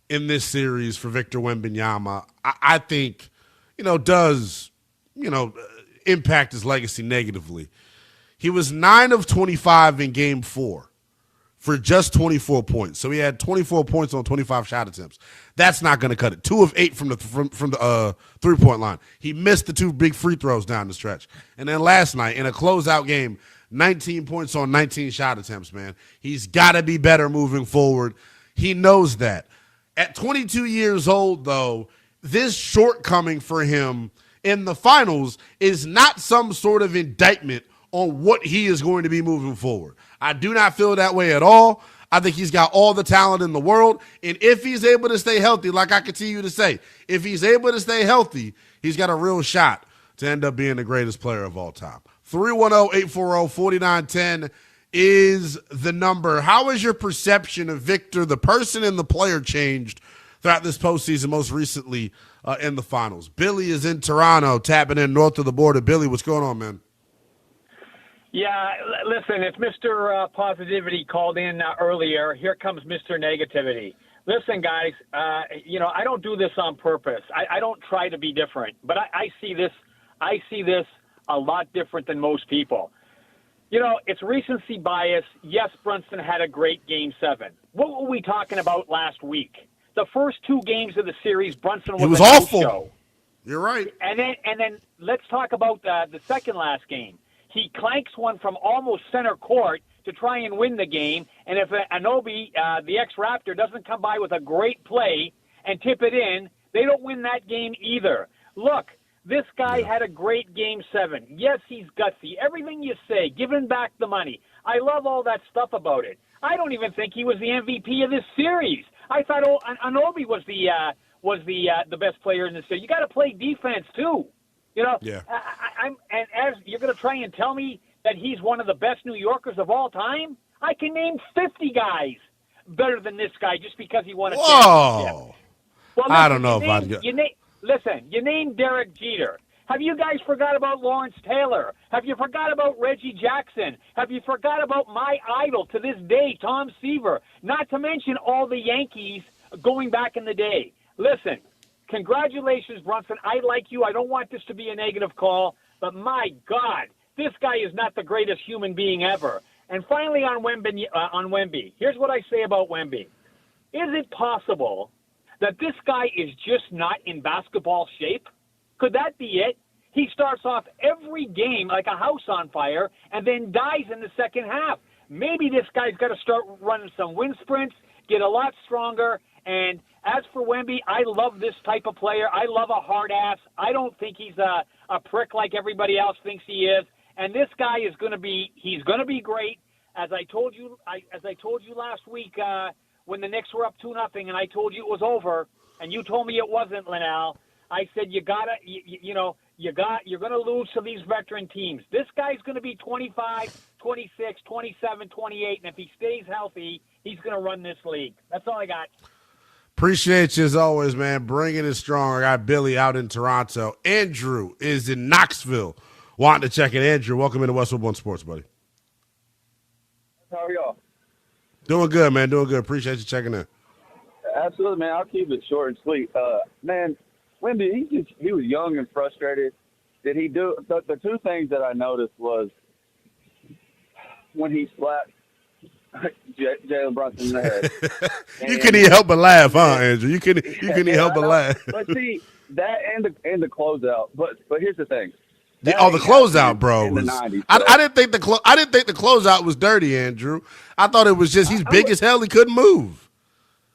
in this series for Victor Wembanyama, I think, does, impact his legacy negatively. He was 9 of 25 in game 4. For just 24 points. So he had 24 points on 25 shot attempts. That's not going to cut it. 2 of 8 from the three-point line. He missed the 2 big free throws down the stretch. And then last night in a closeout game, 19 points on 19 shot attempts, man. He's got to be better moving forward. He knows that. At 22 years old, though, this shortcoming for him in the finals is not some sort of indictment on what he is going to be moving forward. I do not feel that way at all. I think he's got all the talent in the world. And if he's able to stay healthy, like I continue to say, if he's able to stay healthy, he's got a real shot to end up being the greatest player of all time. 310-840-4910 is the number. How has your perception of Victor, the person and the player, changed throughout this postseason, most recently in the finals? Billy is in Toronto, tapping in north of the border. Billy, what's going on, man? Yeah, listen, if Mr. Positivity called in earlier, here comes Mr. Negativity. Listen, guys, I don't do this on purpose. I don't try to be different, but I see this a lot different than most people. It's recency bias. Yes, Brunson had a great Game 7. What were we talking about last week? The first 2 games of the series, Brunson was awful. No-show. You're right. And then let's talk about the second last game. He clanks one from almost center court to try and win the game. And if Anobi, the ex-Raptor, doesn't come by with a great play and tip it in, they don't win that game either. Look, this guy had a great Game 7. Yes, he's gutsy. Everything you say, giving back the money. I love all that stuff about it. I don't even think he was the MVP of this series. I thought Anobi was the best player in the series. You got to play defense too. Yeah. And as you're going to try and tell me that he's one of the best New Yorkers of all time, I can name 50 guys better than this guy just because he won a championship. Well, listen, I don't know if I'd go. Listen, you named Derek Jeter. Have you guys forgot about Lawrence Taylor? Have you forgot about Reggie Jackson? Have you forgot about my idol to this day, Tom Seaver? Not to mention all the Yankees going back in the day. Listen, congratulations, Brunson. I like you. I don't want this to be a negative call, but my God, this guy is not the greatest human being ever. And finally on Wemby, here's what I say about Wemby. Is it possible that this guy is just not in basketball shape? Could that be it? He starts off every game like a house on fire and then dies in the second half. Maybe this guy's got to start running some wind sprints, get a lot stronger. And as for Wemby, I love this type of player. I love a hard ass. I don't think he's a prick like everybody else thinks he is. And this guy is going to be great. As I told you last week when the Knicks were up 2-0 and I told you it was over and you told me it wasn't, Lynnell. I said you're going to lose to these veteran teams. This guy's going to be 25, 26, 27, 28, and if he stays healthy, he's going to run this league. That's all I got. Appreciate you as always, man. Bringing it strong. I got Billy out in Toronto. Andrew is in Knoxville. Wanting to check in. Andrew, welcome into Westwood One Sports, buddy. How are y'all? Doing good, man. Doing good. Appreciate you checking in. Absolutely, man. I'll keep it short and sweet. Man, Wemby, he was young and frustrated. Did he do the 2 things that I noticed was when he slapped Jalen Brunson in the head. You couldn't even help but laugh, huh, Andrew? You couldn't even help but laugh. But see, that and the closeout. But here's the thing. The closeout, bro. Was, 90s, I didn't think the closeout was dirty, Andrew. I thought it was just he's big as hell. He couldn't move.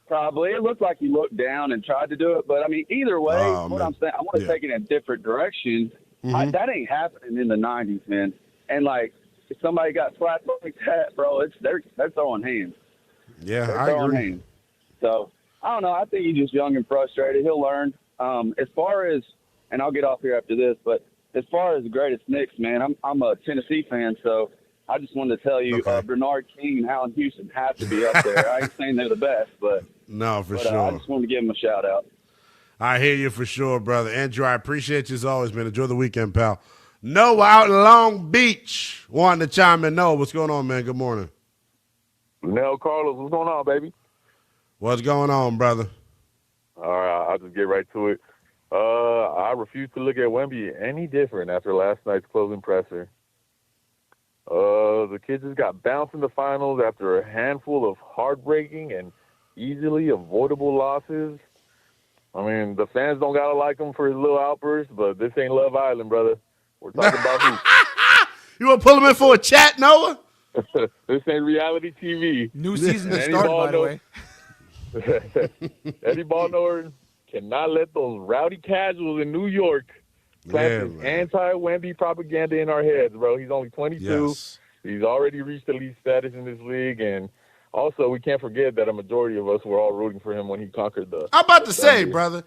Probably. It looked like he looked down and tried to do it. But, I mean, either way, I'm saying, I want to take it in a different direction. Mm-hmm. That ain't happening in the 90s, man. And, like, if somebody got slapped like that, bro, they're throwing hands. Yeah, they're I throwing agree. hands. So, I don't know. I think he's just young and frustrated. He'll learn. As far as – and I'll get off here after this, but as far as the greatest Knicks, man, I'm a Tennessee fan, so – I just wanted to tell you, Bernard King and Allen Houston have to be up there. I ain't saying they're the best, but sure. I just wanted to give them a shout out. I hear you for sure, brother. Andrew, I appreciate you as always, man. Enjoy the weekend, pal. Noah out in Long Beach wanting to chime in. Noah, what's going on, man? Good morning. Lynnell, Carlos, what's going on, baby? What's going on, brother? All right, I'll just get right to it. I refuse to look at Wemby any different after last night's closing presser. The kid just got bounced in the finals after a handful of heartbreaking and easily avoidable losses. I mean, the fans don't gotta like him for his little outbursts, but this ain't Love Island, brother. We're talking about who? You want to pull him in for a chat, Noah? This ain't reality TV. New season to start, by the way. Eddie Ballnower cannot let those rowdy casuals in New York planting anti-Wemby propaganda in our heads, bro. He's only 22. Yes. He's already reached elite status in this league, and also we can't forget that a majority of us were all rooting for him when he conquered the. I'm about to say, brother,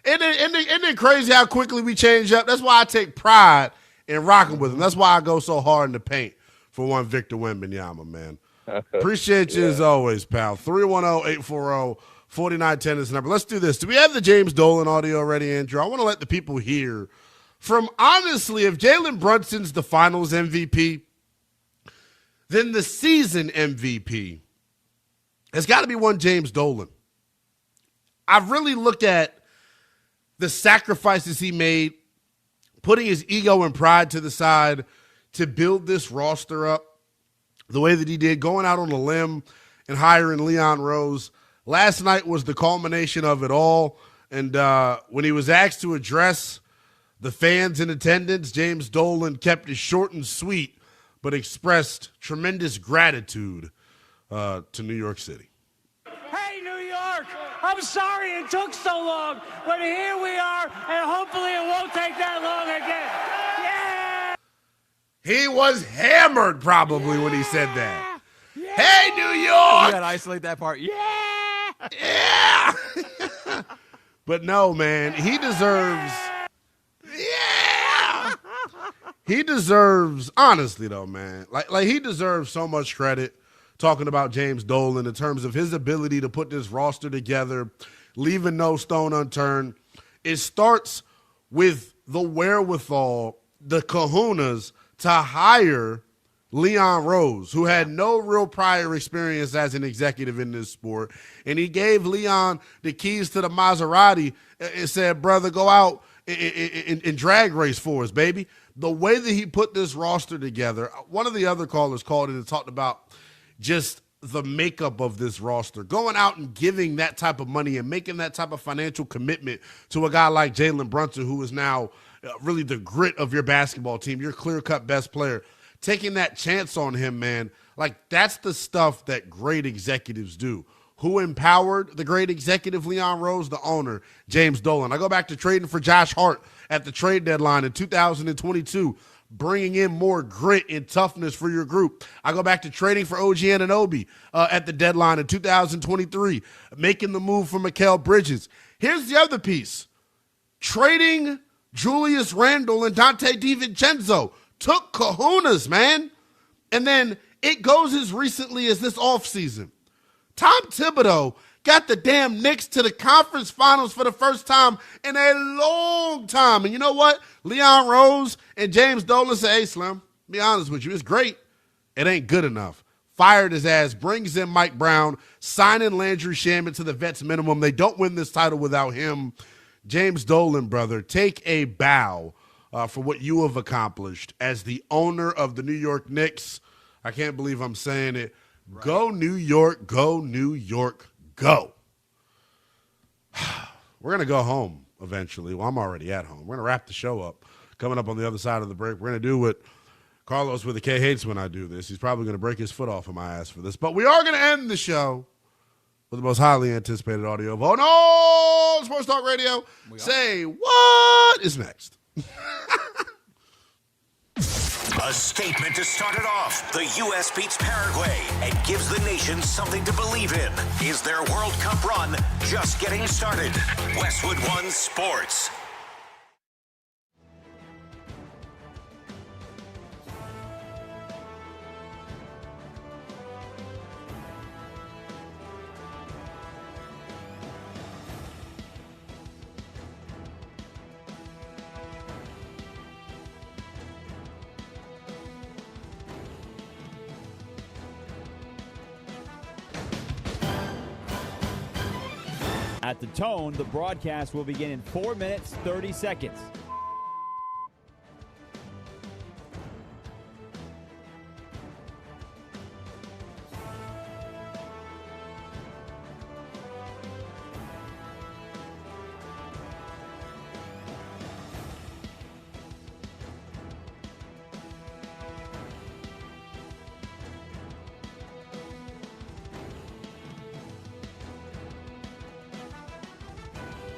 isn't it crazy how quickly we change up? That's why I take pride in rocking with him. That's why I go so hard in the paint for one Victor Wembanyama, man. Appreciate you as always, pal. 310-840-4910 is the number. Let's do this. Do we have the James Dolan audio ready, Andrew? I want to let the people hear from, honestly, if Jalen Brunson's the finals MVP, then the season MVP has got to be one James Dolan. I've really looked at the sacrifices he made, putting his ego and pride to the side to build this roster up the way that he did, going out on a limb and hiring Leon Rose. Last night was the culmination of it all. And when he was asked to address the fans in attendance, James Dolan kept it short and sweet, but expressed tremendous gratitude to New York City. Hey, New York, I'm sorry it took so long, but here we are, and hopefully it won't take that long again. Yeah! He was hammered probably when he said that. Yeah. Hey, New York! You gotta isolate that part. Yeah! Yeah! But no, man, he deserves... Yeah! He deserves, honestly though, man, like he deserves so much credit talking about James Dolan in terms of his ability to put this roster together, leaving no stone unturned. It starts with the wherewithal, the kahunas, to hire Leon Rose, who had no real prior experience as an executive in this sport. And he gave Leon the keys to the Maserati and said, brother, go out and drag race for us, baby. The way that he put this roster together, one of the other callers called it and talked about just the makeup of this roster, going out and giving that type of money and making that type of financial commitment to a guy like Jalen Brunson, who is now really the grit of your basketball team, your clear-cut best player. Taking that chance on him, man, like that's the stuff that great executives do. Who empowered the great executive Leon Rose? The owner, James Dolan. I go back to trading for Josh Hart at the trade deadline in 2022, bringing in more grit and toughness for your group. I go back to trading for OG Anunoby at the deadline in 2023, making the move for Mikal Bridges. Here's the other piece. Trading Julius Randle and Dante DiVincenzo took kahunas, man. And then it goes as recently as this offseason. Tom Thibodeau got the damn Knicks to the conference finals for the first time in a long time. And you know what? Leon Rose and James Dolan say, hey, Slim, be honest with you, it's great. It ain't good enough. Fired his ass, brings in Mike Brown, signing Landry Shamet to the vets minimum. They don't win this title without him. James Dolan, brother, take a bow for what you have accomplished as the owner of the New York Knicks. I can't believe I'm saying it. Right. Go New York, go New York, go. We're going to go home eventually. Well, I'm already at home. We're going to wrap the show up. Coming up on the other side of the break, we're going to do what Carlos with a K hates when I do this. He's probably going to break his foot off of my ass for this. But we are going to end the show with the most highly anticipated audio of no Sports Talk Radio. Say what is next? A statement to start it off. The U.S. beats Paraguay and gives the nation something to believe in. Is their World Cup run just getting started? Westwood One Sports. At the tone, the broadcast will begin in 4 minutes, 30 seconds.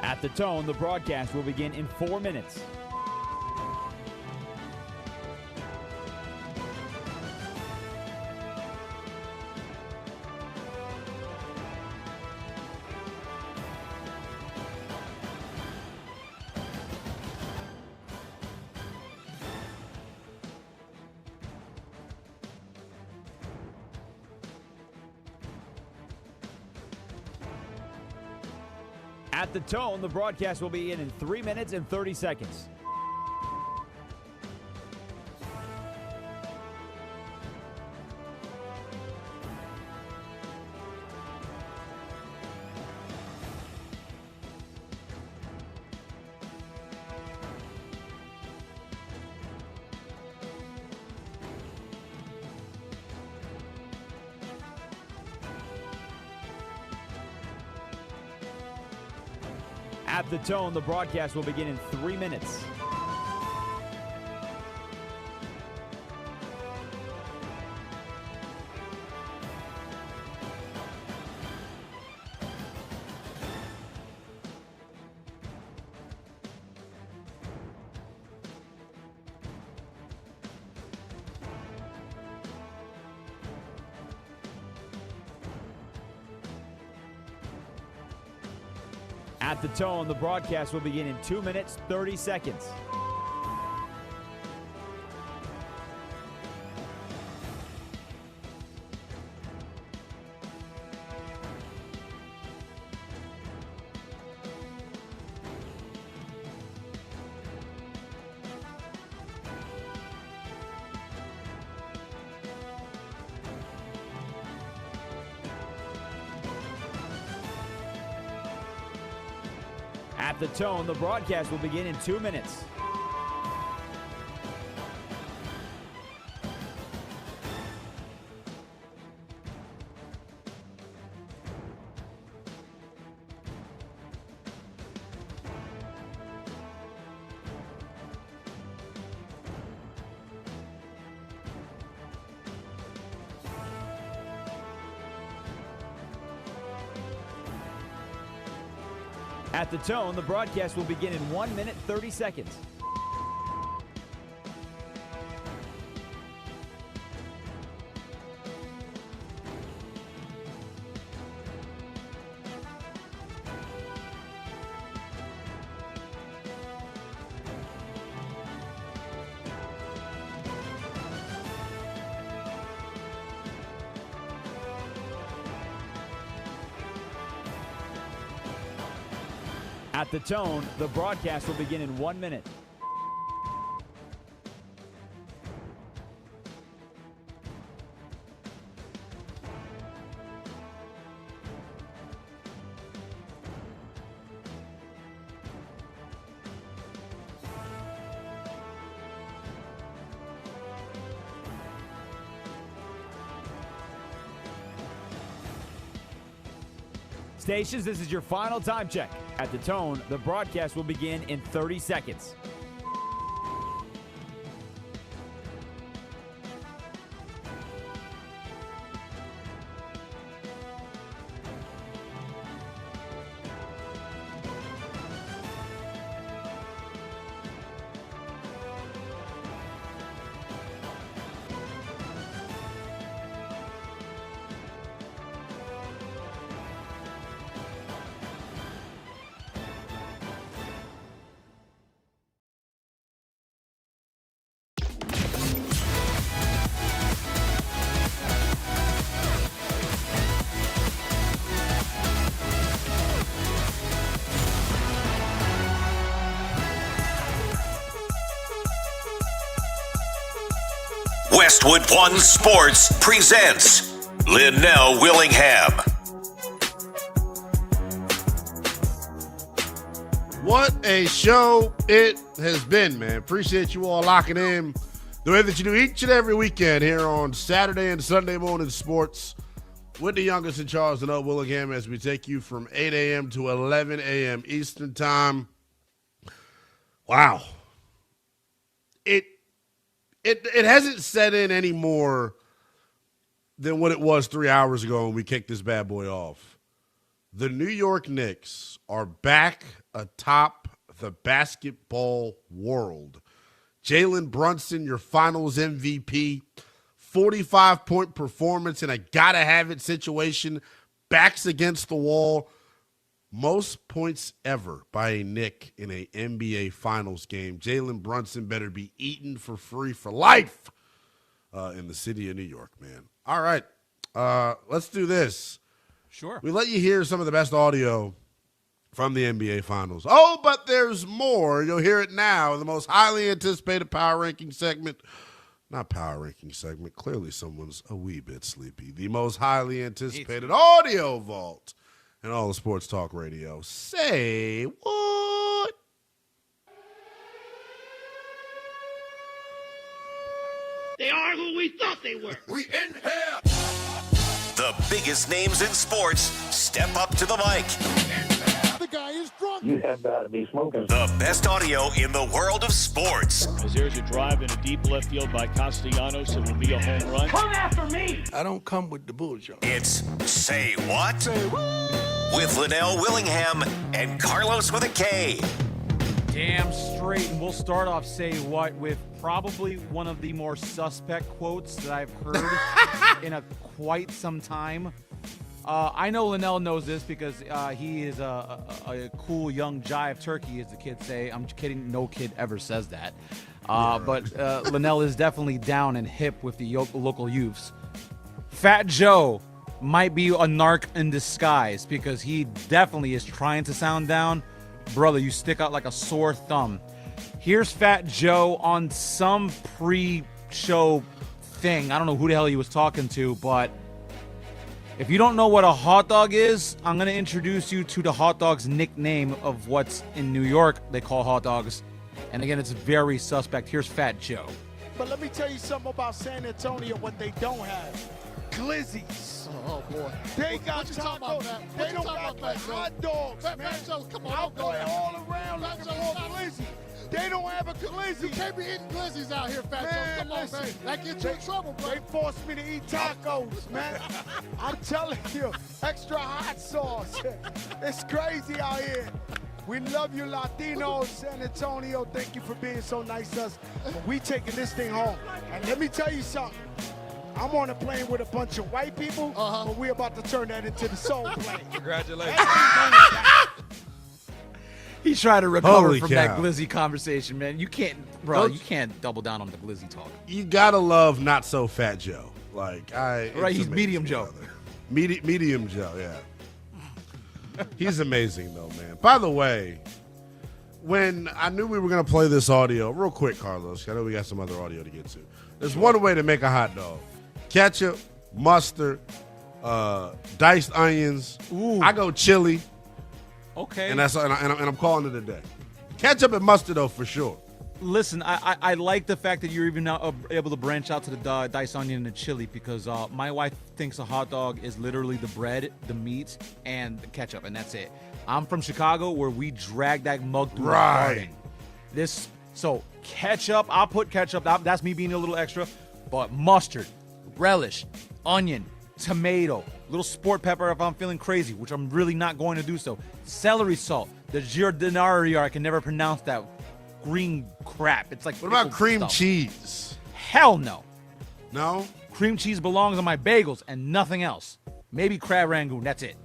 At the tone, the broadcast will begin in 4 minutes. At the tone, the broadcast will begin in 3 minutes and 30 seconds. At the tone, the broadcast will begin in 3 minutes. At the tone, the broadcast will begin in 2 minutes, 30 seconds. At the tone, the broadcast will begin in 2 minutes. At the tone, the broadcast will begin in 1 minute, 30 seconds. At the tone, the broadcast will begin in 1 minute. Stations, this is your final time check. At the tone, the broadcast will begin in 30 seconds. Westwood One Sports presents Lynnell Willingham. What a show it has been, man. Appreciate you all locking in the way that you do each and every weekend here on Saturday and Sunday morning sports with the youngest in Charles and Willingham as we take you from 8 a.m. to 11 a.m. Eastern time. Wow. It hasn't set in any more than what it was 3 hours ago when we kicked this bad boy off. The New York Knicks are back atop the basketball world. Jalen Brunson, your finals MVP, 45-point performance in a gotta-have-it situation, backs against the wall. Most points ever by a Knick in a NBA Finals game. Jalen Brunson better be eaten for free for life in the city of New York, man. All right, let's do this. Sure. We let you hear some of the best audio from the NBA Finals. Oh, but there's more. You'll hear it now. The most highly anticipated power ranking segment. Not power ranking segment. Clearly someone's a wee bit sleepy. The most highly anticipated audio vault in all of sports talk radio. Say what? They are who we thought they were. We in here. The biggest names in sports step up to the mic. The guy is drunk. You have got to be smoking. The best audio in the world of sports. As there's a drive in a deep left field by Castellanos, it will be a home run. Come after me! I don't come with the bullshit. It's Say What? With Lynnell Willingham and Carlos with a K. Damn straight. And we'll start off Say What with probably one of the more suspect quotes that I've heard in quite some time. I know Lynnell knows this because he is a cool young jive turkey, as the kids say. I'm kidding. No kid ever says that. But Lynnell is definitely down and hip with the local youths. Fat Joe might be a narc in disguise because he definitely is trying to sound down. Brother, you stick out like a sore thumb. Here's Fat Joe on some pre-show thing. I don't know who the hell he was talking to, but if you don't know what a hot dog is, I'm going to introduce you to the hot dog's nickname of what's in New York they call hot dogs. And again, it's very suspect. Here's Fat Joe. But let me tell you something about San Antonio, what they don't have. Glizzies. Oh, boy. They got tacos. They don't got hot dogs, man. Come on, out there all around looking for a glizzy. They don't have a glizzy. You can't be eating glizzies out here, Fat Joe. Come on, man. That gets you in trouble, bro. They forced me to eat tacos, man. I'm telling you, extra hot sauce. It's crazy out here. We love you, Latinos, San Antonio. Thank you for being so nice to us. But we taking this thing home. And let me tell you something. I'm on a plane with a bunch of white people, but we're about to turn that into the soul plane. Congratulations. He's trying to recover Holy from cow. that glizzy conversation, man. You can't, bro. You can't double down on the glizzy talk. You gotta love not so Fat Joe. Like Right, he's medium Joe. Medium Joe, yeah. He's amazing though, man. By the way, when I knew we were gonna play this audio, real quick, Carlos. I know we got some other audio to get to. There's one way to make a hot dog: ketchup, mustard, diced onions. Ooh. I go chili. Okay. And I'm calling it a day. Ketchup and mustard though for sure. Listen, I like the fact that you're even now able to branch out to the diced onion and the chili because my wife thinks a hot dog is literally the bread, the meat, and the ketchup, and that's it. I'm from Chicago where we drag that mug through the garden. So ketchup, I'll put ketchup. That's me being a little extra, but mustard, relish, onion, tomato, little sport pepper if I'm feeling crazy, which I'm really not going to do so. Celery salt, the giardinaria, I can never pronounce that green crap. It's like what about cream stuff. Cheese? Hell no. No? Cream cheese belongs on my bagels and nothing else. Maybe crab rangoon, that's it.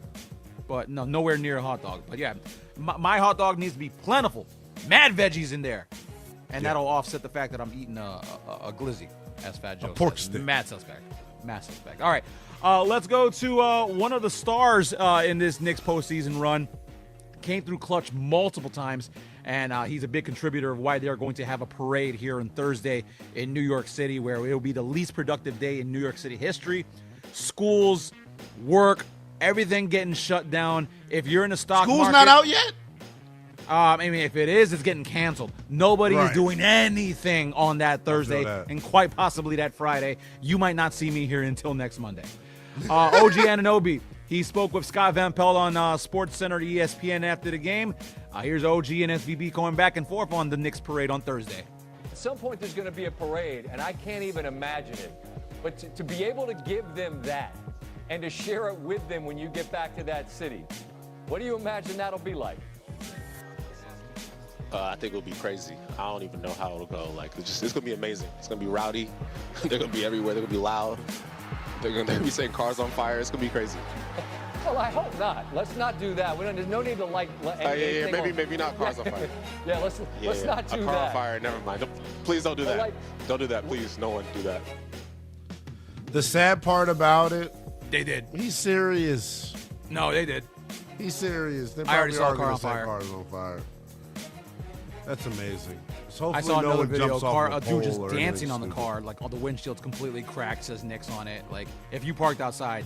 But no, nowhere near a hot dog. But yeah, my hot dog needs to be plentiful. Mad veggies in there. And that'll offset the fact that I'm eating a glizzy, as Fat Joe pork says. stick. Mad suspect. All right, let's go to one of the stars in this Knicks postseason run. Came through clutch multiple times, and he's a big contributor of why they're going to have a parade here on Thursday in New York City, where it will be the least productive day in New York City history. Schools, work, everything getting shut down. If you're in the stock market... School's not out yet? I mean, if it is, it's getting canceled. Nobody is doing anything on that Thursday, and quite possibly that Friday. You might not see me here until next Monday. OG Anunoby, he spoke with Scott Van Pelt on SportsCenter ESPN after the game. Here's OG and SVB going back and forth on the Knicks parade on Thursday. At some point, there's going to be a parade, and I can't even imagine it. But to be able to give them that and to share it with them when you get back to that city, what do you imagine that'll be like? I think it'll be crazy. I don't even know how it'll go. Like, it's going to be amazing. It's going to be rowdy. They're going to be everywhere. They're going to be loud. They're going to be setting cars on fire. It's going to be crazy. Well, I hope not. Let's not do that. There's no need to light anything. Maybe not cars on fire. Yeah, let's not do that. A car on fire, never mind. Please don't do that. Don't do that. Please, no one do that. The sad part about it, they did. He's serious. No, they did. He's serious. They I already probably saw a car gonna on set fire. Cars on fire. That's amazing. So I hopefully saw no another one video, jumps car, off a dude just pole or anything dancing on the stupid. car, like all the windshield's completely cracked, says Knicks on it. Like, if you parked outside,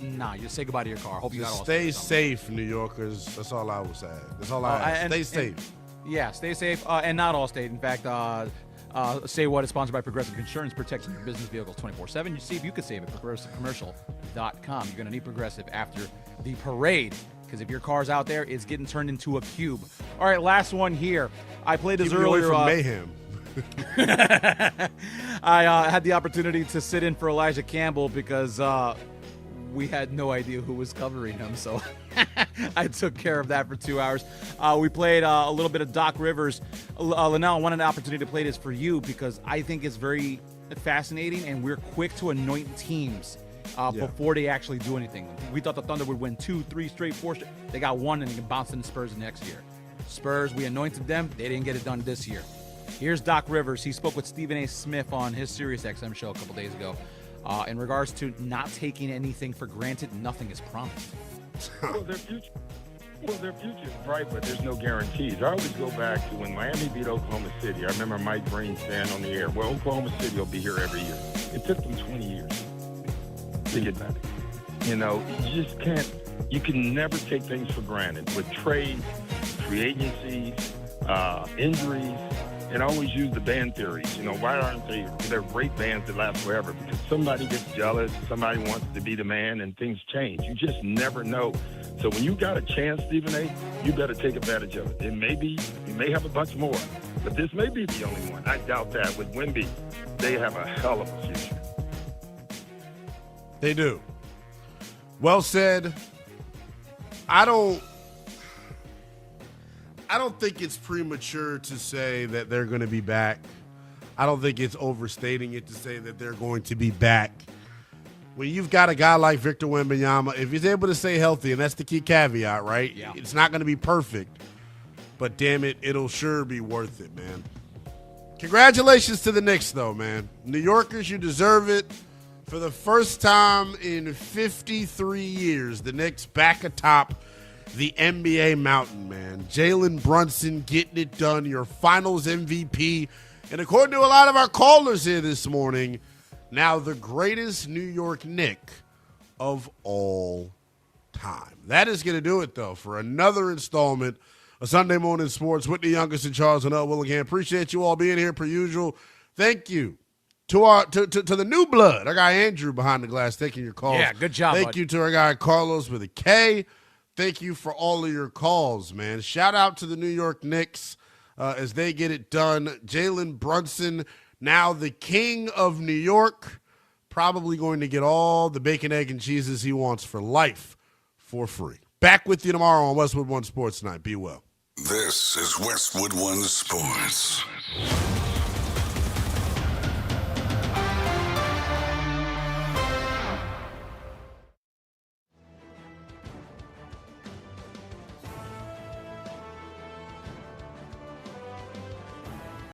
nah, you just say goodbye to your car. Hope you got Just all stay safe, New Yorkers. That's all I would say. That's all I ask. Stay safe. Yeah, stay safe, and not Allstate. In fact, Say What is sponsored by Progressive Insurance, protecting your business vehicles 24/7. You see if you could save at progressivecommercial.com. You're going to need Progressive after the parade, because if your car's out there, it's getting turned into a cube. All right, last one here. I played this Keep me away earlier. from mayhem. I had the opportunity to sit in for Elijah Campbell because we had no idea who was covering him, so I took care of that for 2 hours. We played a little bit of Doc Rivers. Lynnell, I wanted an opportunity to play this for you because I think it's very fascinating, and we're quick to anoint teams before they actually do anything. We thought the Thunder would win 2, 3 straight, 4 straight. They got one, and they can bounce in the Spurs next year. Spurs, we anointed them. They didn't get it done this year. Here's Doc Rivers. He spoke with Stephen A. Smith on his SiriusXM show a couple days ago. In regards to not taking anything for granted, nothing is promised. Well, their future is bright, but there's no guarantees. I always go back to when Miami beat Oklahoma City. I remember Mike Breen saying on the air, well, Oklahoma City will be here every year. It took them 20 years to get back. You know, you just can't, you can never take things for granted. With trades, free agencies, injuries, and I always use the band theories. You know, why aren't they? They're great bands that last forever because somebody gets jealous, somebody wants to be the man, and things change. You just never know. So when you got a chance, Stephen A., you better take advantage of it. It may be, you may have a bunch more, but this may be the only one. I doubt that. With Wemby, they have a hell of a future. They do. Well said. I don't think it's premature to say that they're going to be back. I don't think it's overstating it to say that they're going to be back. When you've got a guy like Victor Wembanyama, if he's able to stay healthy, and that's the key caveat, right? Yeah. It's not going to be perfect, but damn it, it'll sure be worth it, man. Congratulations to the Knicks, though, man. New Yorkers, you deserve it. For the first time in 53 years, the Knicks back atop the NBA mountain, man. Jalen Brunson getting it done, your finals MVP. And according to a lot of our callers here this morning, now the greatest New York Knick of all time. That is going to do it, though, for another installment of Sunday Morning Sports with the youngest and Charles and Willingham. Appreciate you all being here per usual. Thank you to our to the new blood. Our guy Andrew behind the glass taking your calls. Yeah, good job, Thank bud. you to our guy Carlos with a K. Thank you for all of your calls, man. Shout out to the New York Knicks as they get it done. Jalen Brunson, now the king of New York, probably going to get all the bacon, egg, and cheeses he wants for life for free. Back with you tomorrow on Westwood One Sports Night. Be well. This is Westwood One Sports.